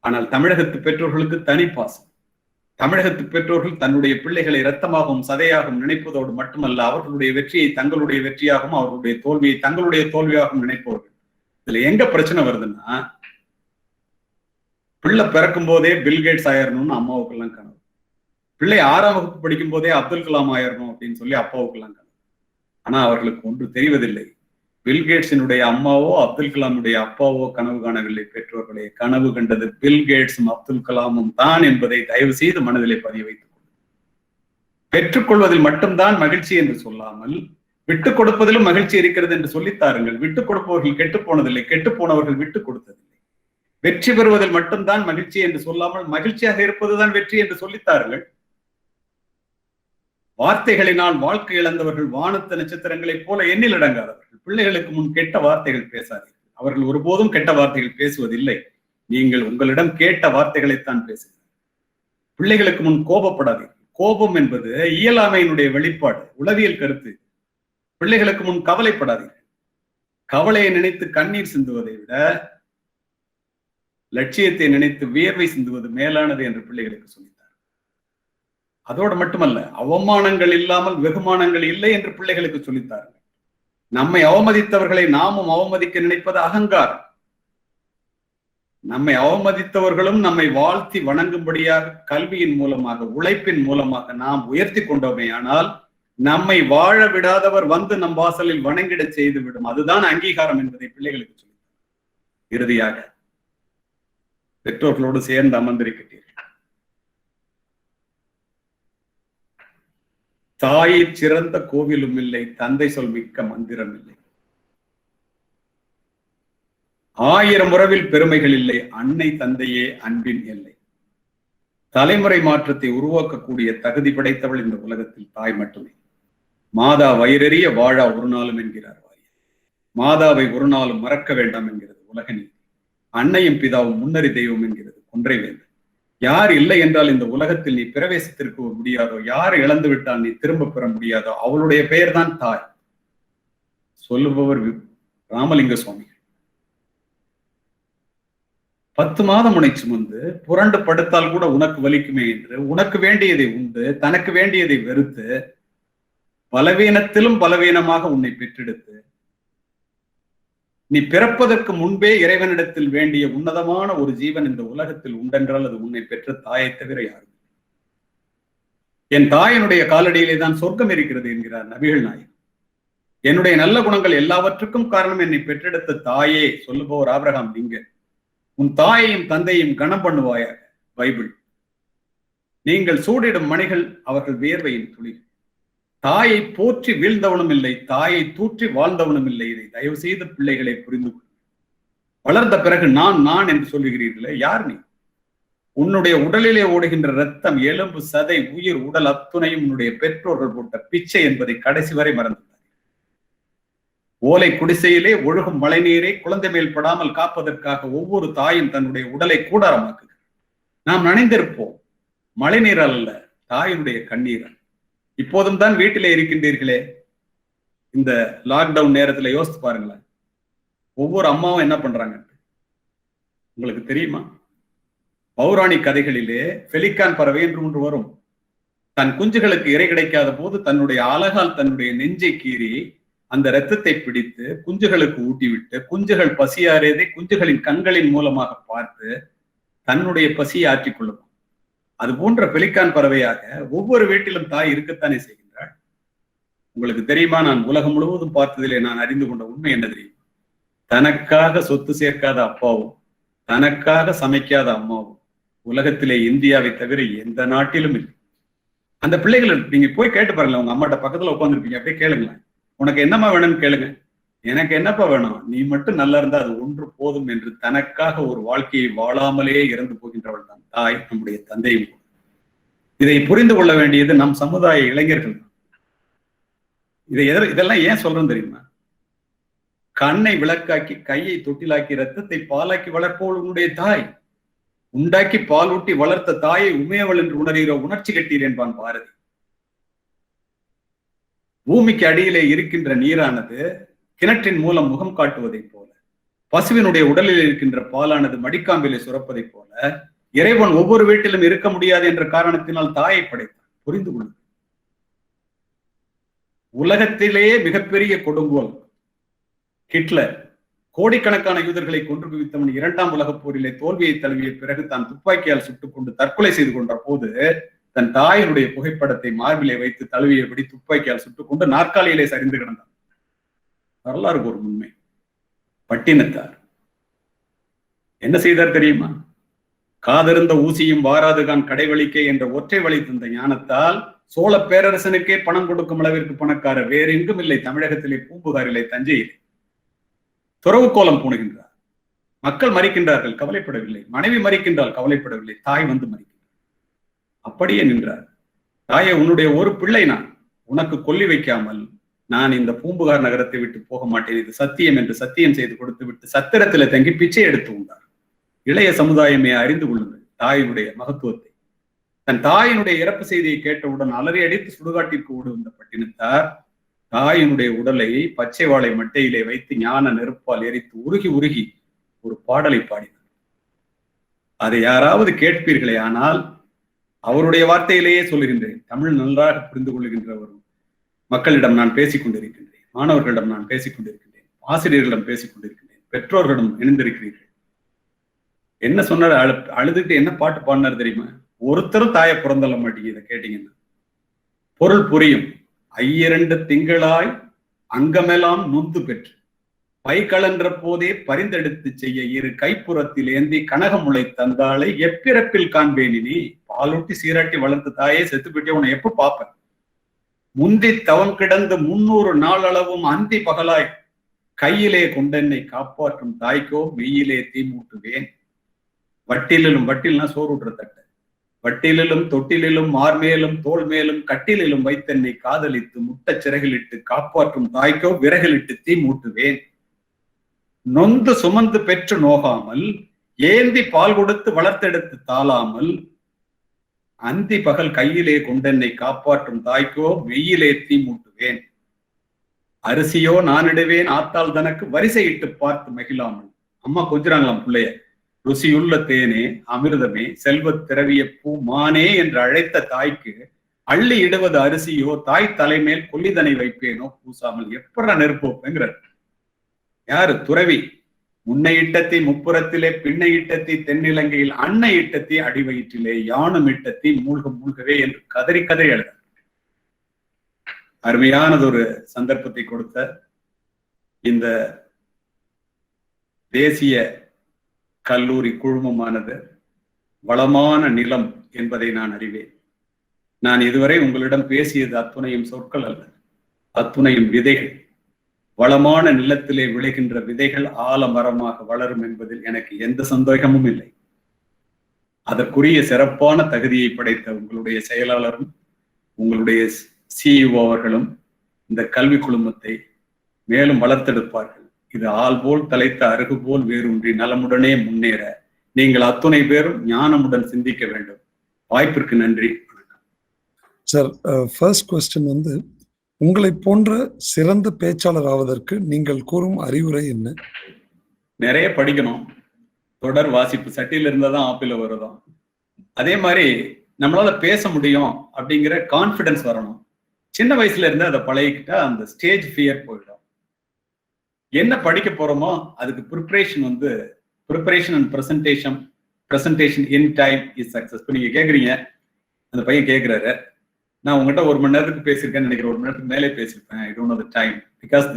Speaker 4: ஆனால் தமிழகத்து பெற்றோர்களுக்கு தனி பாசம். தமிழகத்து பெற்றோர்கள் தன்னுடைய பிள்ளைகளை இரத்தமாகவும் சதையாகவும் நினைப்பதோடு மட்டுமல்ல, அவர்களுடைய வெற்றியை தங்களுடைய வெற்றியாகவும் அவர்களுடைய தோல்வியை தங்களுடைய தோல்வியாகவும் நினைப்பவர்கள். இதுல எங்க பிரச்சனை வருதுன்னா, பிள்ளை பிறக்கும் போதே பில்கேட்ஸ் ஆயிரணும்னு அம்மாவுக்கெல்லாம் கனவு. பிள்ளை 6ஆம் வகுப்பு படிக்கும் போதே அப்துல் கலாம் ஆயிரணும் அப்படின்னு சொல்லி அப்பாவுக்கெல்லாம் கனவு. ஆனா அவர்களுக்கு ஒன்று தெரிவதில்லை. பில்கேட்ஸினுடைய அம்மாவோ அப்துல் கலாமுடைய அப்பாவோ கனவு காணவில்லை. பெற்றோர்களே, கனவு கண்டது பில்கேட்ஸும் அப்துல் கலாமும் தான் என்பதை தயவு செய்து மனதிலே பதிய வைத்துக் கொள்ளுங்கள். பெற்றுக்கொள்வதில் மட்டும்தான் மகிழ்ச்சி என்று சொல்லாமல் விட்டுக் கொடுப்பதிலும் மகிழ்ச்சி இருக்கிறது என்று சொல்லித்தாருங்கள். விட்டுக் கொடுப்பவர்கள் கெட்டு போனதில்லை, கெட்டு போனவர்கள் விட்டுக் கொடுத்ததில்லை. வெற்றி பெறுவதில் மட்டும்தான் மகிழ்ச்சி என்று சொல்லாமல் மகிழ்ச்சியாக இருப்பதுதான் வெற்றி என்று சொல்லித்தாருங்கள். வார்த்தைகளினால் வாழ்க்கை இழந்தவர்கள் வானத்து நட்சத்திரங்களைப் போல எண்ணில் அடங்காதவர்கள். பிள்ளைகளுக்கு முன் கெட்ட வார்த்தைகள் பேசாதீர்கள். அவர்கள் ஒருபோதும் கெட்ட வார்த்தைகள் பேசுவதில்லை. நீங்கள் உங்களிடம் கேட்ட வார்த்தைகளைத்தான் பேசுகிறேன். பிள்ளைகளுக்கு முன் கோபப்படாதீர்கள். கோபம் என்பது இயலாமையினுடைய வெளிப்பாடு, உளவியல் கருத்து. பிள்ளைகளுக்கு முன் கவலைப்படாதீர்கள். கவலையை நினைத்து கண்ணீர் சிந்துவதை விட லட்சியத்தை நினைத்து வியர்வை சிந்துவது மேலானது என்று பிள்ளைகளுக்கு சொல்லித்தார். அதோடு மட்டுமல்ல, அவமானங்கள் இல்லாமல் வெகுமானங்கள் இல்லை என்று பிள்ளைகளுக்கு சொல்லித்தார்கள். நம்மை அவமதித்தவர்களை நாமும் அவமதிக்க நினைப்பது அகங்காரம். நம்மை அவமதித்தவர்களும் நம்மை வாழ்த்தி வணங்கும்படியாக கல்வியின் மூலமாக, உழைப்பின் மூலமாக நாம் உயர்த்தி கொண்டோமே ஆனால் நம்மை வாழ விடாதவர் வந்து நம் வாசலில் வணங்கிட செய்து விடும். அதுதான் அங்கீகாரம் என்பதை பிள்ளைகளுக்கு சொல்லி இறுதியாக பெற்றோர்களோடு சேர்ந்து அமர்ந்திருக்கிறீர்கள். தாயை சிறந்த கோவிலும் இல்லை, தந்தை சொல் மிக்க மந்திரம் இல்லை. 1000 உறவில் பெருமைகள் இல்லை, அன்னை தந்தையே அன்பின் எல்லை. தலைமுறை மாற்றத்தை உருவாக்கக்கூடிய தகுதி படைத்தவள் இந்த உலகத்தில் தாய் மட்டுமே. மாதா வயிறறிய வாழா ஒரு நாளும் என்கிறார் வாரியார். மாதாவை ஒரு நாளும் மறக்க வேண்டாம் என்கிறது உலக நீதி. அன்னையும் பிதாவும் முன்னறி தெய்வம் என்கிறது கொன்றை வேந்தன். யார் இல்லை என்றால் இந்த உலகத்தில் நீ பிரவேசித்திருக்க முடியாதோ, யார் இழந்து விட்டால் நீ திரும்ப பெற முடியாதோ, அவளுடைய பெயர் தான் தாய். சொல்லுபவர் ராமலிங்க சுவாமிகள். 10 மாதம் உன்னை சுமந்து புரண்டு படுத்தால் கூட உனக்கு வலிக்குமே என்று உனக்கு வேண்டியதை உண்டு, தனக்கு வேண்டியதை வெறுத்து, பலவீனத்திலும் பலவீனமாக உன்னை பெற்றெடுத்து, நீ பிறப்பதற்கு முன்பே இறைவனிடத்தில் வேண்டிய உன்னதமான ஒரு ஜீவன் இந்த உலகத்தில் உண்டென்றால் அது உன்னை பெற்ற தாயை தவிர யாரும். என் தாயினுடைய காலடியிலே தான் சொர்க்கம் இருக்கிறது என்கிறார் நபிகள் நாயகம். என்னுடைய நல்ல குணங்கள் எல்லாவற்றுக்கும் காரணம் என்னை பெற்றெடுத்த தாயே. சொல்லுபவர் ஆபிரகாம் லிங்கன். உன் தாயையும் தந்தையும் கனம் பண்ணுவாயாக. பைபிள். நீங்கள் சூடிடும் மணிகள் அவர்கள் வியர்வையின் துளிகள். தாயை போற்றி வீழ்ந்தவனும் இல்லை, தாயை தூற்றி வாழ்ந்தவனும் இல்லை. இதை தயவு செய்து பிள்ளைகளை புரிந்து கொள். வளர்ந்த பிறகு நான் நான் என்று சொல்லுகிறீர்களே, யார் நீ? உன்னுடைய உடலிலே ஓடுகின்ற ரத்தம், எலும்பு, சதை, உயிர், உடல் அத்துணையும் உன்னுடைய பெற்றோர்கள் போட்ட பிச்சை என்பதை கடைசி வரை மறந்துள்ளார். ஓலை குடிசையிலே ஒழுகும் மழை நீரை குழந்தை மேல் படாமல் காப்பதற்காக ஒவ்வொரு தாயும் தன்னுடைய உடலை கூடாரமாக்குகிறார். நாம் நனைந்திருப்போம், மழை நீர் அல்ல, தாயினுடைய கண்ணீர். இப்போதும் தான் வீட்டிலே இருக்கின்றீர்களே, இந்த லாக்டவுன் நேரத்துல யோசித்து பாருங்களேன். ஒவ்வொரு அம்மாவும் என்ன பண்றாங்க உங்களுக்கு தெரியுமா? பௌராணிக் கதைகளிலே பெலிக்கான் பறவை என்று ஒன்று வரும். தன் குஞ்சுகளுக்கு இறை கிடைக்காத போது தன்னுடைய அலகால் தன்னுடைய நெஞ்சை கீறி அந்த இரத்தத்தை பிடித்து குஞ்சுகளுக்கு ஊட்டிவிட்டு, குஞ்சுகள் பசியாறியதை குஞ்சுகளின் கண்களின் மூலமாக பார்த்து தன்னுடைய பசியை ஆற்றிக் கொள்ளும். அது போன்ற பெலிக்கான் பறவையாக ஒவ்வொரு வீட்டிலும் தாய் இருக்கத்தானே செய்கின்றாள். உங்களுக்கு தெரியுமா, நான் உலகம் முழுவதும் பார்த்ததிலே நான் அறிந்து கொண்ட உண்மை என்ன தெரியுமா? தனக்காக சொத்து சேர்க்காத அப்பாவும் தனக்காக சமைக்காத அம்மாவும் உலகத்திலே இந்தியாவை தவிர எந்த நாட்டிலும் இல்லை. அந்த பிள்ளைகள் நீங்க போய் கேட்டு பாருங்களேன். உங்க அம்மாட்ட பக்கத்துல உட்காந்துருப்பீங்க, அப்படியே கேளுங்களேன். உனக்கு என்னம்மா வேணும்னு கேளுங்க. எனக்கு என்னப்பா வேணும், நீ மட்டும் நல்லா இருந்தா அது ஒன்று போதும் என்று தனக்காக ஒரு வாழ்க்கையை வாழாமலே இறந்து போகின்றவள் தான் தாய், நம்முடைய தந்தையும். இதை புரிந்து கொள்ள வேண்டியது நம் சமுதாய இளைஞர்கள். இதெல்லாம் ஏன் சொல்றேன் தெரியுமா? கண்ணை விளக்காக்கி, கையை தொட்டிலாக்கி, ரத்தத்தை பாலாக்கி வளர்ப்போள் உன்னுடைய தாய். உண்டாக்கி பால் ஊட்டி வளர்த்த தாயை உமையவள் என்று உணர்கிற உணர்ச்சி கட்டீர் என்பான் பாரதி. பூமிக்கு அடியிலே இருக்கின்ற நீரானது கிணற்றின் மூலம் முகம் காட்டுவதை போல, பசுவினுடைய உடலில் இருக்கின்ற பாலானது மடிக்காம்பிலே சுரப்பதை போல, இறைவன் ஒவ்வொரு வீட்டிலும் இருக்க முடியாது என்ற காரணத்தினால் தாயை படைத்தான். புரிந்து கொள்ளுங்கள். உலகத்திலேயே மிகப்பெரிய கொடுங்கோல் ஹிட்லர் கோடிக்கணக்கான யூதர்களை கொன்று குவித்தவன் 2ஆம் உலகப் போரிலே தோல்வியை தழுவிய பிறகு தான் துப்பாக்கியால் சுட்டுக் கொண்டு தற்கொலை செய்து கொண்ட போது தன் தாயினுடைய புகைப்படத்தை மார்பிலே வைத்து தழுவியபடி துப்பாக்கியால் சுட்டுக் கொண்டு நாற்காலியிலே சரிந்து கிடந்தான். வரலாறு ஒரு உண்மை. பட்டினத்தார் என்ன செய்தார் தெரியுமா? காதிருந்த ஊசியும் வாராதுகான் கடைவழிக்கை என்ற ஒற்றை வழி தந்த ஞானத்தால் சோழ பேரரசனுக்கே பணம் கொடுக்கும் அளவிற்கு பணக்காரர் வேறு எங்கும் இல்லை. தமிழகத்திலே, பூம்புகாரிலே, தஞ்சையில் துறவு கோலம் பூணுகின்றார். மக்கள் மறிக்கின்றார்கள், கவலைப்படவில்லை. மனைவி மறிக்கின்றால் கவலைப்படவில்லை. தாய் வந்து மறிக்கின்றார். அப்படியே நின்றார். தாயை, உன்னுடைய ஒரு பிள்ளை நான் உனக்கு கொல்லி வைக்காமல் நான் இந்த பூம்புகார் நகரத்தை விட்டு போக மாட்டேன், இது சத்தியம் என்று சத்தியம் செய்து கொடுத்து விட்டு சத்திரத்துல தங்கி பிச்சை எடுத்து உண்டார். இளைய சமுதாயமே அறிந்து கொள்ளுங்கள் தாயினுடைய மகத்துவத்தை. தன் தாயினுடைய இறப்பு செய்தியை கேட்டவுடன் அலறி அடித்து சுடுகாட்டிற்கு ஓடு வந்த பட்டினத்தார் தாயினுடைய உடலை பச்சை வாழை மட்டையிலே வைத்து ஞான நெருப்பால் எரித்து உருகி உருகி ஒரு பாடலை பாடினார். அதை யாராவது கேட்பீர்களே, ஆனால் அவருடைய வார்த்தையிலேயே சொல்லுகின்றேன், தமிழ் நன்றாக புரிந்து கொள்ளுகின்ற ஒரு மக்களிடம் நான் பேசிக் கொண்டிருக்கின்றேன், மாணவர்களிடம் நான் பேசிக் கொண்டிருக்கின்றேன், ஆசிரியர்களிடம் பேசிக் கொண்டிருக்கின்றேன், பெற்றோர்களிடம் இணைந்திருக்கிறீர்கள். என்ன சொன்னார்? அழுதுட்டு என்ன பாட்டு பாடினார் தெரியுமா? ஒருத்தரும் தாயை புறந்தள்ள மாட்டீங்க. இதை கேட்டீங்கன்னா பொருள் புரியும். ஐயிரண்டு திங்களாய் அங்கமெல்லாம் நொந்து பெற்று பைகளன்ற போதே பரிந்தெடுத்து செய்ய இரு கைப்புறத்தில் ஏந்தி கனகமுளை தந்தாளை எப்பிறப்பில் காண்பேனினி. பாலூட்டி சீராட்டி வளர்த்த தாயே செத்து போயிட்டே உன்னை எப்ப பார்ப்பேன். முந்தி தவம் கிடந்து 300 நாளளவும் அந்தி பகலாய் கையிலே கொண்டென்னை காப்பாற்றும் தாய்க்கோ மெய்யிலே தீ மூட்டுவேன். வட்டிலும், வட்டில்னா சோறு ஊட்டுற தட்டு, வட்டிலும் தொட்டிலும் மார்மேலும் தோல் மேலும் கட்டிலும் வைத்தென்னை காதலித்து முட்ட சிறகிலிட்டு காப்பாற்றும் தாய்க்கோ விறகிலிட்டு தீ மூட்டுவேன். நொந்து சுமந்து பெற்று நோகாமல் ஏந்தி பால் கொடுத்து வளர்த்தெடுத்து தாளாமல் அந்தி பகல் கையிலே கொண்டென்னை காப்பாற்றும் தாய்க்கோ மெய்யிலே தீ மூட்டுவேன். அரிசியோ நானிடுவேன் ஆத்தாள் தனக்கு வரிசையிட்டு பார்த்து மகிழாமல். அம்மா கொஞ்சிறாங்களாம் பிள்ளைய. ருசியுள்ள தேனே அமிர்தமே செல்வத் திரவிய பூ மானே என்று அழைத்த தாய்க்கு அள்ளி இடுவது அரிசியோ தாய் தலைமேல் கொல்லிதனை வைப்பேனோ பூசாமல். எப்படா நெருப்பு வைப்பேங்கிறார். யாரு? துறவி. முன்னை இட்டத்தி முப்புறத்திலே பின்னை இட்டத்தி தென்னிலங்கையில் அன்னை இட்டத்தி அடிவயிற்றிலே யானும் இட்டத்தி மூழ்க மூழ்கவே என்று கதறி கதறி எழுத அருமையானதொரு சந்தர்ப்பத்தை கொடுத்த இந்த தேசிய கல்லூரி குழுமமானது வளமான நிலம் என்பதை நான் அறிவேன். நான் இதுவரை உங்களிடம் பேசியது அத்துணையும் சொற்கள் அல்ல, அத்துணையும் விதைகள். வளமான நிலத்திலே விளைகின்ற விதைகள் ஆலமரமாக வளரும் என்பதில் எனக்கு எந்த சந்தேகமும் இல்லை. அதற்குரிய சிறப்பான தகுதியை படைத்த உங்களுடைய செயலாளரும் உங்களுடைய சிஇஓ அவர்களும் இந்த கல்வி குழுமத்தை மேலும் வளர்த்தெடுப்பார்கள். இது ஆள் போல் தலைத்த அருகு போல் வேரூன்றி நலமுடனே முன்னேற நீங்கள் அத்துணை பேரும் ஞானமுடன் சிந்திக்க வேண்டும். வாய்ப்பிற்கு நன்றி. வணக்கம்
Speaker 2: சார். ஃபர்ஸ்ட் கொஸ்டின் வந்து, உங்களை போன்ற சிறந்த பேச்சாளர் ஆவதற்கு நீங்கள் கூறும் அறிவுரை என்ன?
Speaker 4: நிறைய படிக்கணும். தொடர் வாசிப்பு. சட்டியில இருந்தாதான் ஆப்பில வருதான். அதே மாதிரி நம்மளால பேச முடியும் அப்படிங்கிற கான்பிடன்ஸ் வரணும். சின்ன வயசுல இருந்து அதை பழகிக்கிட்டா அந்த ஸ்டேஜ் ஃபியர் போயிடும். என்ன படிக்க போறோமோ அதுக்கு ப்ரிப்பரேஷன் வந்து preparation and presentation in time is success. இப்போ நீங்க கேக்குறீங்க, அந்த பையன் கேட்கிறாரு, நான் உங்ககிட்ட 1 மணி நேரத்துக்கு பேசியிருக்கேன்னு நினைக்கிறேன், 1 மணி நேரத்துக்கு மேலே பேசியிருப்பேன். I don't know the time because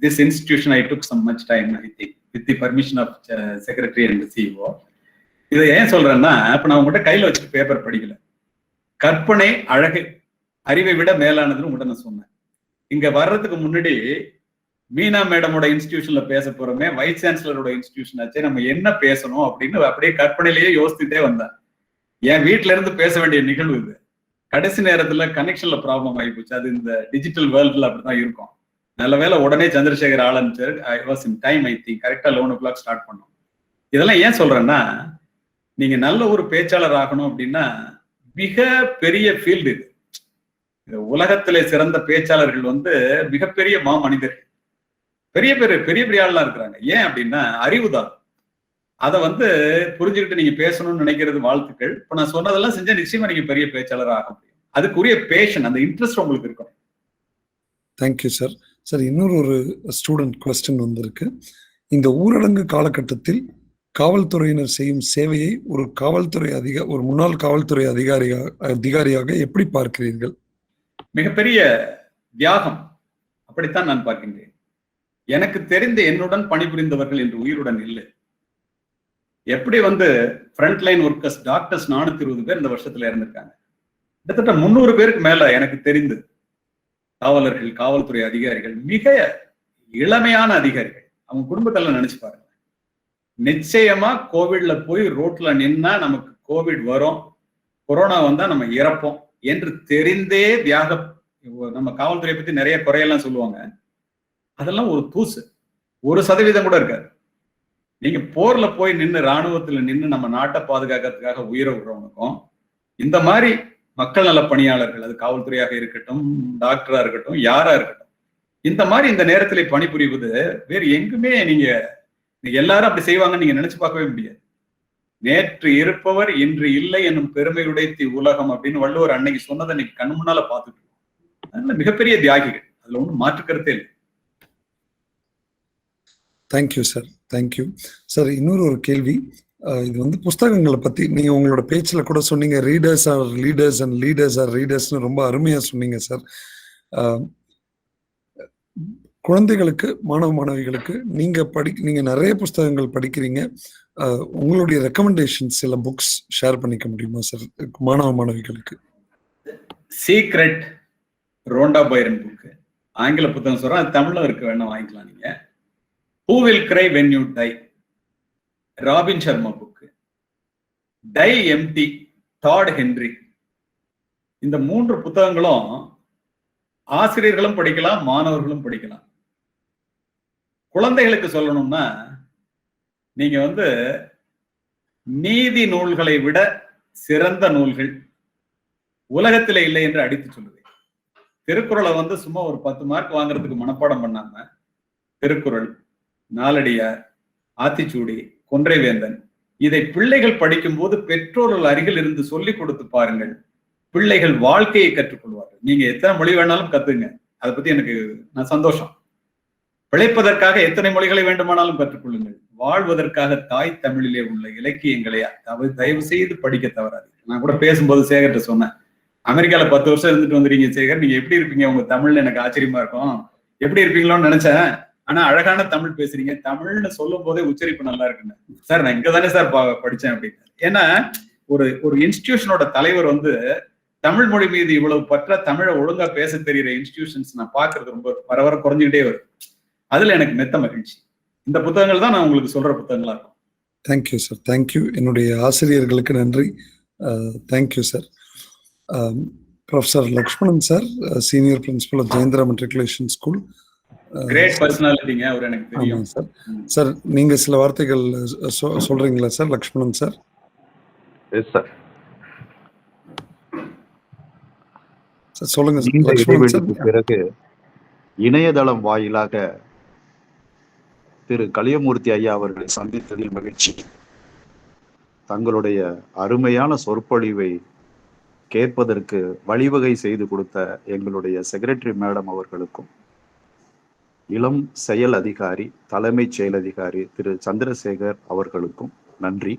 Speaker 4: this institution I took some much time I think with the permission of secretary and CEO. இதை ஏன் சொல்றேன்னா, இப்ப நான் உங்ககிட்ட கையில வச்சுட்டு பேப்பர் படிக்கல. கற்பனை அழகு அறிவை விட மேலானதுன்னு உங்கள்கிட்ட நான் சொன்னேன். இங்க வர்றதுக்கு முன்னாடி மீனா மேடமோட இன்ஸ்டிடியூஷன்ல பேச போறோமே, வைஸ் சான்சலரோட இன்ஸ்டிடியூஷன் ஆச்சு, நம்ம என்ன பேசணும் அப்படின்னு அப்படியே கற்பனையிலேயே யோசிச்சுட்டே வந்தேன். என் வீட்டுல இருந்து பேச வேண்டிய நிகழ்வு இது. கடைசி நேரத்துல கனெக்ஷன்ல ப்ராப்ளம் ஆகி போச்சு. அது இந்த டிஜிட்டல் வேர்ல்டுல அப்படிதான் இருக்கும். நல்ல வேலை உடனே சந்திரசேகர் ஆரம்பிச்சாரு. I was in time. I think கரெக்டா 11 o'clock ஸ்டார்ட் பண்ணோம். இதெல்லாம் ஏன் சொல்றேன்னா, நீங்க நல்ல ஒரு பேச்சாளர் ஆகணும் அப்படின்னா மிக பெரிய ஃபீல்டு இது. இந்த உலகத்திலே சிறந்த பேச்சாளர்கள் வந்து மிகப்பெரிய மாமனிதர்கள், பெரிய பெரிய ஆள்லாம் இருக்கிறாங்க. ஏன் அப்படின்னா அறிவுதான். அதை வந்து புரிஞ்சுக்கிட்டு நீங்க பேசணும்னு நினைக்கிறது வாழ்த்துக்கள். இப்ப நான் சொன்னதெல்லாம் செஞ்சா நிச்சயமா நீங்க பெரிய பேச்சாளர் ஆக முடியும். அதுக்குரிய பேஷன், அந்த இன்ட்ரெஸ்ட் உங்களுக்கு இருக்கணும்.
Speaker 2: Thank you sir. சார், இன்னொரு ஒரு ஸ்டூடெண்ட் கொஸ்டின் வந்திருக்கு. இந்த ஊரடங்கு காலகட்டத்தில் காவல்துறையினர் செய்யும் சேவையை ஒரு முன்னாள் காவல்துறை அதிகாரியாக எப்படி பார்க்கிறீர்கள்? மிகப்பெரிய
Speaker 4: தியாகம். அப்படித்தான் நான் பார்க்கின்றேன். எனக்கு தெரிந்த என்னுடன் பணிபுரிந்தவர்கள் என்று உயிருடன் இல்லை. எப்படி வந்து ஃப்ரண்ட்லைன் ஒர்க்கர்ஸ் டாக்டர்ஸ் 420 பேர் இந்த வருஷத்துல இறந்திருக்காங்க. கிட்டத்தட்ட 300 பேருக்கு மேல எனக்கு தெரிந்து காவலர்கள், காவல்துறை அதிகாரிகள், மிக இளமையான அதிகாரிகள். அவங்க குடும்பத்தெல்லாம் நினைச்சு பாருங்க. நிச்சயமா கோவிட்ல போய் ரோட்ல நின்னா நமக்கு கோவிட் வரும், கொரோனா வந்தா நம்ம இறப்போம் என்று தெரிந்தே தியாகம். நம்ம காவல்துறையை பத்தி நிறைய குறையெல்லாம் சொல்லுவாங்க. அதெல்லாம் ஒரு தூசு, 1% கூட இருக்காது. நீங்க போர்ல போய் நின்று ராணுவத்துல நின்று நம்ம நாட்டை பாதுகாக்கிறதுக்காக உயிரை விடுறவனுக்கும் இந்த மாதிரி மக்கள் நல பணியாளர்கள், அது காவல்துறையாக இருக்கட்டும், டாக்டரா இருக்கட்டும், யாரா இருக்கட்டும், இந்த மாதிரி இந்த நேரத்தில் பணிபுரிவது வேறு எங்குமே நீங்க எல்லாரும் அப்படி செய்வாங்கன்னு நீங்க நினைச்சு பார்க்கவே முடியாது. நேற்று இருப்பவர் இன்று இல்லை என்னும் பெருமை உடைத்தி உலகம் அப்படின்னு வள்ளுவர் அன்னைக்கு சொன்னதை இன்னைக்கு கண்ணு முன்னால பார்த்துட்டு இருக்கோம். அதனால மிகப்பெரிய தியாகிகள், அதுல ஒன்றும் மாற்று கருத்தே இல்லை.
Speaker 2: Thank you sir, thank you sir. இன்னொரு ஒரு கேள்வி, இது வந்து புஸ்தகங்களை பத்தி நீங்க உங்களோட பேச்சுல கூட சொன்னீங்க, readers are leaders and leaders are ரீடர்ஸ்னு ரொம்ப அருமையா சொன்னீங்க சார். குழந்தைகளுக்கு, மாணவ மாணவிகளுக்கு நீங்க நிறைய புஸ்தகங்கள் படிக்கிறீங்க, உங்களுடைய ரெக்கமெண்டேஷன்ஸ் சில புக்ஸ் ஷேர் பண்ணிக்க முடியுமா சார் மாணவ மாணவிகளுக்கு?
Speaker 4: சீக்ரெட் ரோண்டா பைரன் புக், ஆங்கில புத்தகம் சொல்றேன், அது தமிழ்ல இருக்கு, வேணா வாங்கிக்கலாம் நீங்க. Who will cry when you die, Robin Sharma book. Die empty, Todd Henry. இந்த 3 புத்தகங்களும் ஆசிரியர்களும் படிக்கலாம், மாணவர்களும் படிக்கலாம். குழந்தைகளுக்கு சொல்லணும்னா நீங்க வந்து நீதி நூல்களை விட சிறந்த நூல்கள் உலகத்திலே இல்லை என்று அடித்து சொல்லுவேன். திருக்குறளை வந்து சும்மா ஒரு 10 மார்க் வாங்குறதுக்கு மனப்பாடம் பண்ணாம திருக்குறள், நாலடியார், ஆத்திச்சூடி, கொன்றைவேந்தன், இதை பிள்ளைகள் படிக்கும் போது பெற்றோர்கள் அருகில் இருந்து சொல்லிக் கொடுத்து பாருங்கள், பிள்ளைகள் வாழ்க்கையை கற்றுக்கொள்வார்கள். நீங்க எத்தனை மொழி வேணாலும் கத்துங்க, அதை பத்தி எனக்கு நான் சந்தோஷம். பிழைப்பதற்காக எத்தனை மொழிகளை வேண்டுமானாலும் கற்றுக்கொள்ளுங்கள், வாழ்வதற்காக தாய் தமிழிலே உள்ள இலக்கியங்களை தயவு செய்து படிக்க தவறாது. நான் கூட பேசும்போது சேகர்கிட்ட சொன்னேன், அமெரிக்கால 10 வருஷம் இருந்துட்டு வந்துருக்கீங்க சேகர், நீங்க எப்படி இருப்பீங்க உங்க தமிழ்ல, எனக்கு ஆச்சரியமா இருக்கும், எப்படி இருப்பீங்களோன்னு நினைச்சேன். ஆனா அழகான தமிழ் பேசுறீங்க, தமிழ்னு சொல்லும் போதே உச்சரிப்பு நல்லா இருக்குன்னு. சார் நான் இங்கதானே சார் படிச்சேன் அப்படின்னு. ஏன்னா ஒரு இன்ஸ்டிடியூஷனோட தலைவர் வந்து தமிழ் மொழி மீது இவ்வளவு பற்ற, தமிழை ஒழுங்கா பேச தெரிகிற இன்ஸ்டிடியூஷன்ஸ் நான் பாக்குறது ரொம்ப வர குறைஞ்சுக்கிட்டே வரும். அதுல எனக்கு மெத்த மகிழ்ச்சி. இந்த புத்தகங்கள் தான் நான் உங்களுக்கு சொல்ற புத்தகங்களா இருக்கும்.
Speaker 2: Thank you sir, thank you. என்னுடைய ஆசிரியர்களுக்கு நன்றி. Thank you sir. Professor Lakshmanan sir, senior principal of Jayendra matriculation school.
Speaker 4: Great பர்சனாலிட்டிங்க அவர், எனக்கு தெரியும்
Speaker 2: சார். சார் நீங்க சில வார்த்தைகள் சொல்றீங்களா sir Lakshmanan sir?
Speaker 5: Yes sir.
Speaker 2: சொல்லுங்க
Speaker 5: இந்த இடைவெளிக்கு பிறகு இணையதளம் வாயிலாக திரு கலியமூர்த்தி ஐயா அவர்களை சந்தித்ததில் மகிழ்ச்சி. தங்களுடைய அருமையான சொற்பொழிவை கேட்பதற்கு வழிவகை செய்து கொடுத்த எங்களுடைய செக்ரட்டரி மேடம் அவர்களுக்கும், இளம் செயல் அதிகாரி, தலைமைச் செயல் அதிகாரி திரு சந்திரசேகர் அவர்களுக்கும் நன்றி.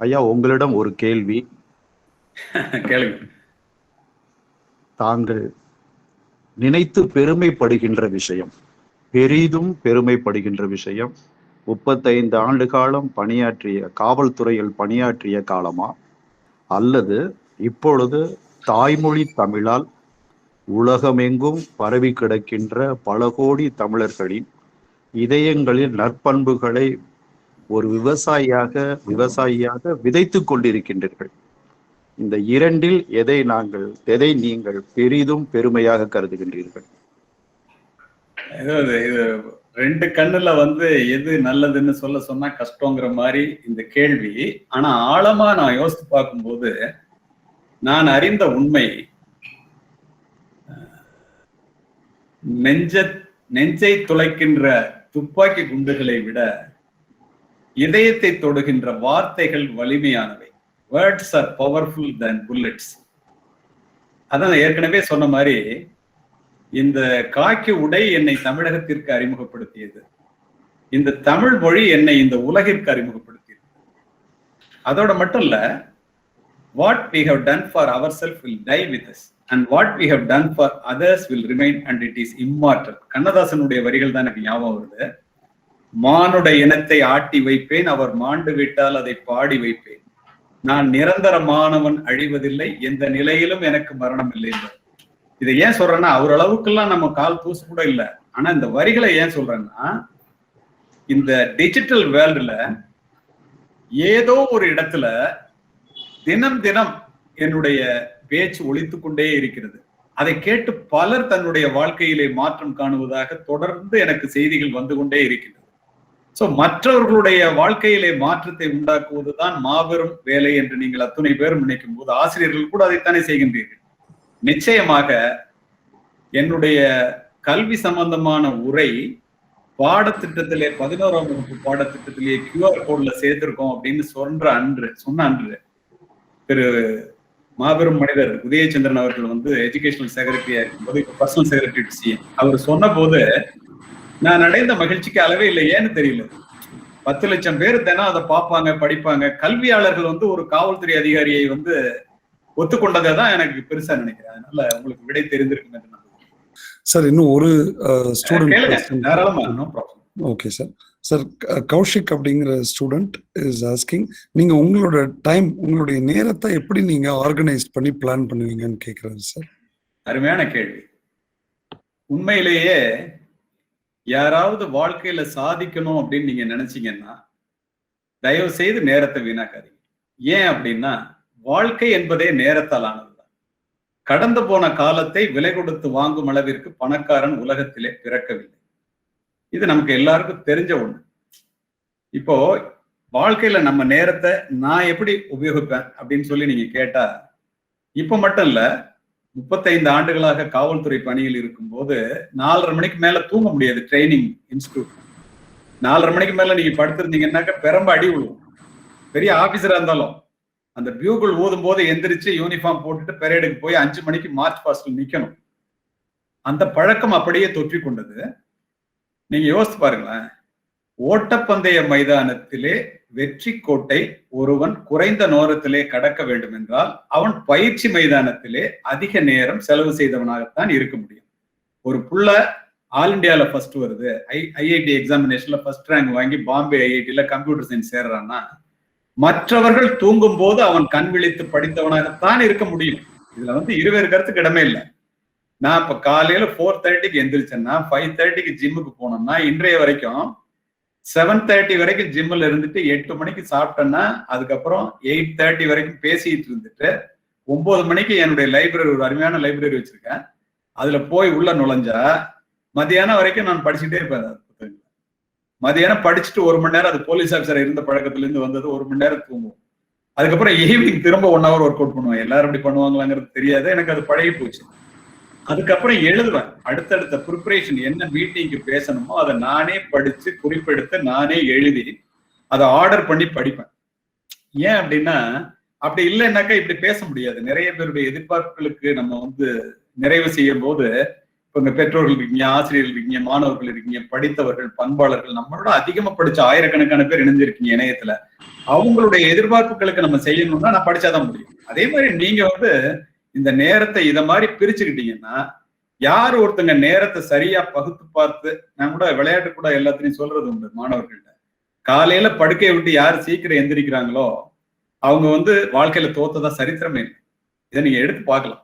Speaker 5: ஐயா, உங்களிடம் ஒரு கேள்வி. தாங்கள் நினைத்து பெருமைப்படுகின்ற விஷயம், பெரிதும் பெருமைப்படுகின்ற விஷயம், 35 ஆண்டு காலம் பணியாற்றிய காவல்துறையில் பணியாற்றிய காலமா, அல்லது இப்பொழுது தாய்மொழி தமிழால் உலகமெங்கும் பரவி கிடக்கின்ற பல கோடி தமிழர்களின் இதயங்களில் நற்பண்புகளை ஒரு விவசாயியாக விதைத்துக் கொண்டிருக்கின்றீர்கள். இந்த இரண்டில் எதை நீங்கள் பெரிதும் பெருமையாக கருதுகின்றீர்கள்?
Speaker 4: இது 2 கண்ணுல வந்து எது நல்லதுன்னு சொன்னா கஷ்டங்கிற மாதிரி இந்த கேள்வி. ஆனா ஆழமா நான் யோசித்து பார்க்கும்போது நான் அறிந்த உண்மை, நெஞ்சை துளைக்கின்ற துப்பாக்கி குண்டுகளை விட இதயத்தை தொடுகின்ற வார்த்தைகள் வலிமையானவை. Words are powerful than bullets. அதான் ஏற்கனவே சொன்ன மாதிரி, இந்த காக்கி உடை என்னை தமிழகத்திற்கு அறிமுகப்படுத்தியது, இந்த தமிழ் மொழி என்னை இந்த உலகிற்கு அறிமுகப்படுத்தியது. அதோட மட்டும் இல்ல, what we have done for ourselves will die with us and what we have done for others will remain and it is immortal. கண்ணதாசனுடைய வரிகள் தான் எனக்கு ஞாபகம் வருது. மானுட இனத்தை ஆட்டி வைப்பேன், அவர் மாண்டு விட்டால் அதை பாடி வைப்பேன், நான் நிரந்தரமானவன் அழிவதில்லை, எந்த நிலையிலும் எனக்கு மரணம் இல்லை. இதை ஏன் சொல்றேன்னா, அவர் அளவுக்கெல்லாம் நம்ம கால் தூசு கூட இல்லை. ஆனா இந்த வரிகளை ஏன் சொல்றேன்னா, இந்த டிஜிட்டல் வேர்ல்டுல ஏதோ ஒரு இடத்துல தினம் என்னுடைய பேச்சு ஒலித்து கொண்டே இருக்கிறது. அதை கேட்டு பலர் தன்னுடைய வாழ்க்கையிலே மாற்றம் காணுவதாக தொடர்ந்து எனக்கு செய்திகள் வந்து கொண்டே இருக்கிறது. சோ மற்றவர்களுடைய வாழ்க்கையிலே மாற்றத்தை உண்டாக்குவதுதான் மாபெரும் வேலை என்று நீங்கள் அத்துணை பேரும் நினைக்கும் போது ஆசிரியர்கள் கூட அதைத்தானே செய்கின்றீர்கள். நிச்சயமாக என்னுடைய கல்வி சம்பந்தமான உரை பாடத்திட்டத்திலே 11ஆம் வகுப்பு பாடத்திட்டத்திலேயே QR கோட்ல சேர்த்திருக்கோம் அப்படின்னு சொன்ன அன்று திரு மாபெரும் மனிதர் உதயச்சந்திரன் அவர்கள் வந்து எஜுகேஷனல் செக்ரட்டரியா இருக்கும்போது இப்ப பர்சனல் செக்ரட்டரி டு சிஎம் அவர் சொன்ன போது நான் அடைந்த மகிழ்ச்சிக்கு அளவே இல்லை. ஏன்னு தெரியல. 10 லட்சம் பேர் தினம் அதை பார்ப்பாங்க, படிப்பாங்க. கல்வியாளர்கள் வந்து ஒரு காவல்துறை அதிகாரியை வந்து ஒத்துக்கொண்டதை தான் எனக்கு பெருசா நினைக்கிறேன். அதனால உங்களுக்கு விடை தெரிந்திருக்கும் என்று நம்புகிறேன்.
Speaker 2: சார் இன்னும் ஒரு ஸ்டூடெண்ட்
Speaker 4: தாராளமா, no problem.
Speaker 2: Okay sir. Sir Kaushik அப்படிங்கிற ஸ்டூடெண்ட் இஸ் ஆஸ்கிங், நீங்க உங்களோட டைம், உங்களுடைய நேரத்தை எப்படி நீங்க ஆர்கனைஸ் பண்ணி பிளான் பண்ணுவீங்கன்னு கேட்கிறாரு சார்.
Speaker 4: அருமையான கேள்வி. உண்மையிலேயே யாராவது வாழ்க்கையில சாதிக்கணும் அப்படின்னு நீங்க நினைச்சீங்கன்னா தயவு செய்து நேரத்தை வீணாக்காதீங்க. ஏன் அப்படின்னா வாழ்க்கை என்பதே நேரத்தால் ஆனதுதான். கடந்து போன காலத்தை விலை கொடுத்து வாங்கும் அளவிற்கு பணக்காரன் உலகத்திலே பிறக்கவில்லை. இது நமக்கு எல்லாருக்கும் தெரிஞ்ச ஒண்ணு. இப்போ வாழ்க்கையில நம்ம நேரத்தை நான் எப்படி உபயோகிப்பேன் அப்படின்னு சொல்லி நீங்க கேட்டா, இப்ப மட்டும் இல்ல, 35 ஆண்டுகளாக காவல்துறை பணியில் இருக்கும்போது 4:30 மணிக்கு மேல தூங்க முடியாது. ட்ரைனிங் இன்ஸ்டிடியூட் 4:30 மணிக்கு மேல நீங்க படுத்திருந்தீங்கன்னாக்க பெரம்ப அடி விழுவும். பெரிய ஆபீசரா இருந்தாலும் அந்த பியூகுள் ஊதும் போது எந்திரிச்சு யூனிஃபார்ம் போட்டுட்டு பெரேடுக்கு போய் 5 மணிக்கு மார்ச் பாஸ்ட்ல நிக்கணும். அந்த பழக்கம் அப்படியே தொற்றி கொண்டது. நீங்க யோசித்து பாருங்களேன். ஓட்டப்பந்தய மைதானத்திலே வெற்றி கோட்டை ஒருவன் குறைந்த நேரத்திலே கடக்க வேண்டும் என்றால் அவன் பயிற்சி மைதானத்திலே அதிக நேரம் செலவு செய்தவனாகத்தான் இருக்க முடியும். ஒரு புள்ள ஆல் இண்டியால ஃபர்ஸ்ட் வருது, ஐஐடி எக்ஸாமினேஷன்ல ஃபர்ஸ்ட் ரேங்க் வாங்கி பாம்பே ஐஐடில கம்ப்யூட்டர் சயின்ஸ் சேர்றான்னா மற்றவர்கள் தூங்கும் போது அவன் கண் விழித்து படித்தவனாகத்தான் இருக்க முடியும். இதுல வந்து இருவேறு கருத்துக்கு இடமே இல்லை. நான் இப்ப காலையில 4:30க்கு எந்திரிச்சேன்னா 5:30க்கு ஜிம்முக்கு போனோம்னா இன்றைய வரைக்கும் 7:30 வரைக்கும் ஜிம்மில் இருந்துட்டு 8 மணிக்கு சாப்பிட்டேன்னா அதுக்கப்புறம் 8:30 வரைக்கும் பேசிட்டு இருந்துட்டு 9 மணிக்கு என்னுடைய லைப்ரரி, ஒரு அருமையான லைப்ரரி வச்சிருக்கேன், அதுல போய் உள்ள நுழைஞ்சா மதியானம் வரைக்கும் நான் படிச்சுட்டே இருப்பேன். மதியானம் படிச்சுட்டு 1 மணி நேரம், அது போலீஸ் ஆஃபீஸர் இருந்த பழக்கத்துல இருந்து வந்தது, 1 மணி நேரம் தூங்குவோம். அதுக்கப்புறம் ஈவினிங் திரும்ப 1 hour ஒர்க் அவுட் பண்ணுவேன். எல்லாரும் அப்படி பண்ணுவாங்களாங்கிறது தெரியாது, எனக்கு அது பழகி போச்சு. அதுக்கப்புறம் எழுதுவேன். அடுத்தடுத்த ப்ரிப்பரேஷன், என்ன மீட்டிங்க்கு பேசணுமோ அதை நானே படிச்சு குறிப்பெடுத்து நானே எழுதி அதை ஆர்டர் பண்ணி படிப்பேன். ஏன் அப்படின்னா அப்படி இல்லைன்னாக்கா இப்படி பேச முடியாது. நிறைய பேருடைய எதிர்பார்ப்புகளுக்கு நம்ம வந்து நிறைவு செய்யும் போது, இப்ப இங்க பெற்றோர்கள் இருக்கீங்க, ஆசிரியர்கள் இருக்கீங்க, மாணவர்கள் இருக்கீங்க, படித்தவர்கள், பண்பாளர்கள், நம்மளோட அதிகமா படிச்ச ஆயிரக்கணக்கான பேர் இணைஞ்சிருக்கீங்க இணையத்துல. அவங்களுடைய எதிர்பார்ப்புகளுக்கு நம்ம செய்யணும்னா நான் படிச்சாதான் முடியும். அதே மாதிரி நீங்க வந்து இந்த நேரத்தை இத மாதிரி பிரிச்சுக்கிட்டீங்கன்னா, யார் ஒருத்தங்க நேரத்தை சரியா பகுத்து பார்த்து, நான் கூட விளையாட்டு கூட எல்லாத்தையும் சொல்றது உண்டு மாணவர்கள்ட்ட, காலையில படுக்கையை விட்டு யார் சீக்கிரம் எந்திரிக்கிறாங்களோ அவங்க வந்து வாழ்க்கையில தோத்ததா சரித்திரமே இல்லை. இதை நீங்க எடுத்து பார்க்கலாம்.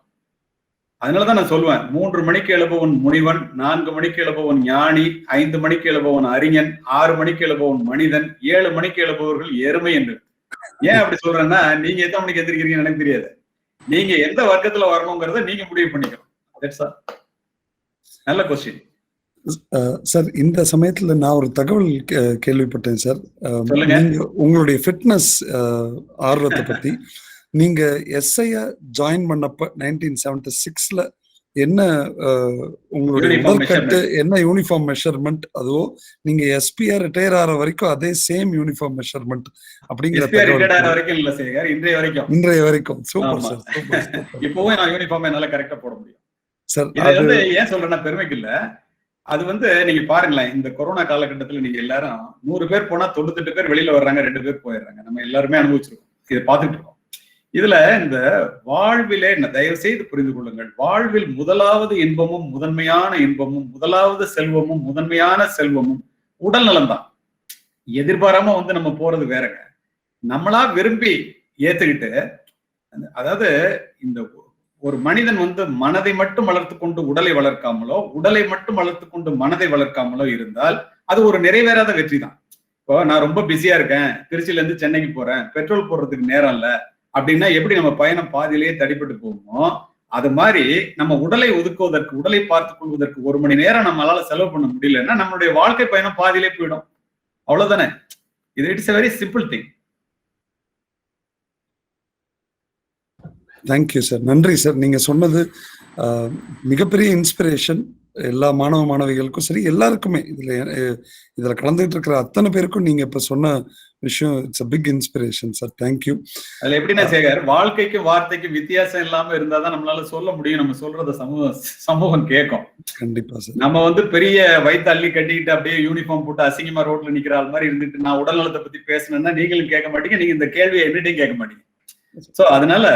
Speaker 4: அதனாலதான் நான் சொல்லுவேன், 3 மணிக்கு எழுபவன் முனிவன், 4 மணிக்கு எழுபவன் ஞானி, 5 மணிக்கு எழுபவன் அறிஞன், 6 மணிக்கு எழுபவன் மனிதன், 7 மணிக்கு எழுபவர்கள் எருமை என்று. ஏன் அப்படி சொல்றேன்னா, நீங்க எத்தனை மணிக்கு எந்திரிக்கிறீங்கன்னு எனக்கு தெரியாது. நீங்க எந்த வர்க்கத்துல வரணுங்கிறத நீங்க முடிவு பண்ணிக்கலாம். நல்ல கொஸ்டின்
Speaker 2: சார். இந்த சமயத்துல நான் ஒரு தகவல் கேள்விப்பட்டேன் சார்.
Speaker 4: சொல்லுங்க.
Speaker 2: உங்களுடைய ஃபிட்னஸ் ஆர்வத்தை பத்தி, நீங்க எஸ்ஐயா ஜாயின் பண்ணப்ப 1976ல என்ன உங்களுடைய உடற்கட்டு, என்ன யூனிஃபார்ம் மெஷர்மெண்ட், அதுவோ நீங்க எஸ்பிஆர் ரிட்டையர் ஆகிற வரைக்கும் அதே சேம் யூனிஃபார்ம் மெஷர்மெண்ட் அப்படிங்கிற
Speaker 4: வரைக்கும் இல்ல சேகர், இன்றைய வரைக்கும்.
Speaker 2: Super sir, super.
Speaker 4: இப்போவும் நான் யூனிஃபார்ம் என்னால கரெக்டா போட முடியும்
Speaker 2: சார்.
Speaker 4: இது வந்து ஏன் சொல்றேன்னா பெருமைக்கு இல்ல, அது வந்து நீங்க பாருங்களேன், இந்த கொரோனா காலகட்டத்துல நீங்க எல்லாரும் 100 பேர் போனா 98 பேர் வெளியில வர்றாங்க, 2 பேர் போயிடுறாங்க. நம்ம எல்லாருமே அனுபவிச்சிருக்கோம், இதை பார்த்துட்டு இருக்கோம். இதுல இந்த வாழ்விலே தயவு செய்து புரிந்து கொள்ளுங்கள், வாழ்வில் முதலாவது இன்பமும் முதன்மையான இன்பமும் முதலாவது செல்வமும் முதன்மையான செல்வமும் உடல் நலம்தான். எதிர்பாராம வந்து நம்ம போறது வேறங்க, நம்மளா விரும்பி ஏத்துக்கிட்டு, அதாவது இந்த ஒரு மனிதன் வந்து மனதை மட்டும் வளர்த்து கொண்டு உடலை வளர்க்காமலோ, உடலை மட்டும் வளர்த்து கொண்டு மனதை வளர்க்காமலோ இருந்தால் அது ஒரு நிறைவேறாத வெற்றி தான். இப்போ நான் ரொம்ப பிஸியா இருக்கேன், திருச்சியில இருந்து சென்னைக்கு போறேன், பெட்ரோல் போடுறதுக்கு நேரம் இல்ல அப்படின்னா எப்படி நம்ம பயணம் பாதியிலேயே தடிப்பட்டு போகுமோ, அது மாதிரி நம்ம உடலை ஒதுக்குவதற்கு, உடலை பார்த்துக் கொள்வதற்கு 1 மணி நேரம் நம்மளால செலவு பண்ண முடியலன்னா நம்மளுடைய வாழ்க்கை பயணம் பாதியிலே போயிடும். அவ்வளவுதானே. இது it's a very simple thing.
Speaker 2: Thank you sir. நன்றி சார். நீங்க சொன்னது மிகப்பெரிய இன்ஸ்பிரேஷன். எல்லா மாணவ மாணவிகளுக்கும் சரி, எல்லாருக்குமே இதுல கலந்துட்டு இருக்கிற அத்தனை பேருக்கும் நீங்க இப்ப சொன்ன விஷயம் it's a big inspiration sir. Thank you.
Speaker 4: அதுல எப்படின்னா சேகர், வாழ்க்கைக்கும் வார்த்தைக்கும் வித்தியாசம் இல்லாம இருந்தாதான் நம்மளால சொல்ல முடியும். நம்ம சொல்றத சமூகம் கேட்கும்.
Speaker 2: கண்டிப்பா சார்.
Speaker 4: நம்ம பெரிய வயிற்று அள்ளி கட்டிக்கிட்டு அப்படியே யூனிஃபார்ம் போட்டு அசிங்கமா ரோட்ல நிக்கிற ஆள் மாதிரி இருந்துட்டு நான் உடல்நலத்தை பத்தி பேசணும்னா நீங்களும் கேட்க மாட்டீங்க, நீங்க இந்த கேள்வியை என்னட்டையும் கேட்க மாட்டீங்க. சோ அதனால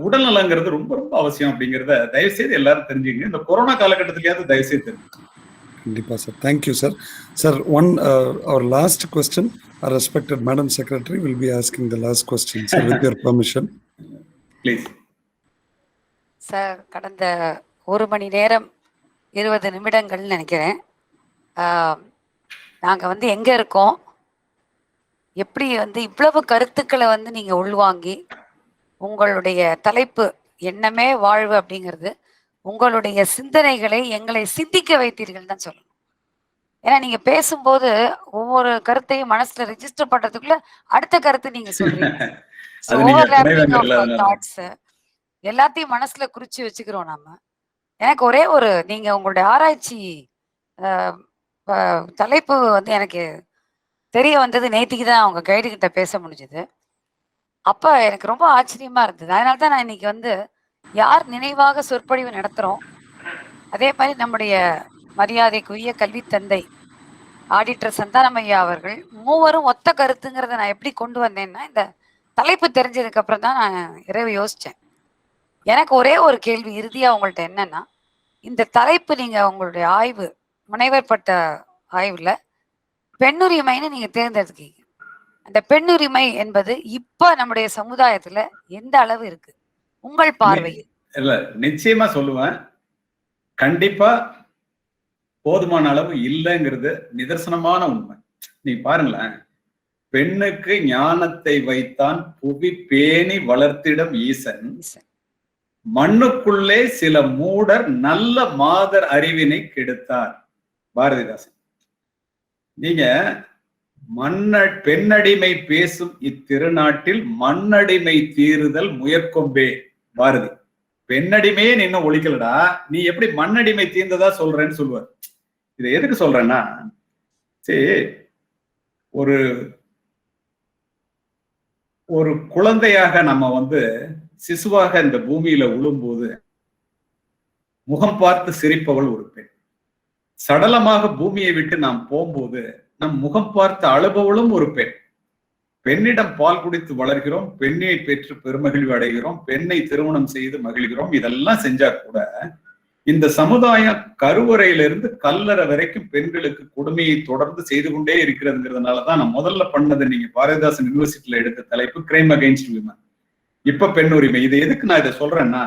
Speaker 4: உடல்நலங்கிறது ரொம்ப ரொம்ப அவசியம் அப்படிங்கிறத தயவு செய்து எல்லாரும் தெரிஞ்சுக்கங்க. இந்த கொரோனா காலகட்டத்திலேயாவது தயவு செய்து தெரிஞ்சுக்கங்க.
Speaker 2: கண்டிப்பா sir. Thank you sir. Sir, our last question, our respected Madam Secretary will be asking the last question, sir, with your permission.
Speaker 4: Please.
Speaker 3: Sir, கடந்த 1 மணி நேரம் 20 நிமிடங்கள் நினைக்கிறேன். நாங்க எங்க இருக்கோம், எப்படி இவ்வளவு கருத்துக்களை நீங்க உள்வாங்கி உங்களுடைய தலைப்பு எண்ணமே வாழ்வு அப்படிங்கிறது உங்களுடைய சிந்தனைகளை எங்களை சிந்திக்க வைத்தீர்கள் தான் சொல்லணும். ஏன்னா நீங்க பேசும்போது ஒவ்வொரு கருத்தையும் மனசுல ரெஜிஸ்டர் பண்றதுக்குள்ள அடுத்த கருத்து நீங்க சொல்றீங்க. எல்லாத்தையும் மனசுல குறிச்சு வச்சுக்கிறோம் நாம. எனக்கு ஒரே நீங்க உங்களுடைய ஆராய்ச்சி தலைப்பு எனக்கு தெரிய வந்தது நேத்திக்கு தான் அவங்க கைடு கிட்ட பேச முடிஞ்சது. அப்ப எனக்கு ரொம்ப ஆச்சரியமா இருந்தது. அதனால்தான் நான் இன்னைக்கு யார் நினைவாக சொற்பொழிவு நடத்துறோம், அதே மாதிரி நம்முடைய மரியாதைக்குரிய கல்வி தந்தை ஆடிட்டர் சந்தானமையா அவர்கள் மூவரும் ஒத்த கருத்துங்கிறத நான் எப்படி கொண்டு வந்தேன்னா, இந்த தலைப்பு தெரிஞ்சதுக்கு அப்புறம் தான் நான் இரவு யோசிச்சேன். எனக்கு ஒரே ஒரு கேள்வி இறுதியா உங்கள்ட்ட என்னன்னா, இந்த தலைப்பு நீங்க உங்களுடைய ஆய்வு முனைவர் பட்ட ஆய்வுல பெண்ணுரிமைன்னு நீங்க தேர்ந்தெடுக்கீங்க. அந்த பெண்ணுரிமை என்பது இப்ப நம்முடைய சமுதாயத்துல எந்த அளவு இருக்கு உங்கள் பார்வையில்?
Speaker 4: இல்ல, நிச்சயமா சொல்லுவேன். கண்டிப்பா போதுமான அளவு இல்லைங்கிறது நிதர்சனமான உண்மை. நீ பாருங்களேன், பெண்ணுக்கு ஞானத்தை வைத்தான் புவி பேணி வளர்த்திடம் ஈசன், மண்ணுக்குள்ளே சில மூடர் நல்ல மாதர் அறிவினை கெடுத்தார். பாரதிதாசன். நீங்க பெண்ணடிமை பேசும் இத்திருநாட்டில் மண்ணடிமை தீருதல் முயற்கொம்பே. பாரதி. பெண்ணடிமையே நீ இன்னும் ஒழிக்கலடா, நீ எப்படி மண்ணடிமை தீர்ந்ததா சொல்றேன்னு சொல்லுவார். இதை எதுக்கு சொல்றேன்னா, சரி, ஒரு குழந்தையாக நம்ம சிசுவாக இந்த பூமியில உழும்போது முகம் பார்த்து சிரிப்பவள் ஒரு பெண். சடலமாக பூமியை விட்டு நாம் போகும்போது நம் முகம் பார்த்து அழுபவளும் ஒரு பெண். பெண்ணிடம் பால் குடித்து வளர்கிறோம், பெண்ணை பெற்று பெருமகிழ்வு அடைகிறோம், பெண்ணை திருமணம் செய்து மகிழ்கிறோம். இதெல்லாம் செஞ்சா கூட இந்த சமுதாயம் கருவறையிலிருந்து கல்லறை வரைக்கும் பெண்களுக்கு கொடுமையை தொடர்ந்து செய்து கொண்டே இருக்கிறதுங்கிறதுனாலதான் நான் முதல்ல பண்ணது, நீங்க பாரதிதாசன் யூனிவர்சிட்டியில எடுத்த தலைப்பு கிரைம் அகைன்ஸ்ட் விமன், இப்ப பெண் உரிமை. இது எதுக்கு நான் இதை சொல்றேன்னா,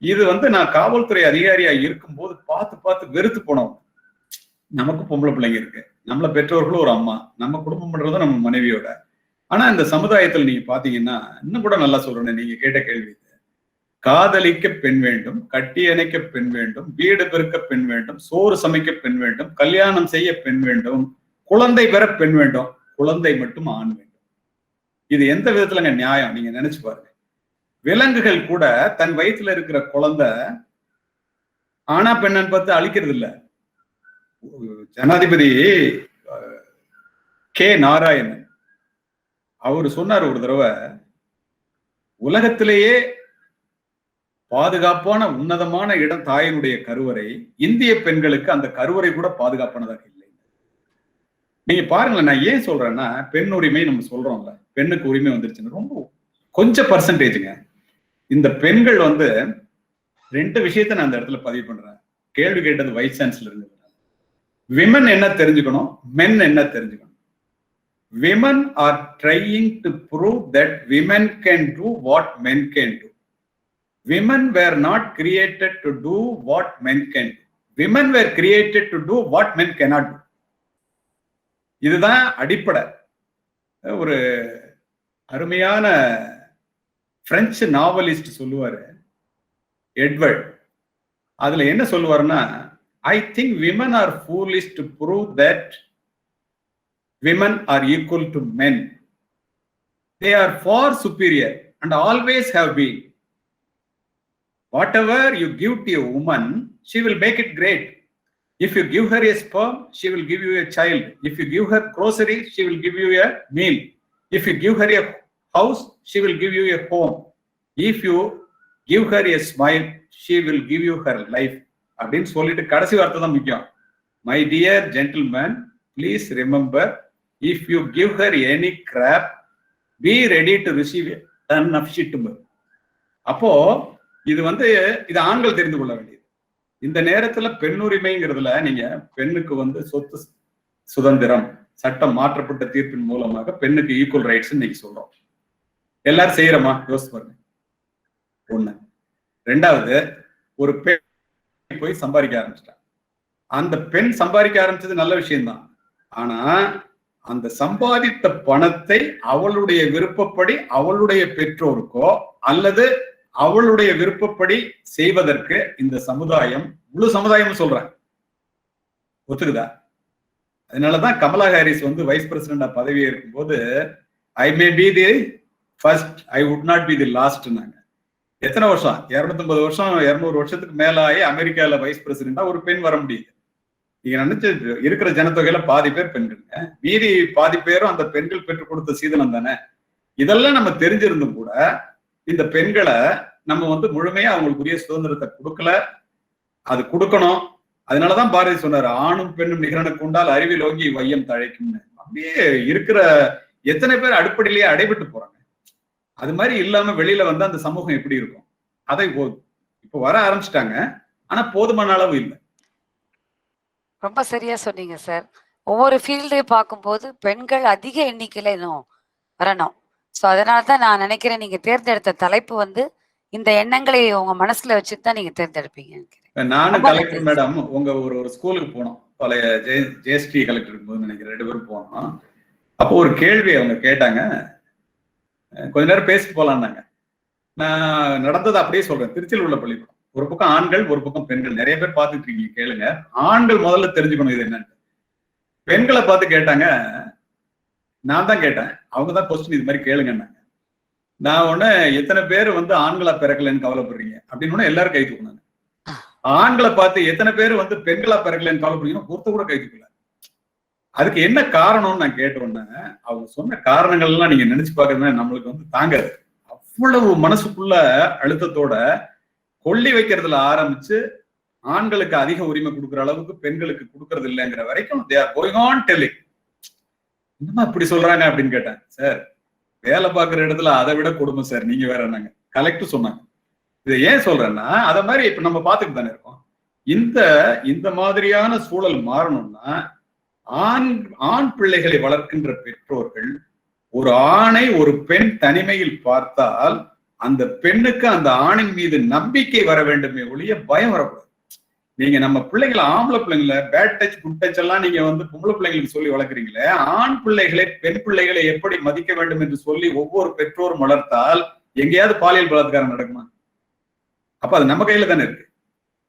Speaker 4: இது நான் காவல்துறை அதிகாரியா இருக்கும்போது பார்த்து வெறுத்து போனோம். நமக்கு பொம்பளை பிள்ளைங்க இருக்கு, நம்மள பெற்றோர்களும் ஒரு அம்மா, நம்ம குடும்பம் பண்றதும் நம்ம மனைவியோட. ஆனா இந்த சமுதாயத்துல நீங்க பாத்தீங்கன்னா, இன்னும் கூட நல்லா சொல்றேன், நீங்க கேட்ட கேள்வி, காதலிக்க பெண் வேண்டும், கட்டி அணைக்க பெண் வேண்டும், வீடு பெருக்க பெண் வேண்டும், சோறு சமைக்க பெண் வேண்டும், கல்யாணம் செய்ய பெண் வேண்டும், குழந்தை பெற பெண் வேண்டும், குழந்தை மட்டும் ஆண் வேண்டும். இது எந்த விதத்துலங்க நியாயம்? நீங்க நினைச்சு பாருங்க. விலங்குகள் கூட தன் வயிற்றுல இருக்கிற குழந்தை ஆனா பெண்ணன் பார்த்து அழிக்கிறது இல்ல. ஜனாதிபதி கே நாராயணன் அவரு சொன்னார் ஒரு தடவை, உலகத்திலேயே பாதுகாப்பான உன்னதமான இடம் தாயினுடைய கருவறை, இந்திய பெண்களுக்கு அந்த கருவறை கூட பாதுகாப்பானதாக இல்லை. நீங்க பாருங்களேன், நான் ஏன் சொல்றேன்னா, பெண் உரிமை நம்ம சொல்றோம்ல, பெண்ணுக்கு உரிமை வந்துருச்சுன்னு ரொம்ப கொஞ்சம் பர்சன்டேஜுங்க. இந்த பெண்கள் 2 விஷயத்த நான் அந்த இடத்துல பதிவு பண்றேன். கேள்வி கேட்டது வைஸ் சான்சலர் இருந்து. விமன் என்ன தெரிஞ்சுக்கணும், மென் என்ன தெரிஞ்சுக்கணும். Women are trying to prove that women can do what men can do. Women were not created to do what men can do. Women were created to do what men cannot do. இதுதான் அடிப்படை. ஒரு அருமையான French novelist சொல்லுவாரு, Edward. அதுல என்ன சொல்லுவாருன்னா, I think women are foolish to prove that women are equal to men. They are far superior and always have been. Whatever you give to a woman, she will make it great. If you give her a sperm, she will give you a child. If you give her groceries, she will give you a meal. If you give her a house, she will give you a home. If you give her a smile, she will give you her life. அப்படின்னு சொல்லிட்டு கடைசி வார்த்தை தான் முக்கியம். My dear gentlemen, please remember, if you give her any crap, be ready to receive a ton of shit. அப்போ இது இது ஆண்கள் தெரிந்து கொள்ள வேண்டியது. இந்த நேரத்துல பெண்ணுரிமைங்கிறதுல நீங்க பெண்ணுக்கு சொத்து சுதந்திரம் சட்டம் மாற்றப்பட்ட தீர்ப்பின் மூலமாக பெண்ணுக்கு ஈக்குவல் ரைட்ஸ் இன்னைக்கு சொல்றோம். எல்லாரும் செய்யறோமா? யோசிச்சு பாருங்க. ஒண்ணு. ரெண்டாவது, ஒரு பெண் போய் சம்பாதிக்க ஆரம்பிச்சிட்டான். அந்த பெண் சம்பாதிக்க ஆரம்பிச்சது நல்ல விஷயம்தான். ஆனா அந்த சம்பாதித்த பணத்தை அவளுடைய விருப்பப்படி அவளுடைய பெற்றோருக்கோ அல்லது அவளுடைய விருப்பப்படி செய்வதற்கு இந்த சமுதாயம், முழு சமுதாயம் சொல்றேன், ஒத்துக்குதா? அதனாலதான் கமலா ஹாரிஸ் வைஸ் பிரசிடண்டா பதவி இருக்கும்போது I may be the first, I would not be the last. நாங்க எத்தனை வருஷம், 250 வருஷம் 200 வருஷத்துக்கு மேலாயே அமெரிக்கால வைஸ் பிரசிடண்டா ஒரு பெண் வர முடியுது. நீங்க நினைச்சு இருக்கிற ஜனத்தொகையில பாதி பேர் பெண்களுங்க, மீதி பாதி பேரும் அந்த பெண்கள் பெற்றுக் கொடுத்த சீதனம் தானே. இதெல்லாம் நம்ம தெரிஞ்சிருந்தும் கூட இந்த பெண்களை நம்ம முழுமையா அவங்களுக்குரிய சுதந்திரத்தை கொடுக்கல. அது கொடுக்கணும். அதனாலதான் பாரதி சொன்னாரு, ஆணும் பெண்ணும் நிகரனுக்கு உண்டால் அறிவில் ஓங்கி வையம் தழைக்கும்னு. அப்படியே இருக்கிற எத்தனை பேர் அடிப்படையிலேயே அடைபட்டு போறாங்க. அது மாதிரி இல்லாம வெளியில அந்த சமூகம் எப்படி இருக்கும்? அதை இப்போ வர ஆரம்பிச்சிட்டாங்க, ஆனா போதுமான அளவு இல்லை.
Speaker 3: ரொம்ப சரியா சொன்னீங்க சார். ஒவ்வொரு ஃபீல்டையும் பார்க்கும்போது பெண்கள் அதிக எண்ணிக்கையில இன்னும் வரணும். ஸோ அதனாலதான் நான் நினைக்கிறேன் நீங்க தேர்ந்தெடுத்த தலைப்பு இந்த எண்ணங்களை உங்க மனசுல வச்சுட்டு தான் நீங்க தேர்ந்தெடுப்பீங்க.
Speaker 4: நானும் கலெக்டர் மேடம் ஒரு ஸ்கூலுக்கு போனோம், பழைய ஜேஎஸ்டி கலெக்டர் இருக்கும்போது நினைக்கிறேன், 2 பேரும் போனோம். அப்போ ஒரு கேள்வி அவங்க கேட்டாங்க, கொஞ்ச நேரம் பேசிட்டு போலான்னாங்க. நான் நடந்ததை அப்படியே சொல்றேன். திருச்சியில் உள்ள பள்ளிக்கூடம், ஒரு பக்கம் ஆண்கள் ஒரு பக்கம் பெண்கள். நிறைய பேர் பார்த்துட்டு இருக்கீங்க, கேளுங்க. ஆண்கள் முதல்ல தெரிஞ்சுக்கணும் இது என்னன்னு. பெண்களை பார்த்து கேட்டாங்க, நான் தான் கேட்டேன், அவங்கதான் கொஸ்டின் இது மாதிரி கேளுங்கன்னாங்க. நான் எத்தனை பேர் ஆண்களா பிறக்கலன்னு கவலைப்படுறீங்க அப்படின்னு எல்லாரும் கை தூக்குனாங்க. ஆண்களை பார்த்து எத்தனை பேர் பெண்களா பிறக்கலன்னு கவலைப்படுறீங்கன்னா ஒருத்த கூட கை தூக்கல. அதுக்கு என்ன காரணம்னு நான் கேட்டோன்னே அவங்க சொன்ன காரணங்கள் எல்லாம் நீங்க நினைச்சு பாக்குறதுனா நம்மளுக்கு தாங்காது. அவ்வளவு மனசுக்குள்ள அழுத்தத்தோட கொல்லி வைக்கிறதுல ஆரம்பிச்சு ஆண்களுக்கு அதிக உரிமை கொடுக்குற அளவுக்கு பெண்களுக்கு கொடுக்கறது இல்லைங்கிற வரைக்கும் they are going on telling. என்னமா இப்படி சொல்றாங்க அப்படின்னு கேட்டேன். சார், வேலை பார்க்குற இடத்துல அதை விட கொடுமை சார், நீங்க வேற என்னங்க. கலெக்டர் சொன்னாங்க. இதை ஏன் சொல்றேன்னா, அதை மாதிரி இப்ப நம்ம பார்த்துட்டு தானே இருக்கோம். இந்த மாதிரியான சூழல் மாறணும்னா ஆண் பிள்ளைகளை வளர்க்கின்ற பெற்றோர்கள் ஒரு ஆணை ஒரு பெண் தனிமையில் பார்த்தால் அந்த பெண்ணுக்கு அந்த ஆணின் மீது நம்பிக்கை வர வேண்டுமே ஒழிய பயம் வரக்கூடாது. நீங்க நம்ம பிள்ளைங்களை, ஆம்பளை பிள்ளைங்களை பேட் டச் குட் டச் எல்லாம் நீங்க பொம்பளை பிள்ளைங்களுக்கு சொல்லி வளர்க்குறீங்களே, ஆண் பிள்ளைகளை பெண் பிள்ளைகளை எப்படி மதிக்க வேண்டும் என்று சொல்லி ஒவ்வொரு பெற்றோரும் வளர்த்தால் எங்கேயாவது பாலியல் பலாத்காரம் நடக்குமா? அப்ப அது நம்ம கையில தானே இருக்கு.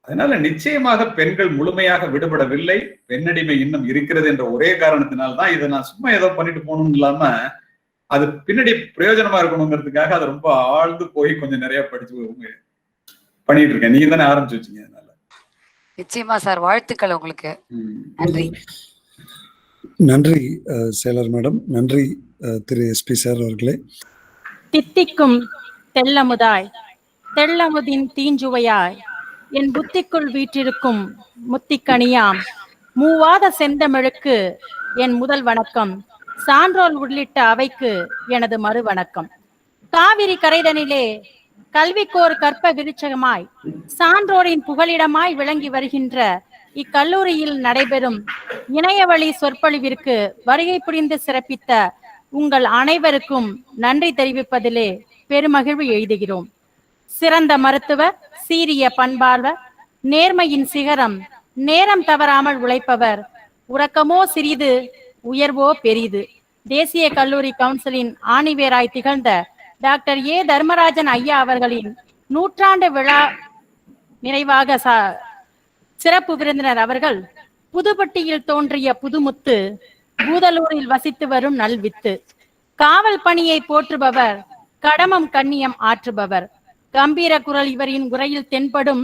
Speaker 4: அதனால நிச்சயமாக பெண்கள் முழுமையாக விடுபடவில்லை, பெண்ணடிமை இன்னும் இருக்கிறது என்ற ஒரே காரணத்தினால்தான் இதை நான் சும்மா ஏதோ பண்ணிட்டு போகணும்னு இல்லாம அது பின்னாடி பிரயோஜனமா இருக்கணுங்கிறதுக்காக அதை ரொம்ப ஆழ்ந்து போய் கொஞ்சம் நிறைய படிச்சு பண்ணிட்டு இருக்கேன். நீங்க தானே ஆரம்பிச்சு வச்சீங்க. அதனால
Speaker 3: நிச்சயமா சார், வாழ்த்துக்கள் உங்களுக்கு. நன்றி.
Speaker 2: நன்றி செயலர் மேடம். நன்றி திரு எஸ்பி சார் அவர்களே.
Speaker 1: தித்திக்கும் தெல்லமுதாய் தெள்ளமுதின் தீஞ்சுவையாய் என் புத்திக்குள் வீற்றிருக்கும் முத்திக்கனியாம் மூவாத செந்தமிழுக்கு என் முதல் வணக்கம். சான்றோர் உள்ளிட்ட அவைக்கு எனது மறு வணக்கம். காவிரி கரைதனிலே கல்விக்கோர் கற்ப விருட்சகமாய் சான்றோரின் புகலிடமாய் விளங்கி வருகின்ற இக்கல்லூரியில் நடைபெறும் இணையவழி சொற்பொழிவிற்கு வருகை புரிந்து சிறப்பித்த உங்கள் அனைவருக்கும் நன்றி தெரிவிப்பதிலே பெருமகிழ்வு எழுதுகிறோம். சிறந்த மருத்துவர், சீரிய பண்பாளர், நேர்மையின் சிகரம், நேரம் தவறாமல் உழைப்பவர், உறக்கமோ சிறிது உயர்வோ பெரிது, தேசிய கல்லூரி கவுன்சிலின் ஆணிவேராய் திகழ்ந்த டாக்டர் ஏ தர்மராஜன் ஐயா அவர்களின் 100ஆண்டு விழா நிறைவாக சிறப்பு விருந்தினர் அவர்கள் புதுப்பட்டியில் தோன்றிய புதுமுத்து பூதலூரில் வசித்து வரும் நல்வித்து. காவல் பணியை போற்றுபவர், கடமம் கண்ணியம் ஆற்றுபவர். கம்பீர குரல் இவரின் உரையில் தென்படும்.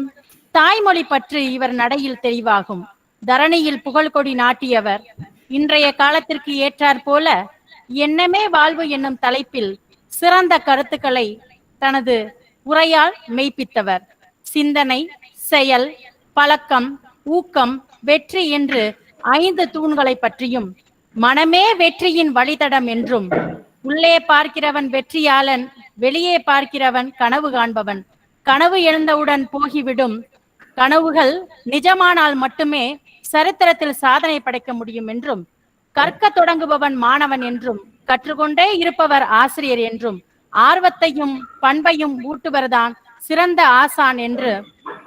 Speaker 1: தாய்மொழி பற்று இவர் நடையில் தெளிவாகும். தரணியில் புகழ்கொடி நாட்டியவர். இன்றைய காலத்திற்கு ஏற்றாற் போல எண்ணமே வாழ்வு என்னும் தலைப்பில் சிறந்த கருத்துக்களை தனது உரையால் மெய்ப்பித்தவர். சிந்தனை, செயல், பழக்கம், ஊக்கம், வெற்றி என்று 5 தூண்களை பற்றியும், மனமே வெற்றியின் வழித்தடம் என்றும், உள்ளே பார்க்கிறவன் வெற்றியாளன், வெளியே பார்க்கிறவன் கனவு காண்பவன், கனவு எழுந்தவுடன் போகிவிடும், கனவுகள் நிஜமானால் மட்டுமே சரித்திரத்தில் சாதனை படைக்க முடியும் என்றும், கற்க தொடங்குபவன் மாணவன் என்றும், கற்றுக்கொண்டே இருப்பவர் ஆசிரியர் என்றும், ஆர்வத்தையும் பண்பையும் ஊட்டுவர்தான் சிறந்த ஆசான் என்று,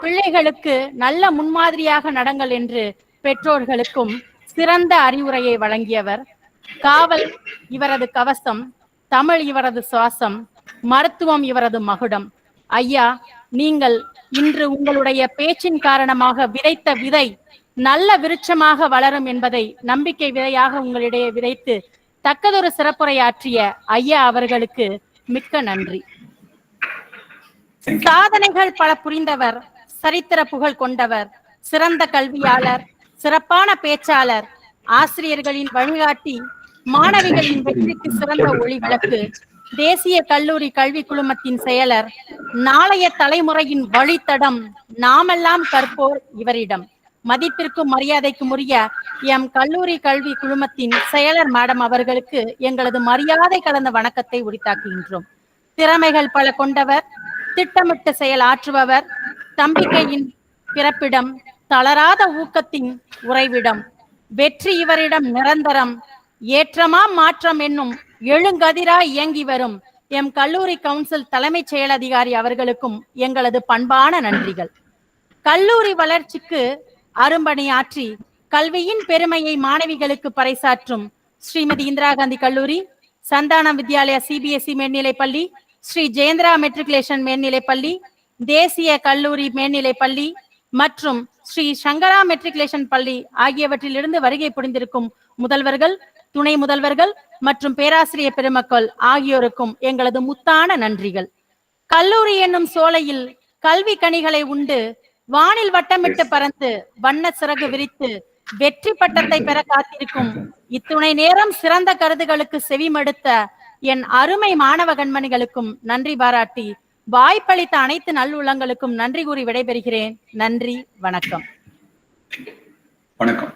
Speaker 1: பிள்ளைகளுக்கு நல்ல முன்மாதிரியாக நடங்கள் என்று பெற்றோர்களுக்கும் சிறந்த அறிவுரையை வழங்கியவர். காவல் இவரது கவசம், தமிழ் இவரது சுவாசம், மருத்துவம் இவரது மகுடம். ஐயா, நீங்கள் இன்று உங்களுடைய பேச்சின் காரணமாக விதைத்த விதை நல்ல விருட்சமாக வளரும் என்பதை நம்பிக்கை விதையாக உங்களிடையே விதைத்து தக்கதொரு சிறப்புரையாற்றிய ஐயா அவர்களுக்கு மிக்க நன்றி. சாதனைகள் பல புரிந்தவர், சரித்திர புகழ் கொண்டவர், சிறந்த கல்வியாளர், சிறப்பான பேச்சாளர், ஆசிரியர்களின் வழிகாட்டி, மாணவிகளின் வெற்றிக்கு சிறந்த ஒளி விளக்கு, தேசிய கல்லூரி கல்வி குழுமத்தின் செயலர், நாளைய தலைமுறையின் வழித்தடம், நாமெல்லாம் கற்போர் இவரிடம். மதிப்பிற்கும் மரியாதைக்கும் உரிய எம் கல்லூரி கல்வி குழுமத்தின் செயலர் மேடம் அவர்களுக்கு எங்களது மரியாதை கலந்த வணக்கத்தை உரித்தாக்குகின்றோம். திறமைகள் பல கொண்டவர், திட்டமிட்டு செயல் ஆற்றுபவர், தம்பிக்கையின் பிறப்பிடம், தளராத ஊக்கத்தின் உறைவிடம், வெற்றி இவரிடம் நிரந்தரம், ஏற்றமா மாற்றம் என்னும் எழுங்கதிராய் இயங்கி வரும் எம் கல்லூரி கவுன்சில் தலைமைச் செயல் அதிகாரி அவர்களுக்கும் எங்களது பண்பான நன்றிகள். கல்லூரி வளர்ச்சிக்கு அரும்பணியாற்றி கல்வியின் பெருமையை மாணவிகளுக்கு பறைசாற்றும் ஸ்ரீமதி இந்திரா காந்தி கல்லூரி, சந்தானம் வித்யாலயா CBSE மேல்நிலை பள்ளி, ஸ்ரீ ஜெயந்திரா மெட்ரிகுலேஷன் மேல்நிலை பள்ளி, தேசிய கல்லூரி மேல்நிலை பள்ளி மற்றும் ஸ்ரீ சங்கரா மெட்ரிகுலேஷன் பள்ளி ஆகியவற்றிலிருந்து வருகை புரிந்திருக்கும் முதல்வர்கள், துணை முதல்வர்கள் மற்றும் பேராசிரியர் பெருமக்கள் ஆகியோருக்கும் எங்களது முத்தான நன்றிகள். கல்லூரி என்னும் சோலையில் கல்வி கனிகளை உண்டு வானில் வட்டமிட்டு பறந்து வண்ண சிறகு விரித்து வெற்றி பட்டத்தை பெற காத்திருக்கும் இத்துணை நேரம் சிறந்த கருத்துகளுக்கு செவிமடுத்த என் அருமை மாணவ கண்மணிகளுக்கும் நன்றி பாராட்டி வாய்ப்பளித்த அனைத்து நல்லுள்ளங்களுக்கும் நன்றி கூறி விடைபெறுகிறேன். நன்றி, வணக்கம்.
Speaker 4: வணக்கம்.